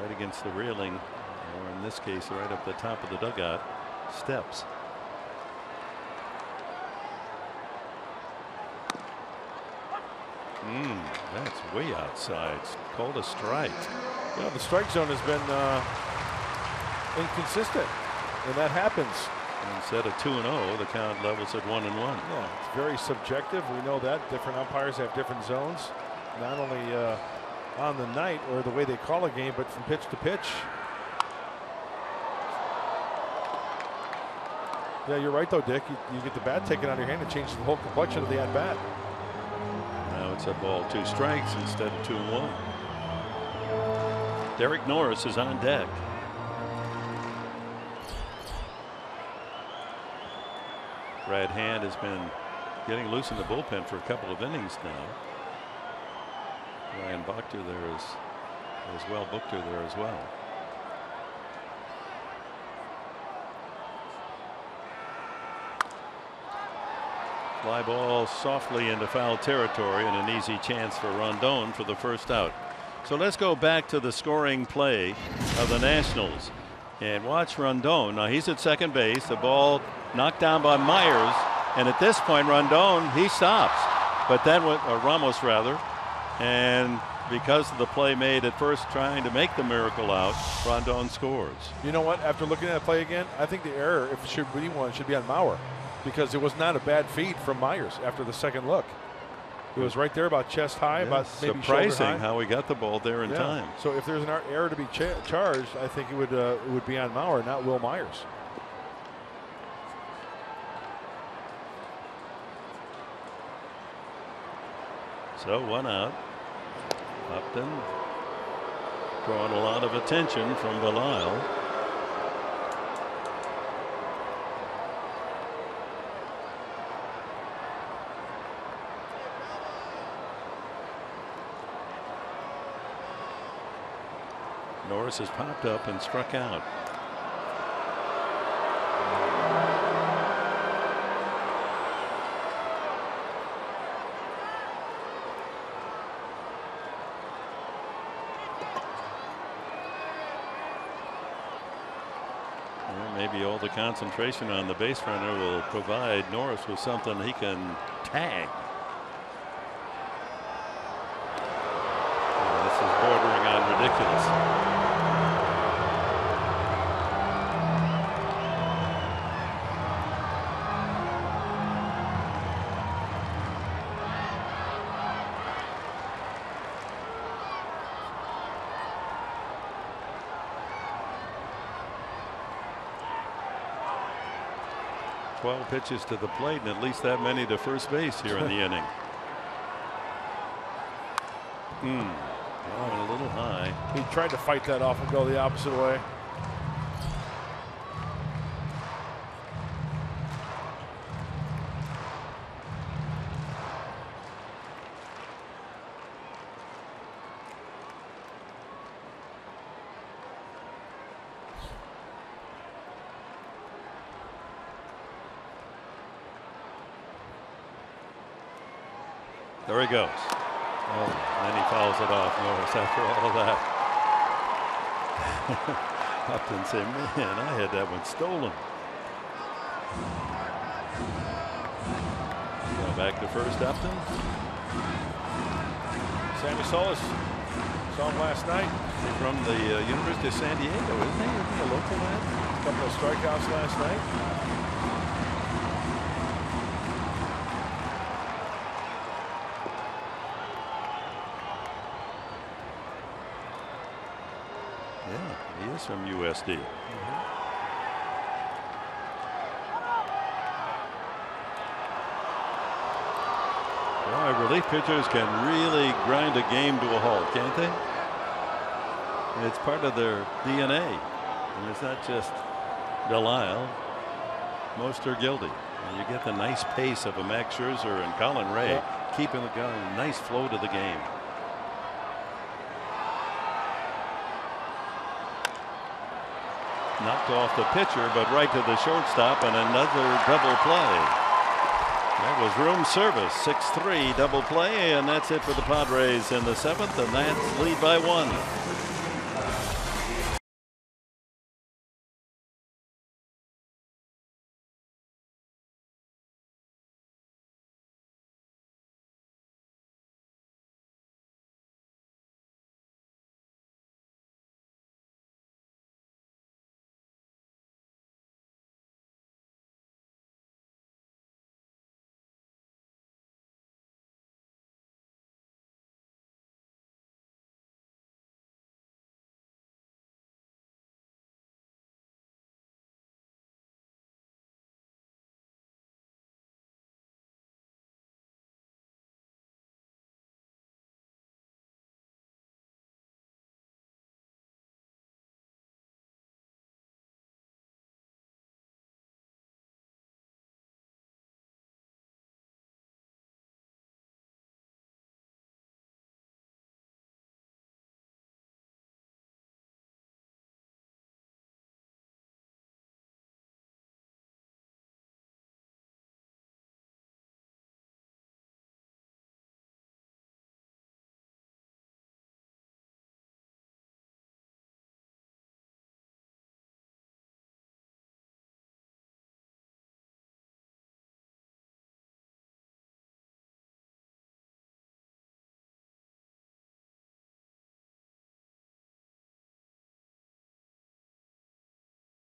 right against the railing, or in this case right up the top of the dugout steps. That's way outside. It's called a strike. Yeah, the strike zone has been inconsistent, and that happens. Instead of 2-0, the count levels at 1-1. Yeah, it's very subjective. We know that different umpires have different zones, not only on the night or the way they call a game, but from pitch to pitch. Yeah, you're right though, Dick. You get the bat taken out of your hand, it changes the whole complexion of the at bat. Now it's a ball, 2 strikes instead of 2-1. Derek Norris is on deck. Brad Hand has been getting loose in the bullpen for a couple of innings now. Ryan Buchter there as well. Buchter there as well. Fly ball softly into foul territory, and an easy chance for Rondon for the first out. So let's go back to the scoring play of the Nationals and watch Rondon. Now he's at second base. The ball knocked down by Myers, and at this point Rondon, he stops, but then Ramos rather, and because of the play made at first trying to make the miracle out, Rondon scores. You know what, after looking at the play again, I think the error, if it should be one, should be on Mauer, because it was not a bad feed from Myers after the second look. It was right there about chest high, about maybe surprising shoulder high. how he got the ball there in time. So if there's an error to be charged, I think it would be on Mauer, not Will Myers. So 1 out. Upton drawing a lot of attention from Belisle. Norris has popped up and struck out. Maybe all the concentration on the base runner will provide Norris with something he can tag. This is bordering on ridiculous. 12 pitches to the plate and at least that many to first base here in the inning. Oh, a little high. He tried to fight that off and go the opposite way. There he goes. Oh, then he fouls it off, Norris, after all of that. Upton said, man, I had that one stolen. Go back to first, Upton. Sammy Solis. Saw him last night. From the University of San Diego, isn't he? Isn't he a local man? A couple of strikeouts last night. From USD. Well, relief pitchers can really grind a game to a halt, can't they? It's part of their DNA. And it's not just Belisle. Most are guilty. And you get the nice pace of a Max Scherzer and Colin Ray keeping the nice flow to the game. Knocked off the pitcher, but right to the shortstop, and another double play. That was room service. 6-3 double play, and that's it for the Padres in the 7th, and that's lead by 1.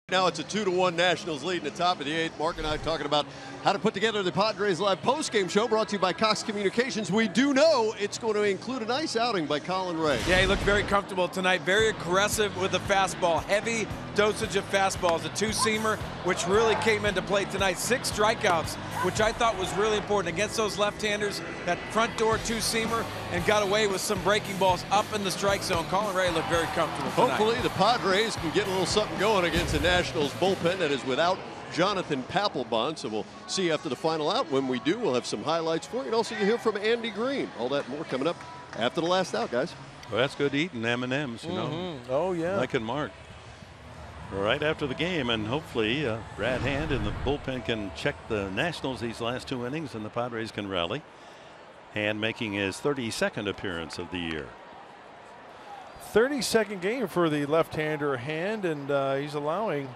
Now it's a 2-1 Nationals lead in the top of the 8th. Mark and I talking about how to put together the Padres Live post-game show brought to you by Cox Communications. We do know it's going to include a nice outing by Colin Ray. Yeah, he looked very comfortable tonight, very aggressive with the fastball, heavy dosage of fastballs, a two-seamer, which really came into play tonight. 6 strikeouts, which I thought was really important against those left-handers, that front door two-seamer, and got away with some breaking balls up in the strike zone. Colin Ray looked very comfortable tonight. Hopefully the Padres can get a little something going against the Nationals bullpen that is without Jonathan Papelbon. So we'll see after the final out. When we do, we'll have some highlights for you. And also you hear from Andy Green. All that and more coming up after the last out, guys. Well, that's good eating M&Ms, you know. Oh, yeah. Mike and Mark. Right after the game, and hopefully Brad Hand and the bullpen can check the Nationals these last 2 innings, and the Padres can rally. Hand making his 32nd appearance of the year. 32nd game for the left-hander Hand, and he's allowing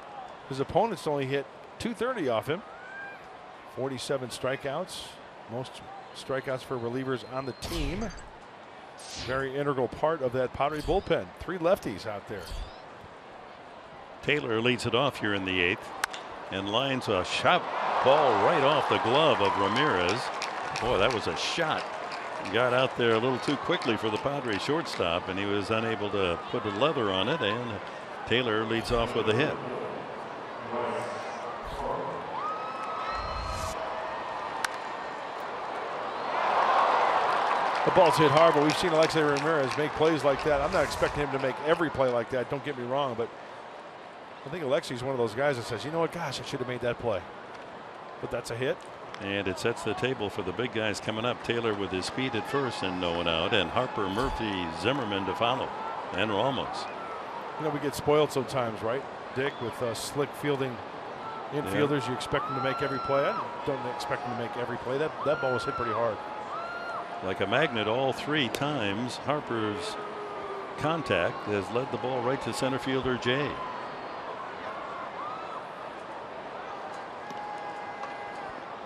his opponents to only hit .230 off him. 47 strikeouts, most strikeouts for relievers on the team. Very integral part of that Padre bullpen. 3 lefties out there. Taylor leads it off here in the 8th and lines a shot ball right off the glove of Ramirez. Boy, that was a shot. He got out there a little too quickly for the Padres shortstop, and he was unable to put a leather on it, and Taylor leads off with a hit. The ball's hit hard, but we've seen Alexei Ramirez make plays like that. I'm not expecting him to make every play like that, don't get me wrong, but I think Alexei's one of those guys that says, you know what, gosh, I should have made that play. But that's a hit. And it sets the table for the big guys coming up. Taylor with his speed at first and no one out, and Harper, Murphy, Zimmerman to follow, and Ramos. You know, we get spoiled sometimes, right, Dick, with slick fielding infielders. You expect them to make every play. I don't expect them to make every play. That ball was hit pretty hard. Like a magnet all 3 times. Harper's contact has led the ball right to center fielder Jay.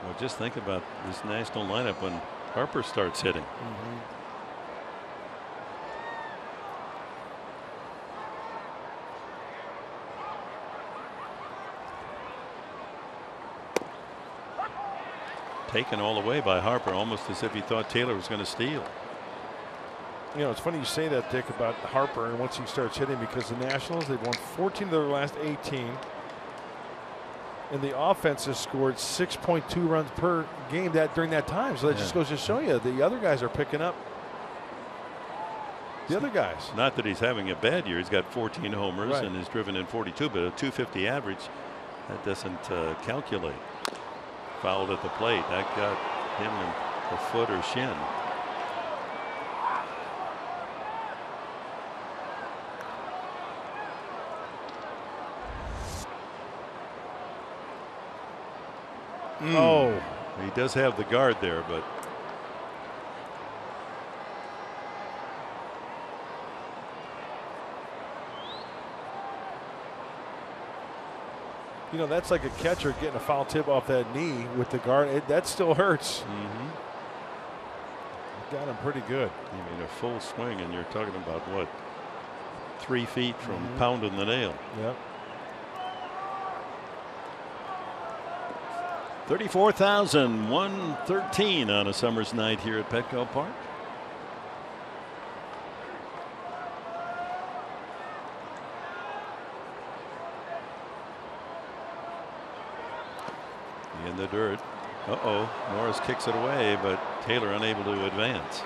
Well, just think about this National lineup when Harper starts hitting. Taken all the way by Harper, almost as if he thought Taylor was going to steal. You know, it's funny you say that, Dick, about Harper and once he starts hitting, because the Nationals, they've won 14 of their last 18. And the offense has scored 6.2 runs per game during that time. So that just goes to show you the other guys are picking up. The other guys. Not that he's having a bad year. He's got 14 homers and is driven in 42, but a .250 average, that doesn't calculate. Fouled at the plate. That got him in the foot or shin. Oh, he does have the guard there, but you know, that's like a catcher getting a foul tip off that knee with the guard. That still hurts. Got him pretty good. He made a full swing, and you're talking about what, 3 feet from pounding the nail. Yep. 34,113 on a summer's night here at Petco Park. In the dirt. Morris kicks it away, but Taylor unable to advance.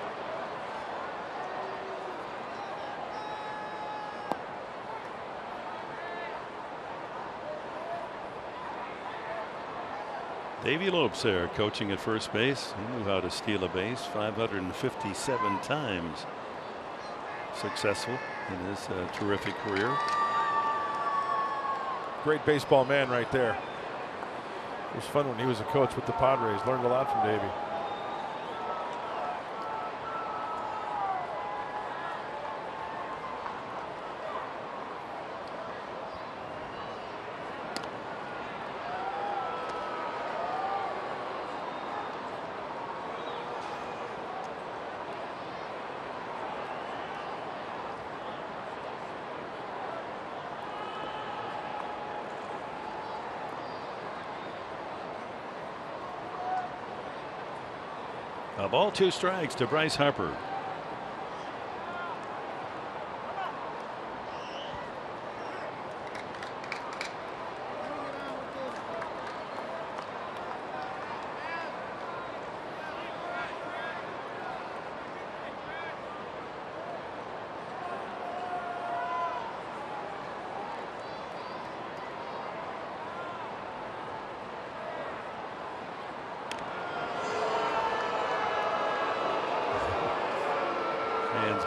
Davey Lopes there coaching at first base. He knew how to steal a base 557 times. Successful in his terrific career. Great baseball man right there. It was fun when he was a coach with the Padres. Learned a lot from Davey. A ball, 2 strikes to Bryce Harper.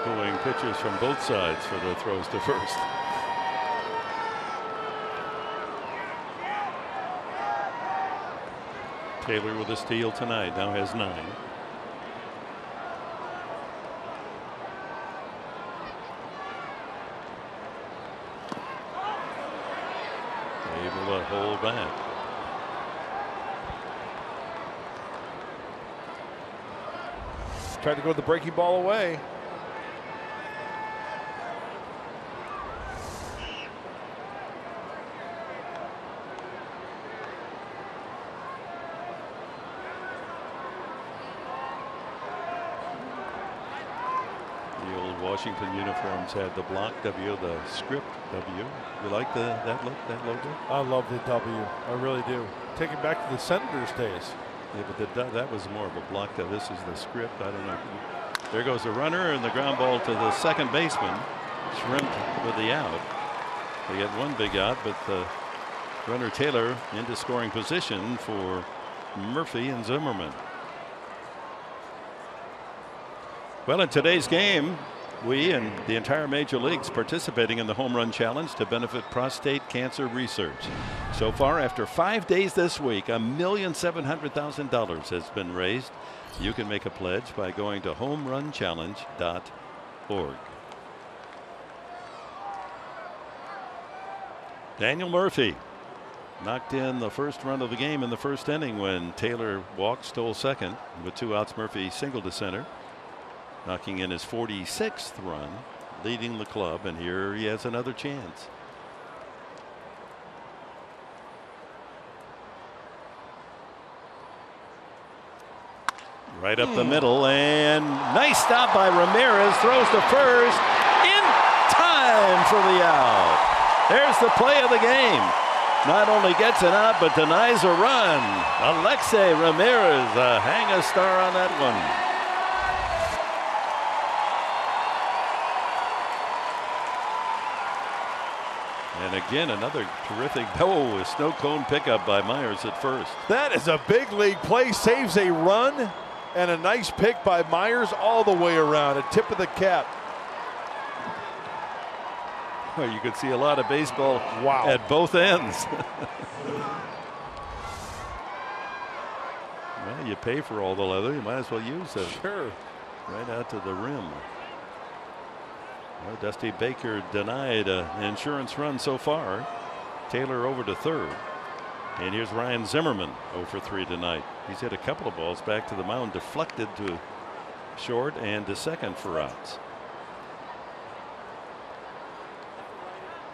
Booing pitchers from both sides for their throws to first. Taylor with a steal tonight, now has 9. Able to hold back. Tried to go the breaking ball away. Washington uniforms had the block W, the script W. You like that look, that logo? I love the W. I really do. Take it back to the Senators' days. Yeah, but that was more of a block. This is the script. I don't know. There goes the runner and the ground ball to the second baseman. Shrimp with the out. They get one big out, but the runner Taylor into scoring position for Murphy and Zimmerman. Well, in today's game, we and the entire major leagues participating in the home run challenge to benefit prostate cancer research. So far, after 5 days this week, $1,700,000 has been raised. You can make a pledge by going to homerunchallenge.org. Daniel Murphy knocked in the first run of the game in the first inning when Taylor walked, stole second. With 2 outs, Murphy singled to center, knocking in his 46th run, leading the club, and here he has another chance. Right up the middle, and nice stop by Ramirez. Throws to first in time for the out. There's the play of the game. Not only gets an out, but denies a run. Alexei Ramirez, a hang a star on that one. And again, another terrific a snow cone pickup by Myers at first. That is a big league play. Saves a run and a nice pick by Myers all the way around. A tip of the cap. Well, you could see a lot of baseball at both ends. Well, you pay for all the leather, you might as well use it. Sure. Right out to the rim. Well, Dusty Baker denied an insurance run so far. Taylor over to third. And here's Ryan Zimmerman 0 for 3 tonight. He's hit a couple of balls back to the mound, deflected to short and to second for outs.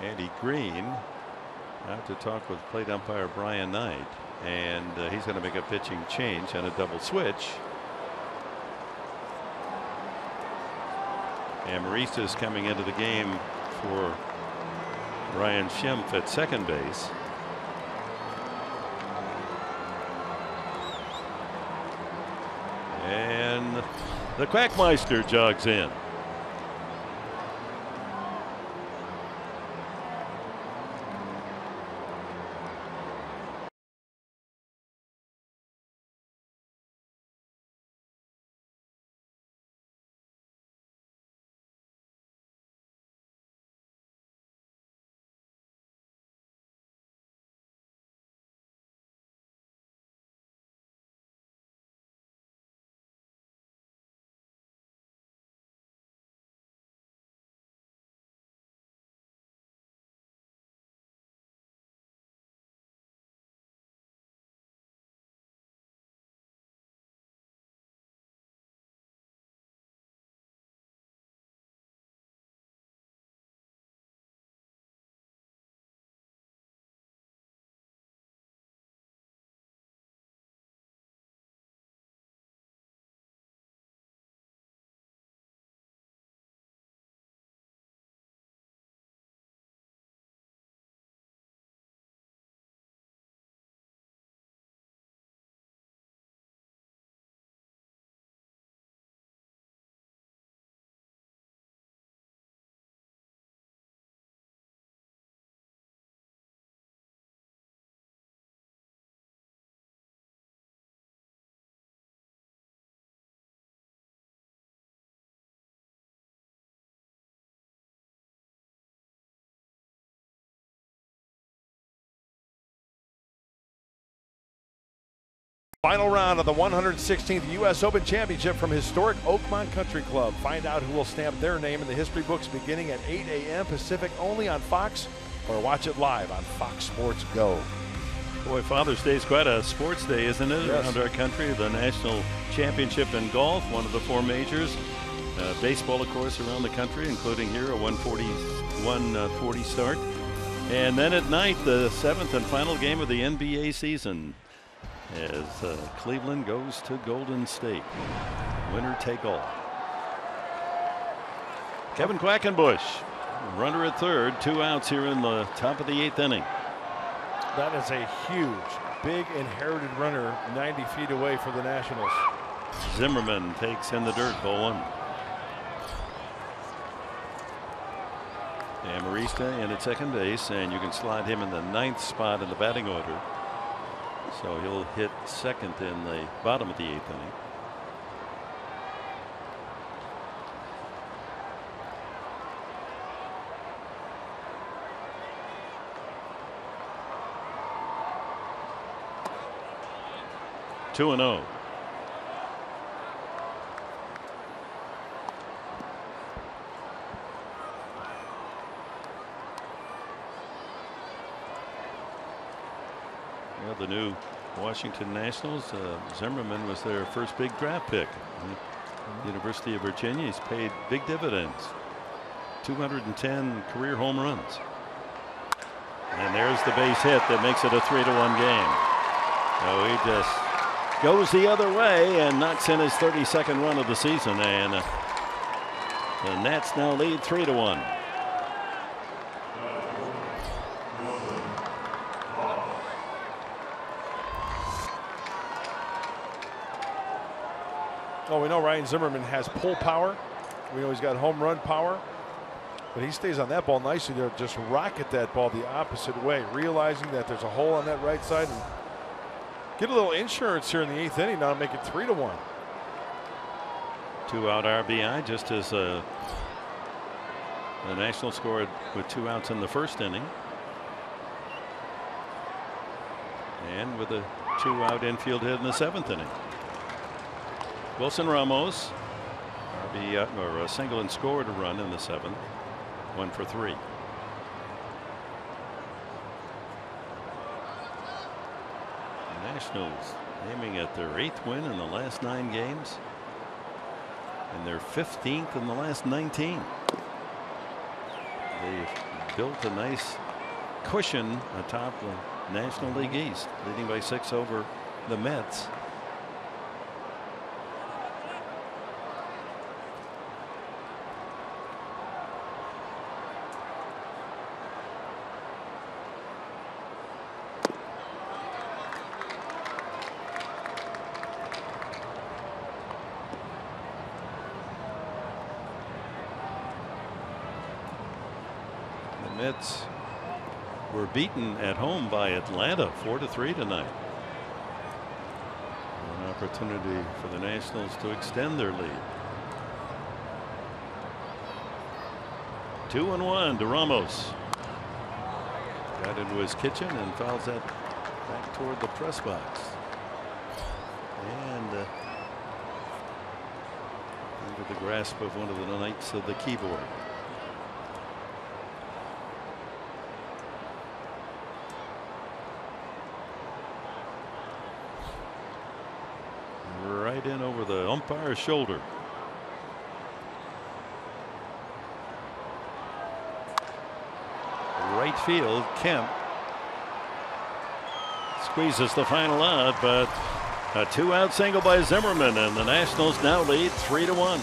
Andy Green out to talk with plate umpire Brian Knight, and he's going to make a pitching change and a double switch. And Maurice is coming into the game for Ryan Schimpf at second base. And the Quackmeister jogs in. Final round of the 116th U.S. Open Championship from historic Oakmont Country Club. Find out who will stamp their name in the history books beginning at 8 a.m. Pacific, only on Fox, or watch it live on Fox Sports Go. Boy, Father's Day is quite a sports day, isn't it? Yes. Around our country, the national championship in golf, one of the 4 majors. Baseball, of course, around the country, including here a 140 start. And then at night, the 7th and final game of the NBA season, as Cleveland goes to Golden State. Winner take all. Kevin Quackenbush, runner at third, 2 outs here in the top of the 8th inning. That is a huge, big inherited runner 90 feet away for the Nationals. Zimmerman takes in the dirt, ball 1. Amarista in at second base, and you can slide him in the 9th spot in the batting order. So he'll hit second in the bottom of the 8th inning. Two and 0. The new Washington Nationals, Zimmerman was their first big draft pick. University of Virginia. He's paid big dividends. 210 career home runs. And there's the base hit that makes it a 3-1 game. So he just goes the other way and knocks in his 32nd run of the season. And the Nats now lead 3-1. Oh, we know Ryan Zimmerman has pull power. We know he's got home run power. But he stays on that ball nicely there. Just rocket that ball the opposite way, realizing that there's a hole on that right side. And get a little insurance here in the 8th inning now to make it 3-1. 2-out RBI, just as the Nationals scored with 2 outs in the first inning. And with a 2-out infield hit in the 7th inning. Wilson Ramos, RBI, or a single and scored a run in the 7th. 1 for 3. The Nationals aiming at their 8th win in the last 9 games. And their 15th in the last 19. They've built a nice cushion atop the National League East, leading by 6 over the Mets. Mets were beaten at home by Atlanta 4-3 tonight. An opportunity for the Nationals to extend their lead. 2-1 to Ramos. Got into his kitchen and fouls that back toward the press box. And under the grasp of one of the knights of the keyboard. Right in over the umpire's shoulder. Right field, Kemp squeezes the final out, but a 2-out single by Zimmerman, and the Nationals now lead 3-1.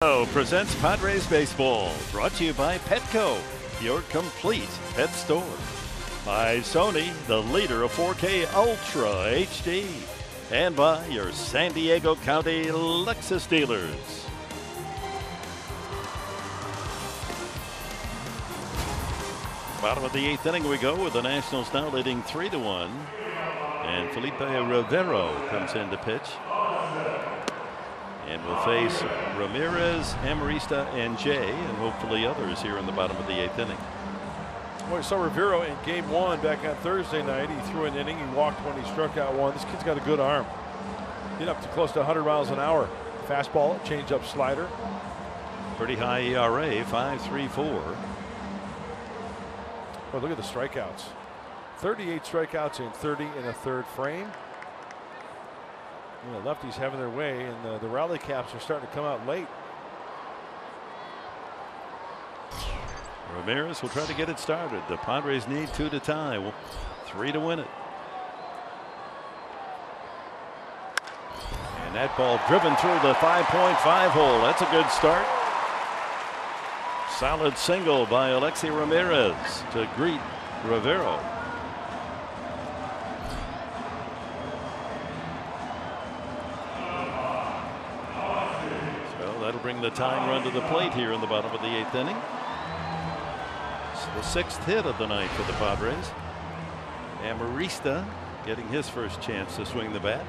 Presents Padres Baseball, brought to you by Petco, your complete pet store. By Sony, the leader of 4K Ultra HD. And by your San Diego County Lexus dealers. Bottom of the 8th inning we go, with the Nationals now leading 3-1. And Felipe Rivero comes in to pitch. And will face Ramirez, Amarista, and Jay, and hopefully others here in the bottom of the 8th inning. Well, we saw Rivero in game 1 back on Thursday night. He threw an inning. He walked when he struck out one. This kid's got a good arm. Get up to close to 100 miles an hour. Fastball, change-up slider. Pretty high ERA, 5.34. Well, look at the strikeouts. 38 strikeouts in 30 and a third frame. You know, lefties having their way, and the rally caps are starting to come out late. Ramirez will try to get it started. The Padres need 2 to tie, 3 to win it. And that ball driven through the 5.5 hole. That's a good start. Solid single by Alexi Ramirez to greet Rivero. That'll bring the tying run to the plate here in the bottom of the 8th inning. It's the 6th hit of the night for the Padres. Amarista getting his first chance to swing the bat.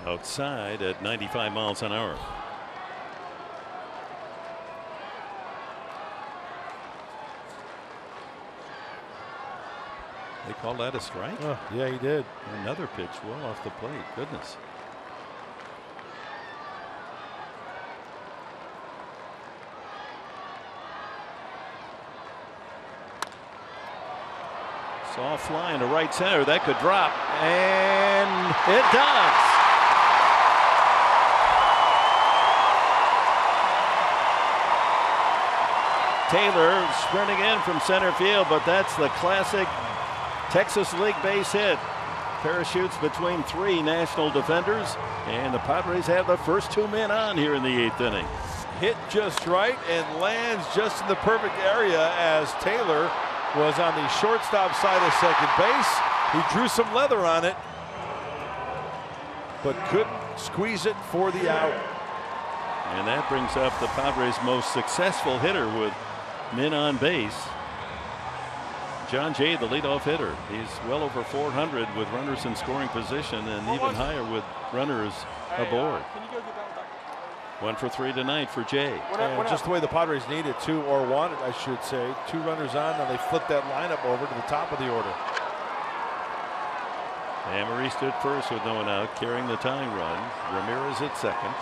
Outside at 95 miles an hour. They called that a strike? Oh, yeah, he did. Another pitch well off the plate. Goodness. Soft fly into right center. That could drop. And it does. Taylor sprinting in from center field, but that's the classic Texas League base hit. Parachutes between 3 national defenders, and the Padres have the first 2 men on here in the 8th inning. Hit just right and lands just in the perfect area as Taylor was on the shortstop side of second base. He drew some leather on it, but couldn't squeeze it for the out. And that brings up the Padres' most successful hitter with men on base. John Jay, the leadoff hitter. He's well over 400 with runners in scoring position, and even higher with runners aboard. 1 for 3 tonight for Jay. And just the way the Padres needed to, or wanted, I should say. 2 runners on, and they flipped that lineup over to the top of the order. Amarista at first with no one out, carrying the tying run. Ramirez at second.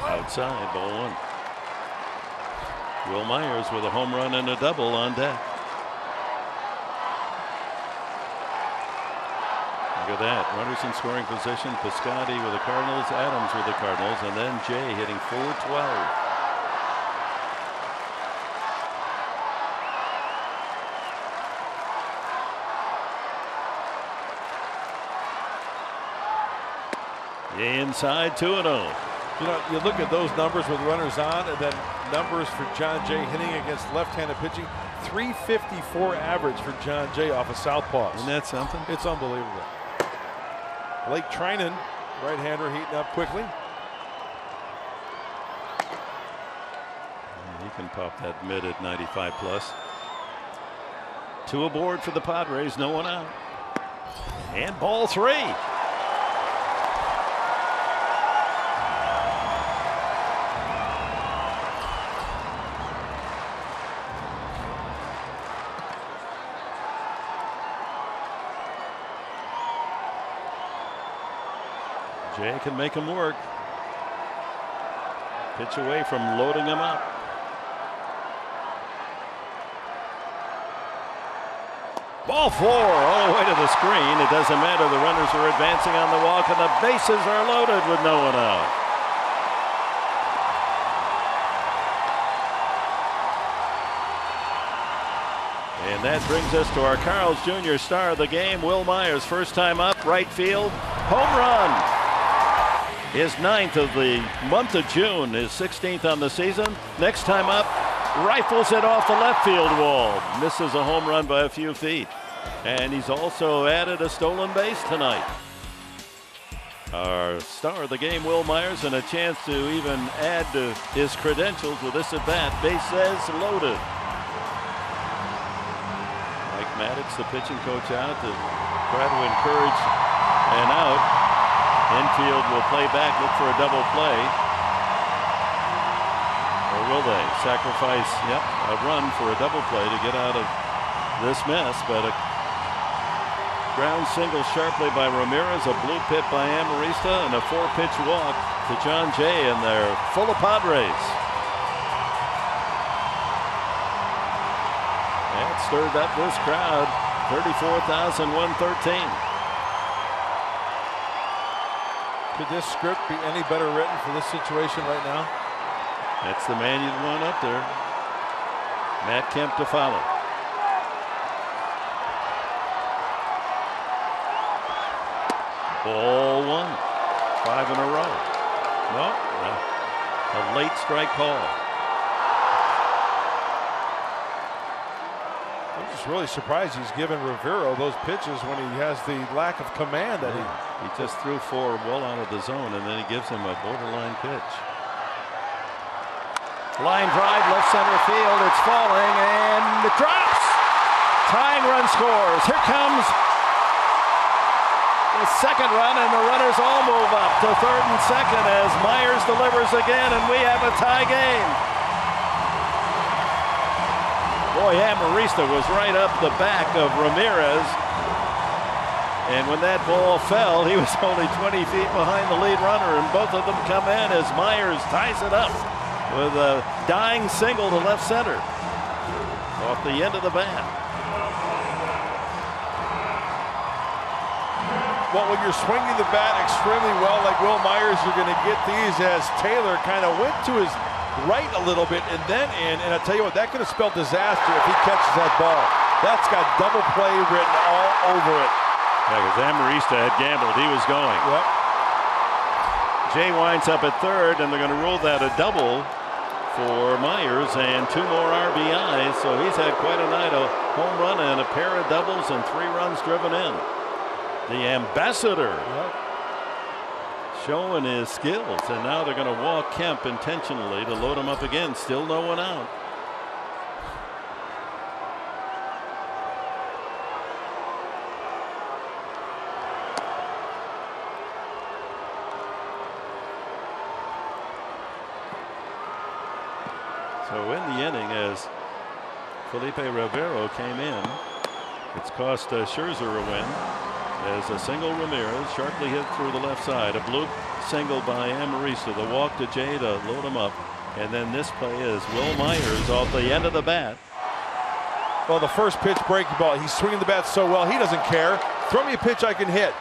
Outside, ball 1. Will Myers with a home run and a double on deck. Look at that. Runners in scoring position. Piscotty with the Cardinals, Adams with the Cardinals, and then Jay hitting .412. Inside 2-0. You know, you look at those numbers with runners on, and then numbers for John Jay hitting against left-handed pitching. .354 average for John Jay off of southpaws. Isn't that something? It's unbelievable. Blake Trinan, right-hander, heating up quickly. He can pop that mid at 95 plus. 2 aboard for the Padres, no one out. And ball 3. Jay can make him work. Pitch away from loading him up. Ball 4 all the way to the screen. It doesn't matter. The runners are advancing on the walk, and the bases are loaded with no one out. And that brings us to our Carl's Jr. star of the game, Wil Myers. First time up, right field, home run. His 9th of the month of June, his 16th on the season. Next time up, rifles it off the left field wall. Misses a home run by a few feet. And he's also added a stolen base tonight. Our star of the game, Wil Myers, and a chance to even add to his credentials with this at bat. Bases loaded. Mike Maddox, the pitching coach, out to try to encourage an out. Infield will play back, look for a double play. Or will they sacrifice, a run for a double play to get out of this mess? But a ground single sharply by Ramirez, a blue pit by Amarista, and a 4-pitch walk to John Jay, and they're full of Padres. That stirred up this crowd, 34,113. Could this script be any better written for this situation right now? That's the man you'd want up there. Matt Kemp to follow. Ball 1. 5 in a row. No, a late strike call. I'm just really surprised he's given Rivero those pitches when he has the lack of command that he just threw 4 well out of the zone, and then he gives him a borderline pitch. Line drive, left center field. It's falling, and it drops. Tying run scores. Here comes the second run, and the runners all move up to third and second as Myers delivers again, and we have a tie game. Boy, Amarista was right up the back of Ramirez, and when that ball fell, he was only 20 feet behind the lead runner, and both of them come in as Myers ties it up with a dying single to left center off the end of the bat. Well, when you're swinging the bat extremely well like Wil Myers, you're going to get these as Taylor kind of went to his right a little bit and then in. And I tell you what, that could have spelled disaster if he catches that ball. That's got double play written all over it. Yeah, because Amarista had gambled. He was going. Yep. Jay winds up at third, and they're going to rule that a double for Myers and 2 more RBIs. So he's had quite a night, a home run and a pair of doubles and 3 runs driven in. The ambassador showing his skills, and now they're going to walk Kemp intentionally to load him up again. Still no one out. So in the inning, as Felipe Rivero came in, it's cost Scherzer a win. As a single Ramirez sharply hit through the left side, a bloop single by Amarista, the walk to Jay to load him up, and then this play is Wil Myers off the end of the bat. Well, the first pitch breaking ball, he's swinging the bat so well, he doesn't care. Throw me a pitch I can hit.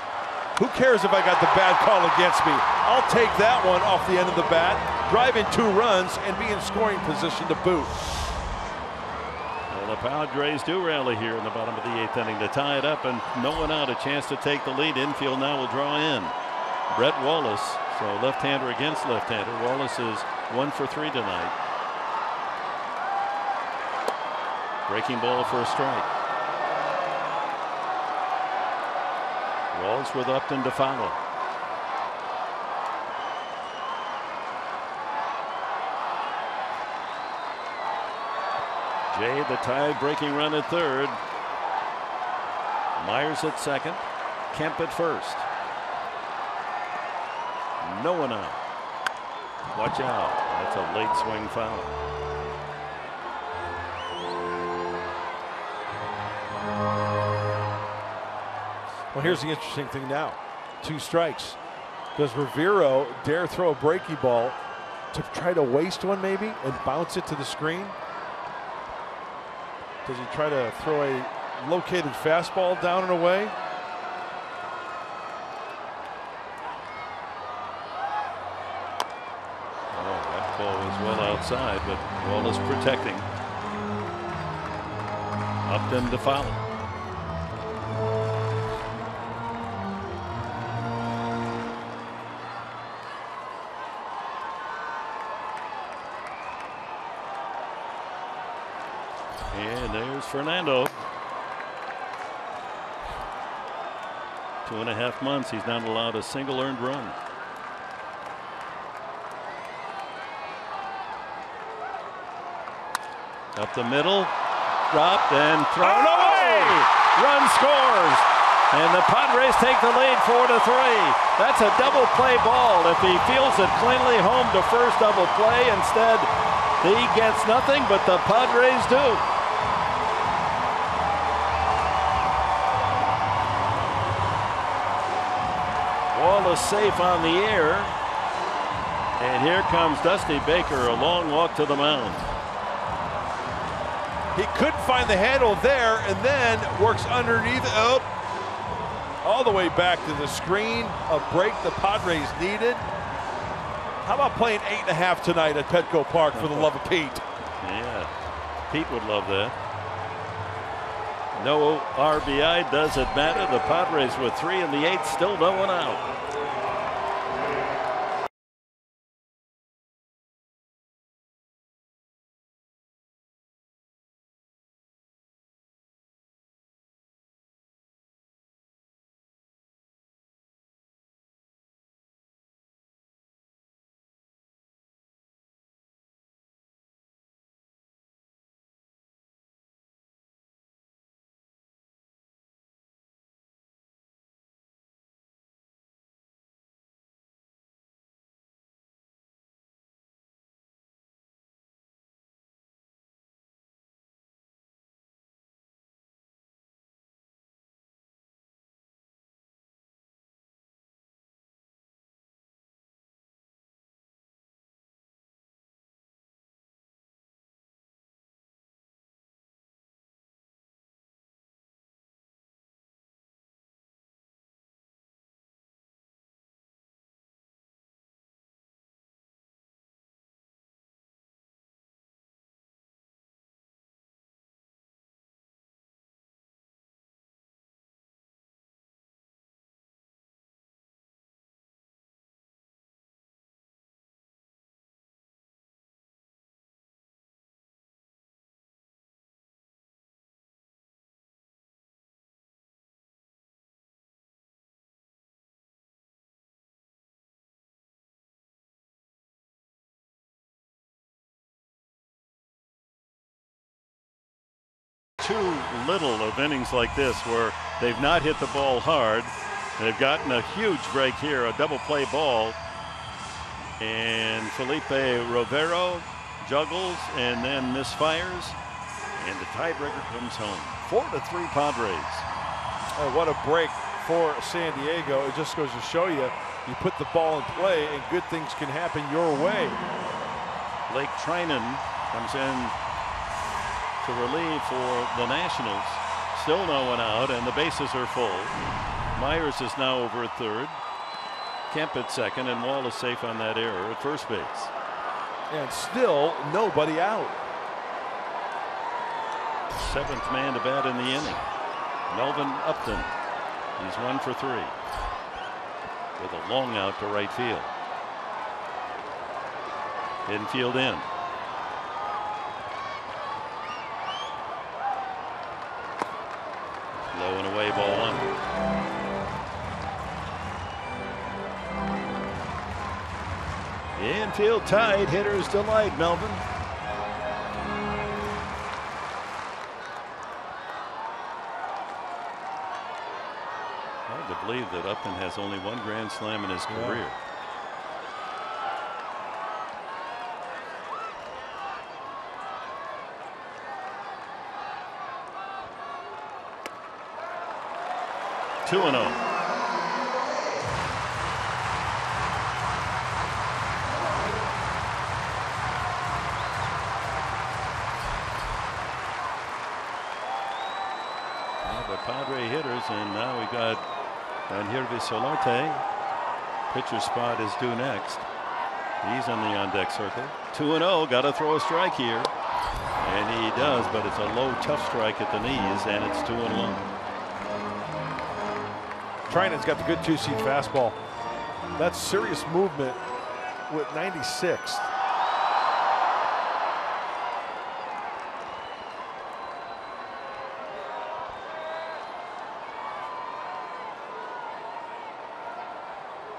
Who cares if I got the bad call against me? I'll take that one off the end of the bat, drive in 2 runs, and be in scoring position to boot. The Padres do rally here in the bottom of the 8th inning to tie it up, and no one out, a chance to take the lead. Infield now will draw in Brett Wallace, so left-hander against left-hander. Wallace is 1 for 3 tonight. Breaking ball for a strike. Walls with Upton to follow. Jay, the tie-breaking run at third. Myers at second. Kemp at first. No one out. Watch out. That's a late swing foul. Well, here's the interesting thing now. 2 strikes. Does Rivero dare throw a breaky ball to try to waste one maybe and bounce it to the screen? Does he try to throw a located fastball down and away. Oh, that ball was well outside, but Wallace protecting. Upton to follow. And there's Fernando. 2.5 months. He's not allowed a single earned run. Up the middle. Dropped and thrown away. Run scores. And the Padres take the lead 4-3. That's a double play ball. If he fields it cleanly home to first, double play. Instead, he gets nothing, but the Padres do. Wallace safe on the air. And here comes Dusty Baker, a long walk to the mound. He couldn't find the handle there and then works underneath. Oh, all the way back to the screen. A break the Padres needed. How about playing 8.5 tonight at Petco Park for the love of Pete? Yeah, Pete would love that. No RBI, doesn't matter. The Padres with 3 in the 8th, still no one out. Too little of innings like this where they've not hit the ball hard. They've gotten a huge break here, a double play ball. And Felipe Rivero juggles and then misfires. And the tiebreaker comes home. 4-3 Padres. Oh, what a break for San Diego. It just goes to show you, you put the ball in play and good things can happen your way. Blake Trinan comes in to relieve for the Nationals. Still no one out and the bases are full. Myers is now over at third. Kemp at second and Wallace safe on that error at first base. And still nobody out. 7th man to bat in the inning. Melvin Upton. He's 1 for 3 with a long out to right field. Infield in. Low and away, ball 1. Infield tied, hitter's delight, Melvin. Hard to believe that Upton has only 1 grand slam in his career. Two and 0. Padre hitters, and now we got Yangervis Solarte. Pitcher spot is due next. He's on the on-deck circle. 2-0. Got to throw a strike here, and he does, but it's a low, tough strike at the knees, and it's 2-1. Trinan's got the good two-seam fastball. That's serious movement with 96.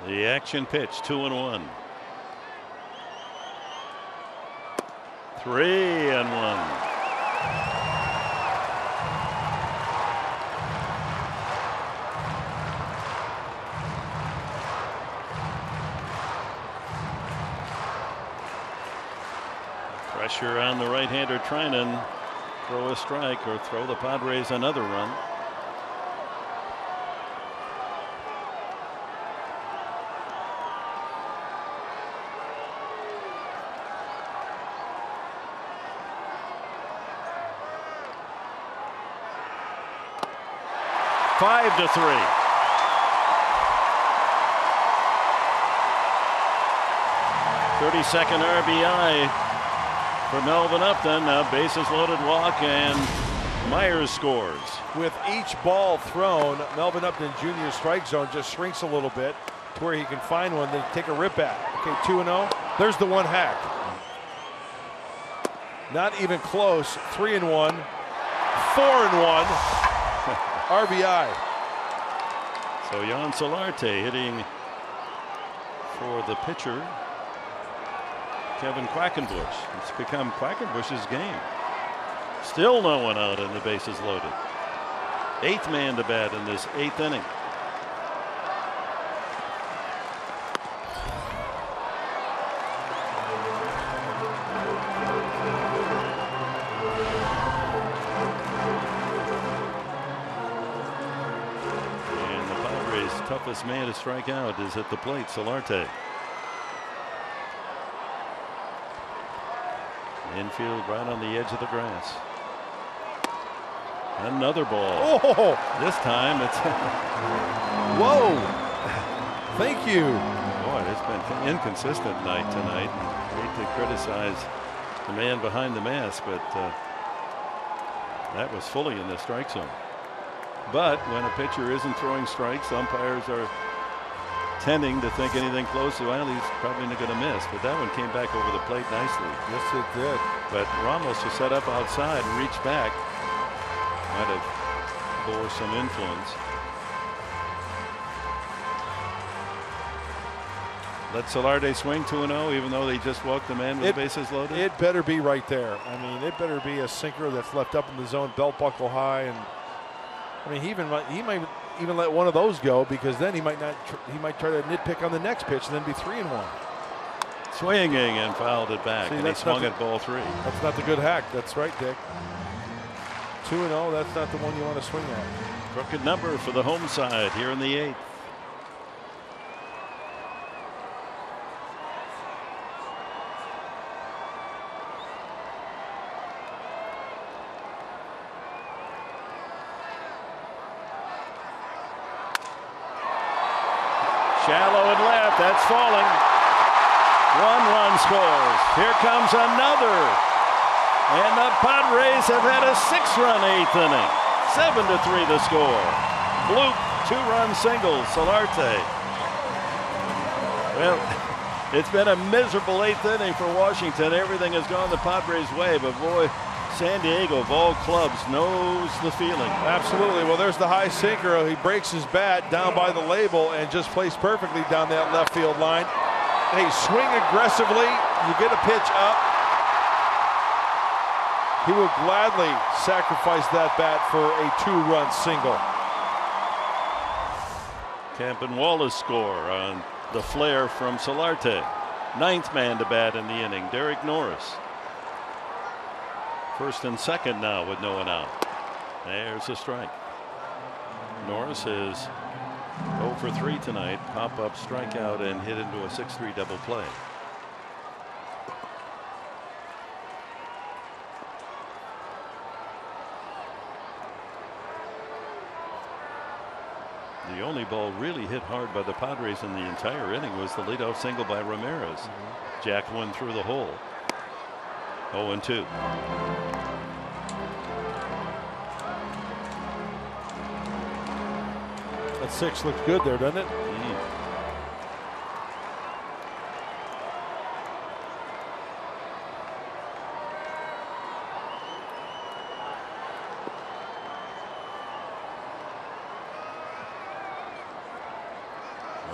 The action pitch, 2-1. 3-1. Pressure on the right-hander Trinan. Throw a strike or throw the Padres another run. Five to 3. 32nd RBI for Melvin Upton. Now bases loaded walk, and Myers scores. With each ball thrown, Melvin Upton Jr.'s strike zone just shrinks a little bit to where he can find one, then take a rip at. Okay, 2-0. There's the one hack. Not even close. 3-1. 4-1. RBI. So Jan Solarte hitting for the pitcher, Kevin Quackenbush. It's become Quackenbush's game. Still no one out and the bases loaded. 8th man to bat in this 8th inning. And the Padres' toughest man to strike out is at the plate, Solarte. Infield right on the edge of the grass. Another ball. Oh! This time it's. Whoa! Thank you. Boy, it's been an inconsistent night tonight. Hate to criticize the man behind the mask, but that was fully in the strike zone. But when a pitcher isn't throwing strikes, umpires are tending to think anything close to, well, he's probably not going to miss. But that one came back over the plate nicely. Yes, it did. But Ramos was set up outside and reached back. Might have bore some influence. Let Solarte swing 2-0, even though they just walked the man with the bases loaded. It better be right there. I mean, it better be a sinker that's left up in the zone, belt buckle high, and I mean, he might even let one of those go, because then he might not. He might try to nitpick on the next pitch and then be 3-1. Swinging and fouled it back. See, and he swung at ball 3. That's not the good hack. That's right, Dick. 2-0. That's not the one you want to swing at. Crooked number for the home side here in the 8th. Shallow and left. That's falling. 1 run scores. Here comes another. And the Padres have had a 6-run 8th inning. 7-3 the score. Bloop, 2-run single. Solarte. Well, it's been a miserable 8th inning for Washington. Everything has gone the Padres' way, but boy, San Diego of all clubs knows the feeling. Absolutely. Well, there's the high sinker. He breaks his bat down by the label and just placed perfectly down that left field line. Hey, swing aggressively. You get a pitch up. He will gladly sacrifice that bat for a 2-run single. Camp and Wallace score on the flare from Solarte. 9th man to bat in the inning, Derek Norris. 1st and 2nd now with no one out. There's a strike. Norris is 0 for 3 tonight. Pop-up strikeout and hit into a 6-3 double play. The only ball really hit hard by the Padres in the entire inning was the leadoff single by Ramirez. Jacked one through the hole. 0-2. That 6 looks good there, doesn't it?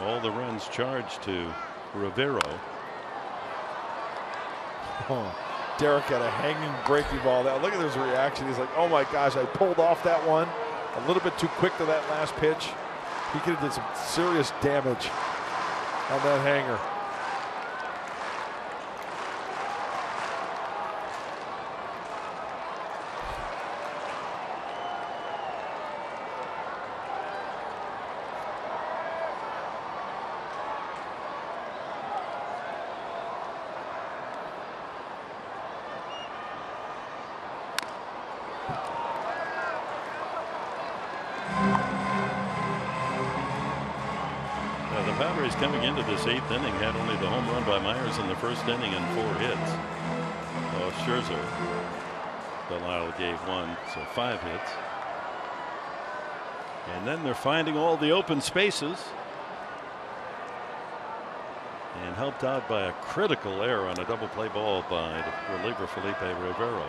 All the runs charged to Rivero. Oh, Derek had a hanging breaking ball. Now look at his reaction. He's like, oh my gosh, I pulled off that one a little bit too quick to that last pitch. He could have did some serious damage on that hanger. The Padres coming into this 8th inning had only the home run by Myers in the first inning and 4 hits. Well, Scherzer, Delisle gave 1, so 5 hits. And then they're finding all the open spaces. And helped out by a critical error on a double play ball by the reliever Felipe Rivero.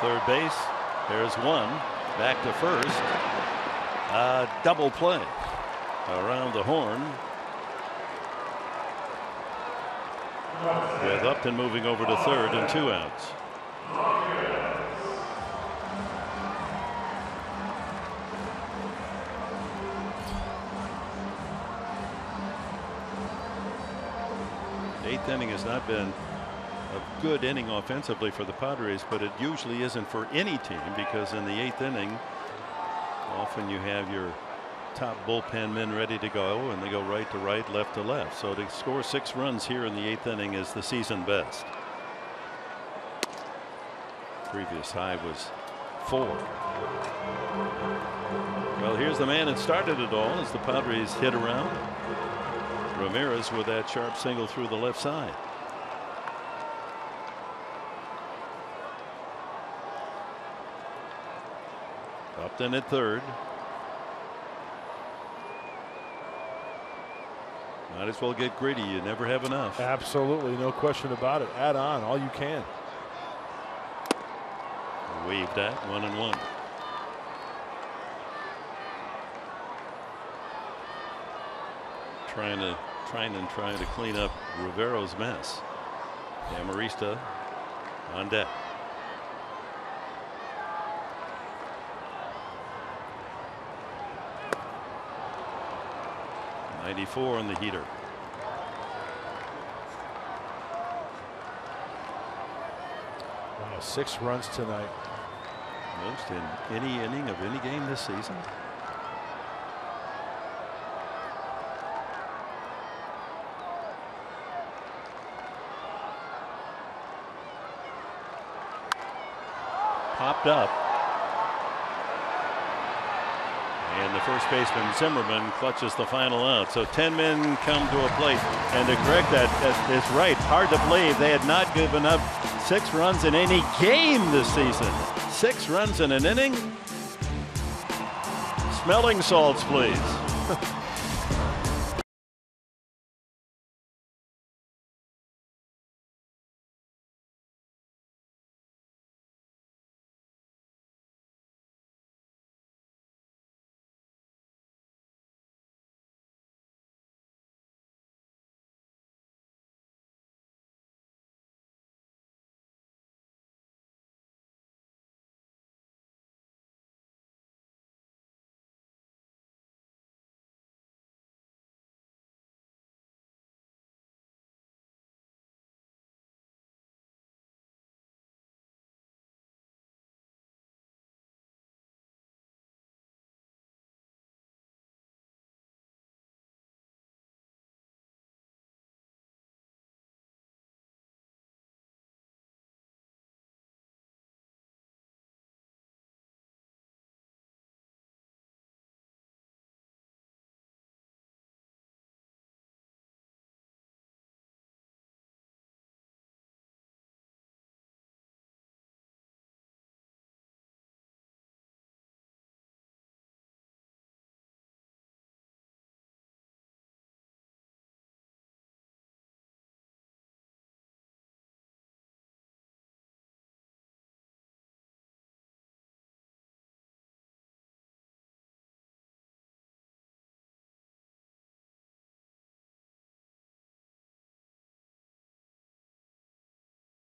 Third base. There's one. Back to first. Double play around the horn. With Upton moving over to third and 2 outs. The 8th inning has not been a good inning offensively for the Padres, but it usually isn't for any team, because in the 8th inning often you have your top bullpen men ready to go, and they go right to right, left to left. So to score 6 runs here in the 8th inning is the season best. Previous high was 4. Well, here's the man that started it all as the Padres hit around. Ramirez with that sharp single through the left side. Upton at third. Might as well get gritty. You never have enough. Absolutely, no question about it. Add on all you can. Waved at 1-1. Trying to clean up Rivero's mess. Amarista on deck. '94 on the heater. Wow, 6 runs tonight. Most in any inning of any game this season. Popped up. And the first baseman Zimmerman clutches the final out. So 10 men come to a plate. And to correct that is right. Hard to believe they had not given up 6 runs in any game this season. 6 runs in an inning. Smelling salts, please.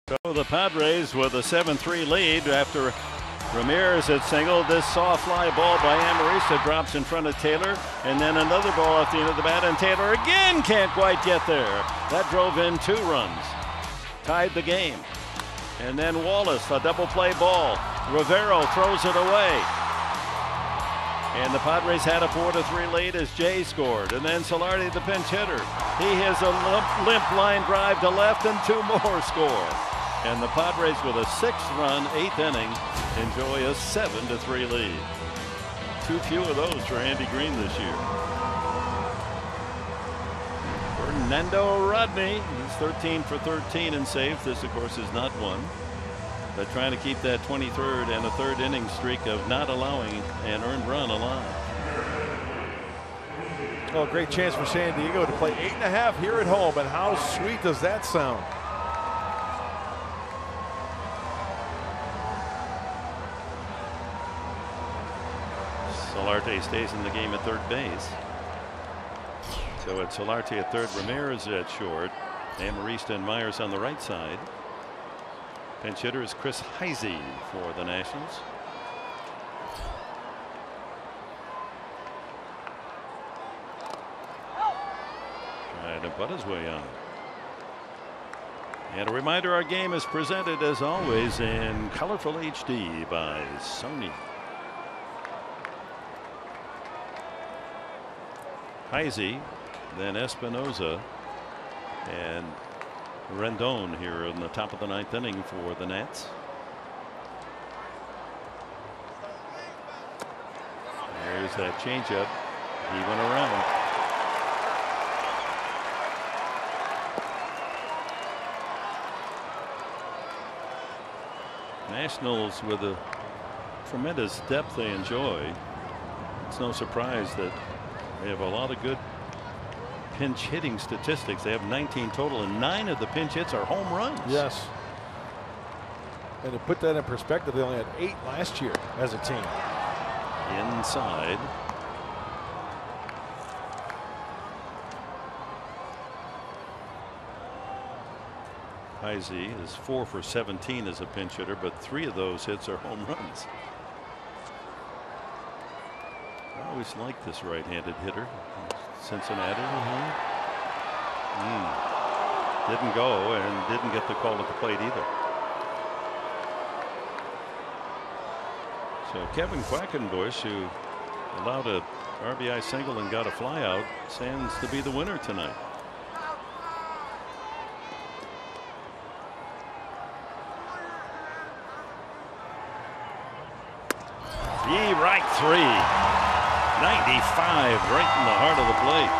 So the Padres with a 7-3 lead after Ramirez had singled. This soft fly ball by Amarista drops in front of Taylor, and then another ball off the end of the bat, and Taylor again can't quite get there. That drove in 2 runs, tied the game. And then Wallace, a double play ball. Rivero throws it away. And the Padres had a 4-3 lead as Jay scored. And then Solardi, the pinch hitter. He has a limp line drive to left, and 2 more score. And the Padres with a 6-run 8th inning enjoy a 7-3 lead. Too few of those for Andy Green this year. Fernando Rodney, he's 13 for 13 in saves. This, of course, is not one. But trying to keep that 23rd and a 3rd inning streak of not allowing an earned run alive. Oh, great chance for San Diego to play 8.5 here at home. And how sweet does that sound? Solarte stays in the game at 3rd base. So it's Solarte at 3rd, Ramirez at short, Amarista and Myers on the right side. Pinch hitter is Chris Heisey for the Nationals. Trying to butt his way on. And a reminder, our game is presented as always in colorful HD by Sony. Heisey, then Espinoza, and Rendon here in the top of the 9th inning for the Nats. There's that changeup. He went around. Nationals with a tremendous depth they enjoy. It's no surprise that they have a lot of good pinch hitting statistics. They have 19 total, and 9 of the pinch hits are home runs. Yes. And to put that in perspective, they only had 8 last year as a team. Inside. Heisey is 4 for 17 as a pinch hitter, but 3 of those hits are home runs. I always like this right-handed hitter, Cincinnati. Didn't go and didn't get the call at the plate either. So Kevin Quackenbush, who allowed a RBI single and got a flyout, stands to be the winner tonight. Right 3. 95 right in the heart of the plate.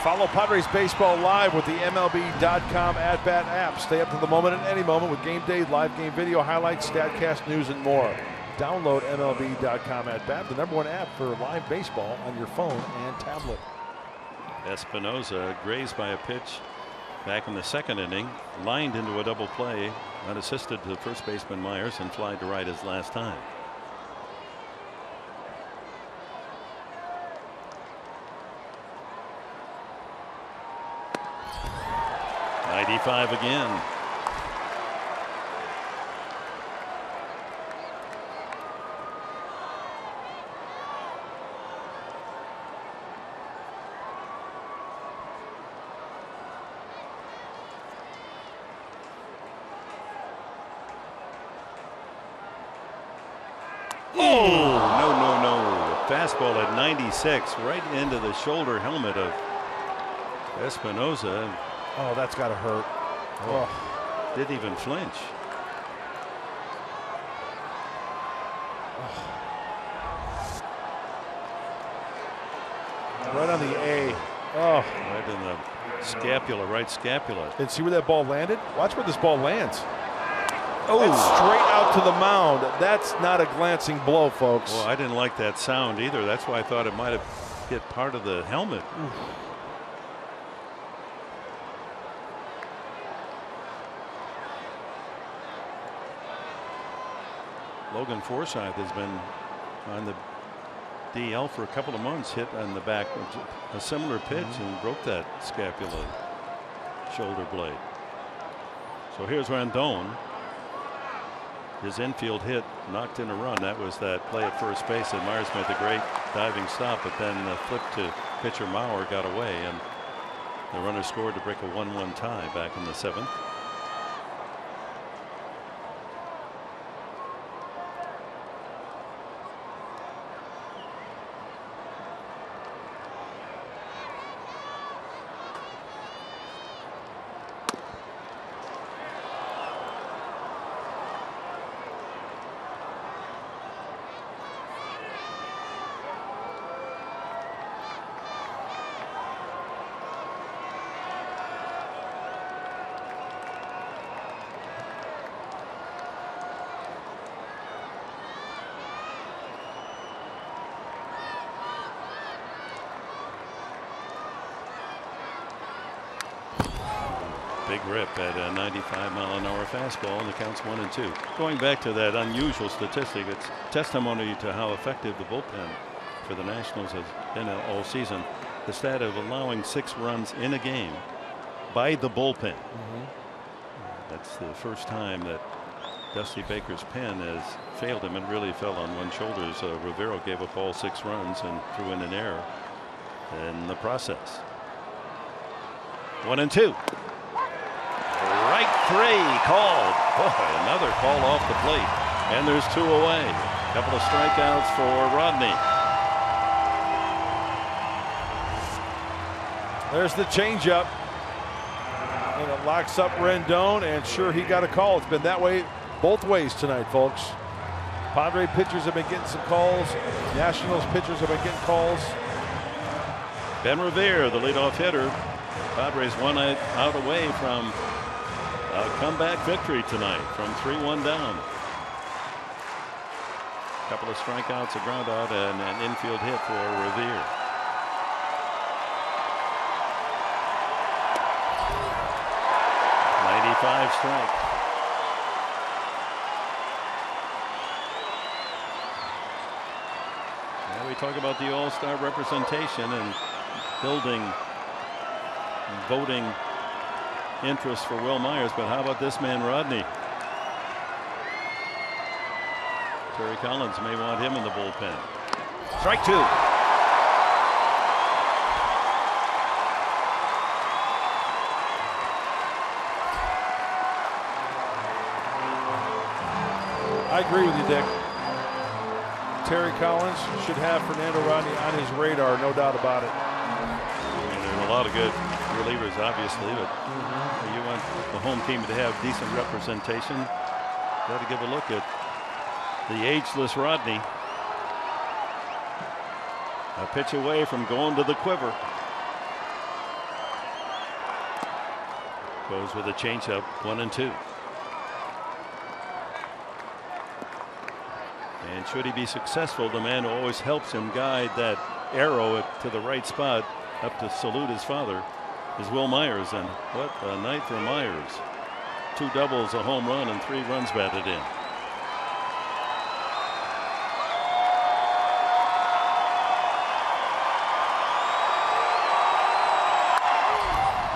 Follow Padres baseball live with the MLB.com at-bat app. Stay up to the moment at any moment with game day, live game video, highlights, StatCast, news, and more. Download MLB.com at-bat, the #1 app for live baseball on your phone and tablet. Espinoza grazed by a pitch back in the 2nd inning, lined into a double play, unassisted to first baseman Myers, and fly to right his last time. '95 again. Fastball at 96 right into the shoulder helmet of Espinoza. Oh, that's got to hurt. Oh. Didn't even flinch. Right on the A. Oh. Right in the scapula, right scapula. And see where that ball landed? Watch where this ball lands. Oh, it's straight out to the mound. That's not a glancing blow, folks. Well, I didn't like that sound either. That's why I thought it might have hit part of the helmet. Logan Forsythe has been on the DL for a couple of months, hit on the back a similar pitch and broke that scapula shoulder blade. So here's Rendon. His infield hit knocked in a run. That was that play at first base, and Myers made the great diving stop, but then the flip to pitcher Mauer got away, and the runner scored to break a 1-1 tie back in the 7th. Big rip at a 95-mile-an-hour fastball, and the count's 1-2. Going back to that unusual statistic, it's testimony to how effective the bullpen for the Nationals has been all season. The stat of allowing 6 runs in a game by the bullpen. That's the first time that Dusty Baker's pen has failed him. It really fell on one shoulder. So Rivero gave up all 6 runs and threw in an error in the process. 1-2. Right 3 called. Boy, another call off the plate. And there's 2 away. A couple of strikeouts for Rodney. There's the changeup. And it locks up Rendon, and sure, he got a call. It's been that way both ways tonight, folks. Padre pitchers have been getting some calls. Nationals pitchers have been getting calls. Ben Revere, the leadoff hitter. Padres 1 out away from a comeback victory tonight from 3-1 down. A couple of strikeouts, a ground out, and an infield hit for Revere. .95 strike. Now we talk about the All-Star representation and building voting interest for Will Myers, but how about this man Rodney? Terry Collins may want him in the bullpen. Strike 2. I agree with you, Dick. Terry Collins should have Fernando Rodney on his radar, no doubt about it. I mean, there are a lot of good relievers, obviously, but you want the home team to have decent representation. Got to give a look at the ageless Rodney. A pitch away from going to the quiver. Goes with a changeup, 1-2. And should he be successful, the man who always helps him guide that arrow to the right spot up to salute his father is Will Myers. And what a night for Myers. 2 doubles, a home run, and 3 runs batted in.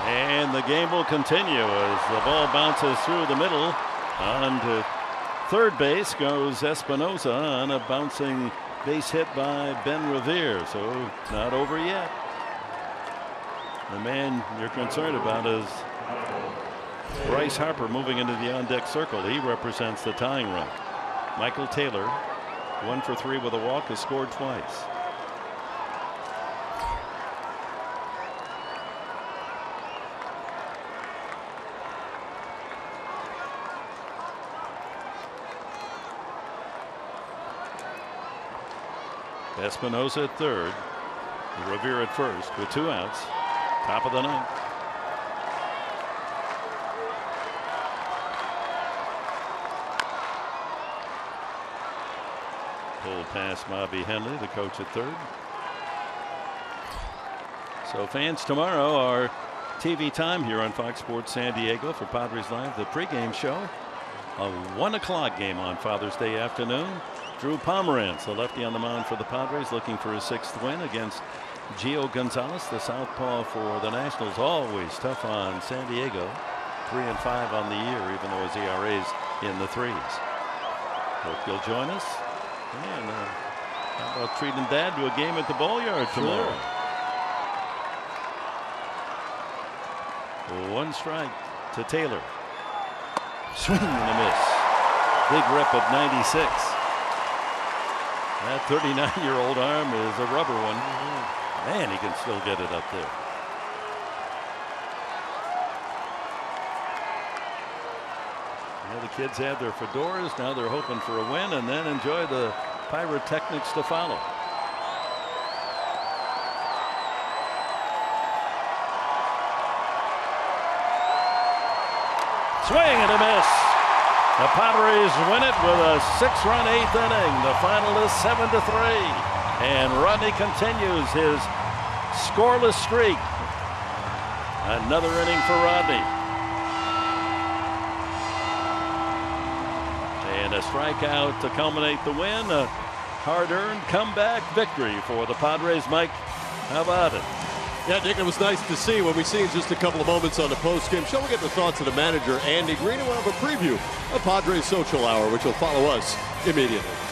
And the game will continue as the ball bounces through the middle. On to third base goes Espinosa on a bouncing base hit by Ben Revere. So not over yet. The man you're concerned about is Bryce Harper moving into the on-deck circle. He represents the tying run. Michael Taylor, 1 for 3 with a walk, has scored twice. Espinosa at third, Revere at first with 2 outs. Top of the 9th. Pulled past Bobby Henley, the coach at third. So fans, tomorrow our TV time here on Fox Sports San Diego for Padres Live, the pregame show. A 1 o'clock game on Father's Day afternoon. Drew Pomeranz, the lefty on the mound for the Padres, looking for his 6th win against Gio Gonzalez, the southpaw for the Nationals. Always tough on San Diego. 3-5 on the year, even though his ERA's in the 3s. Hope you'll join us. And how about treating Dad to a game at the Ball-Yard tomorrow? One strike to Taylor. Swing and a miss. Big rep of 96. That 39-year-old arm is a rubber one. Man, he can still get it up there. Well, the kids had their fedoras. Now they're hoping for a win and then enjoy the pyrotechnics to follow. Swing and a miss. The Padres win it with a 6-run 8th inning. The final is 7-3. And Rodney continues his scoreless streak. Another inning for Rodney. And a strikeout to culminate the win. A hard-earned comeback victory for the Padres. Mike, how about it? Yeah, Dick, it was nice to see. When we see in just a couple of moments on the post-game show, we'll get the thoughts of the manager, Andy Green, and we'll have a preview of Padres Social Hour, which will follow us immediately.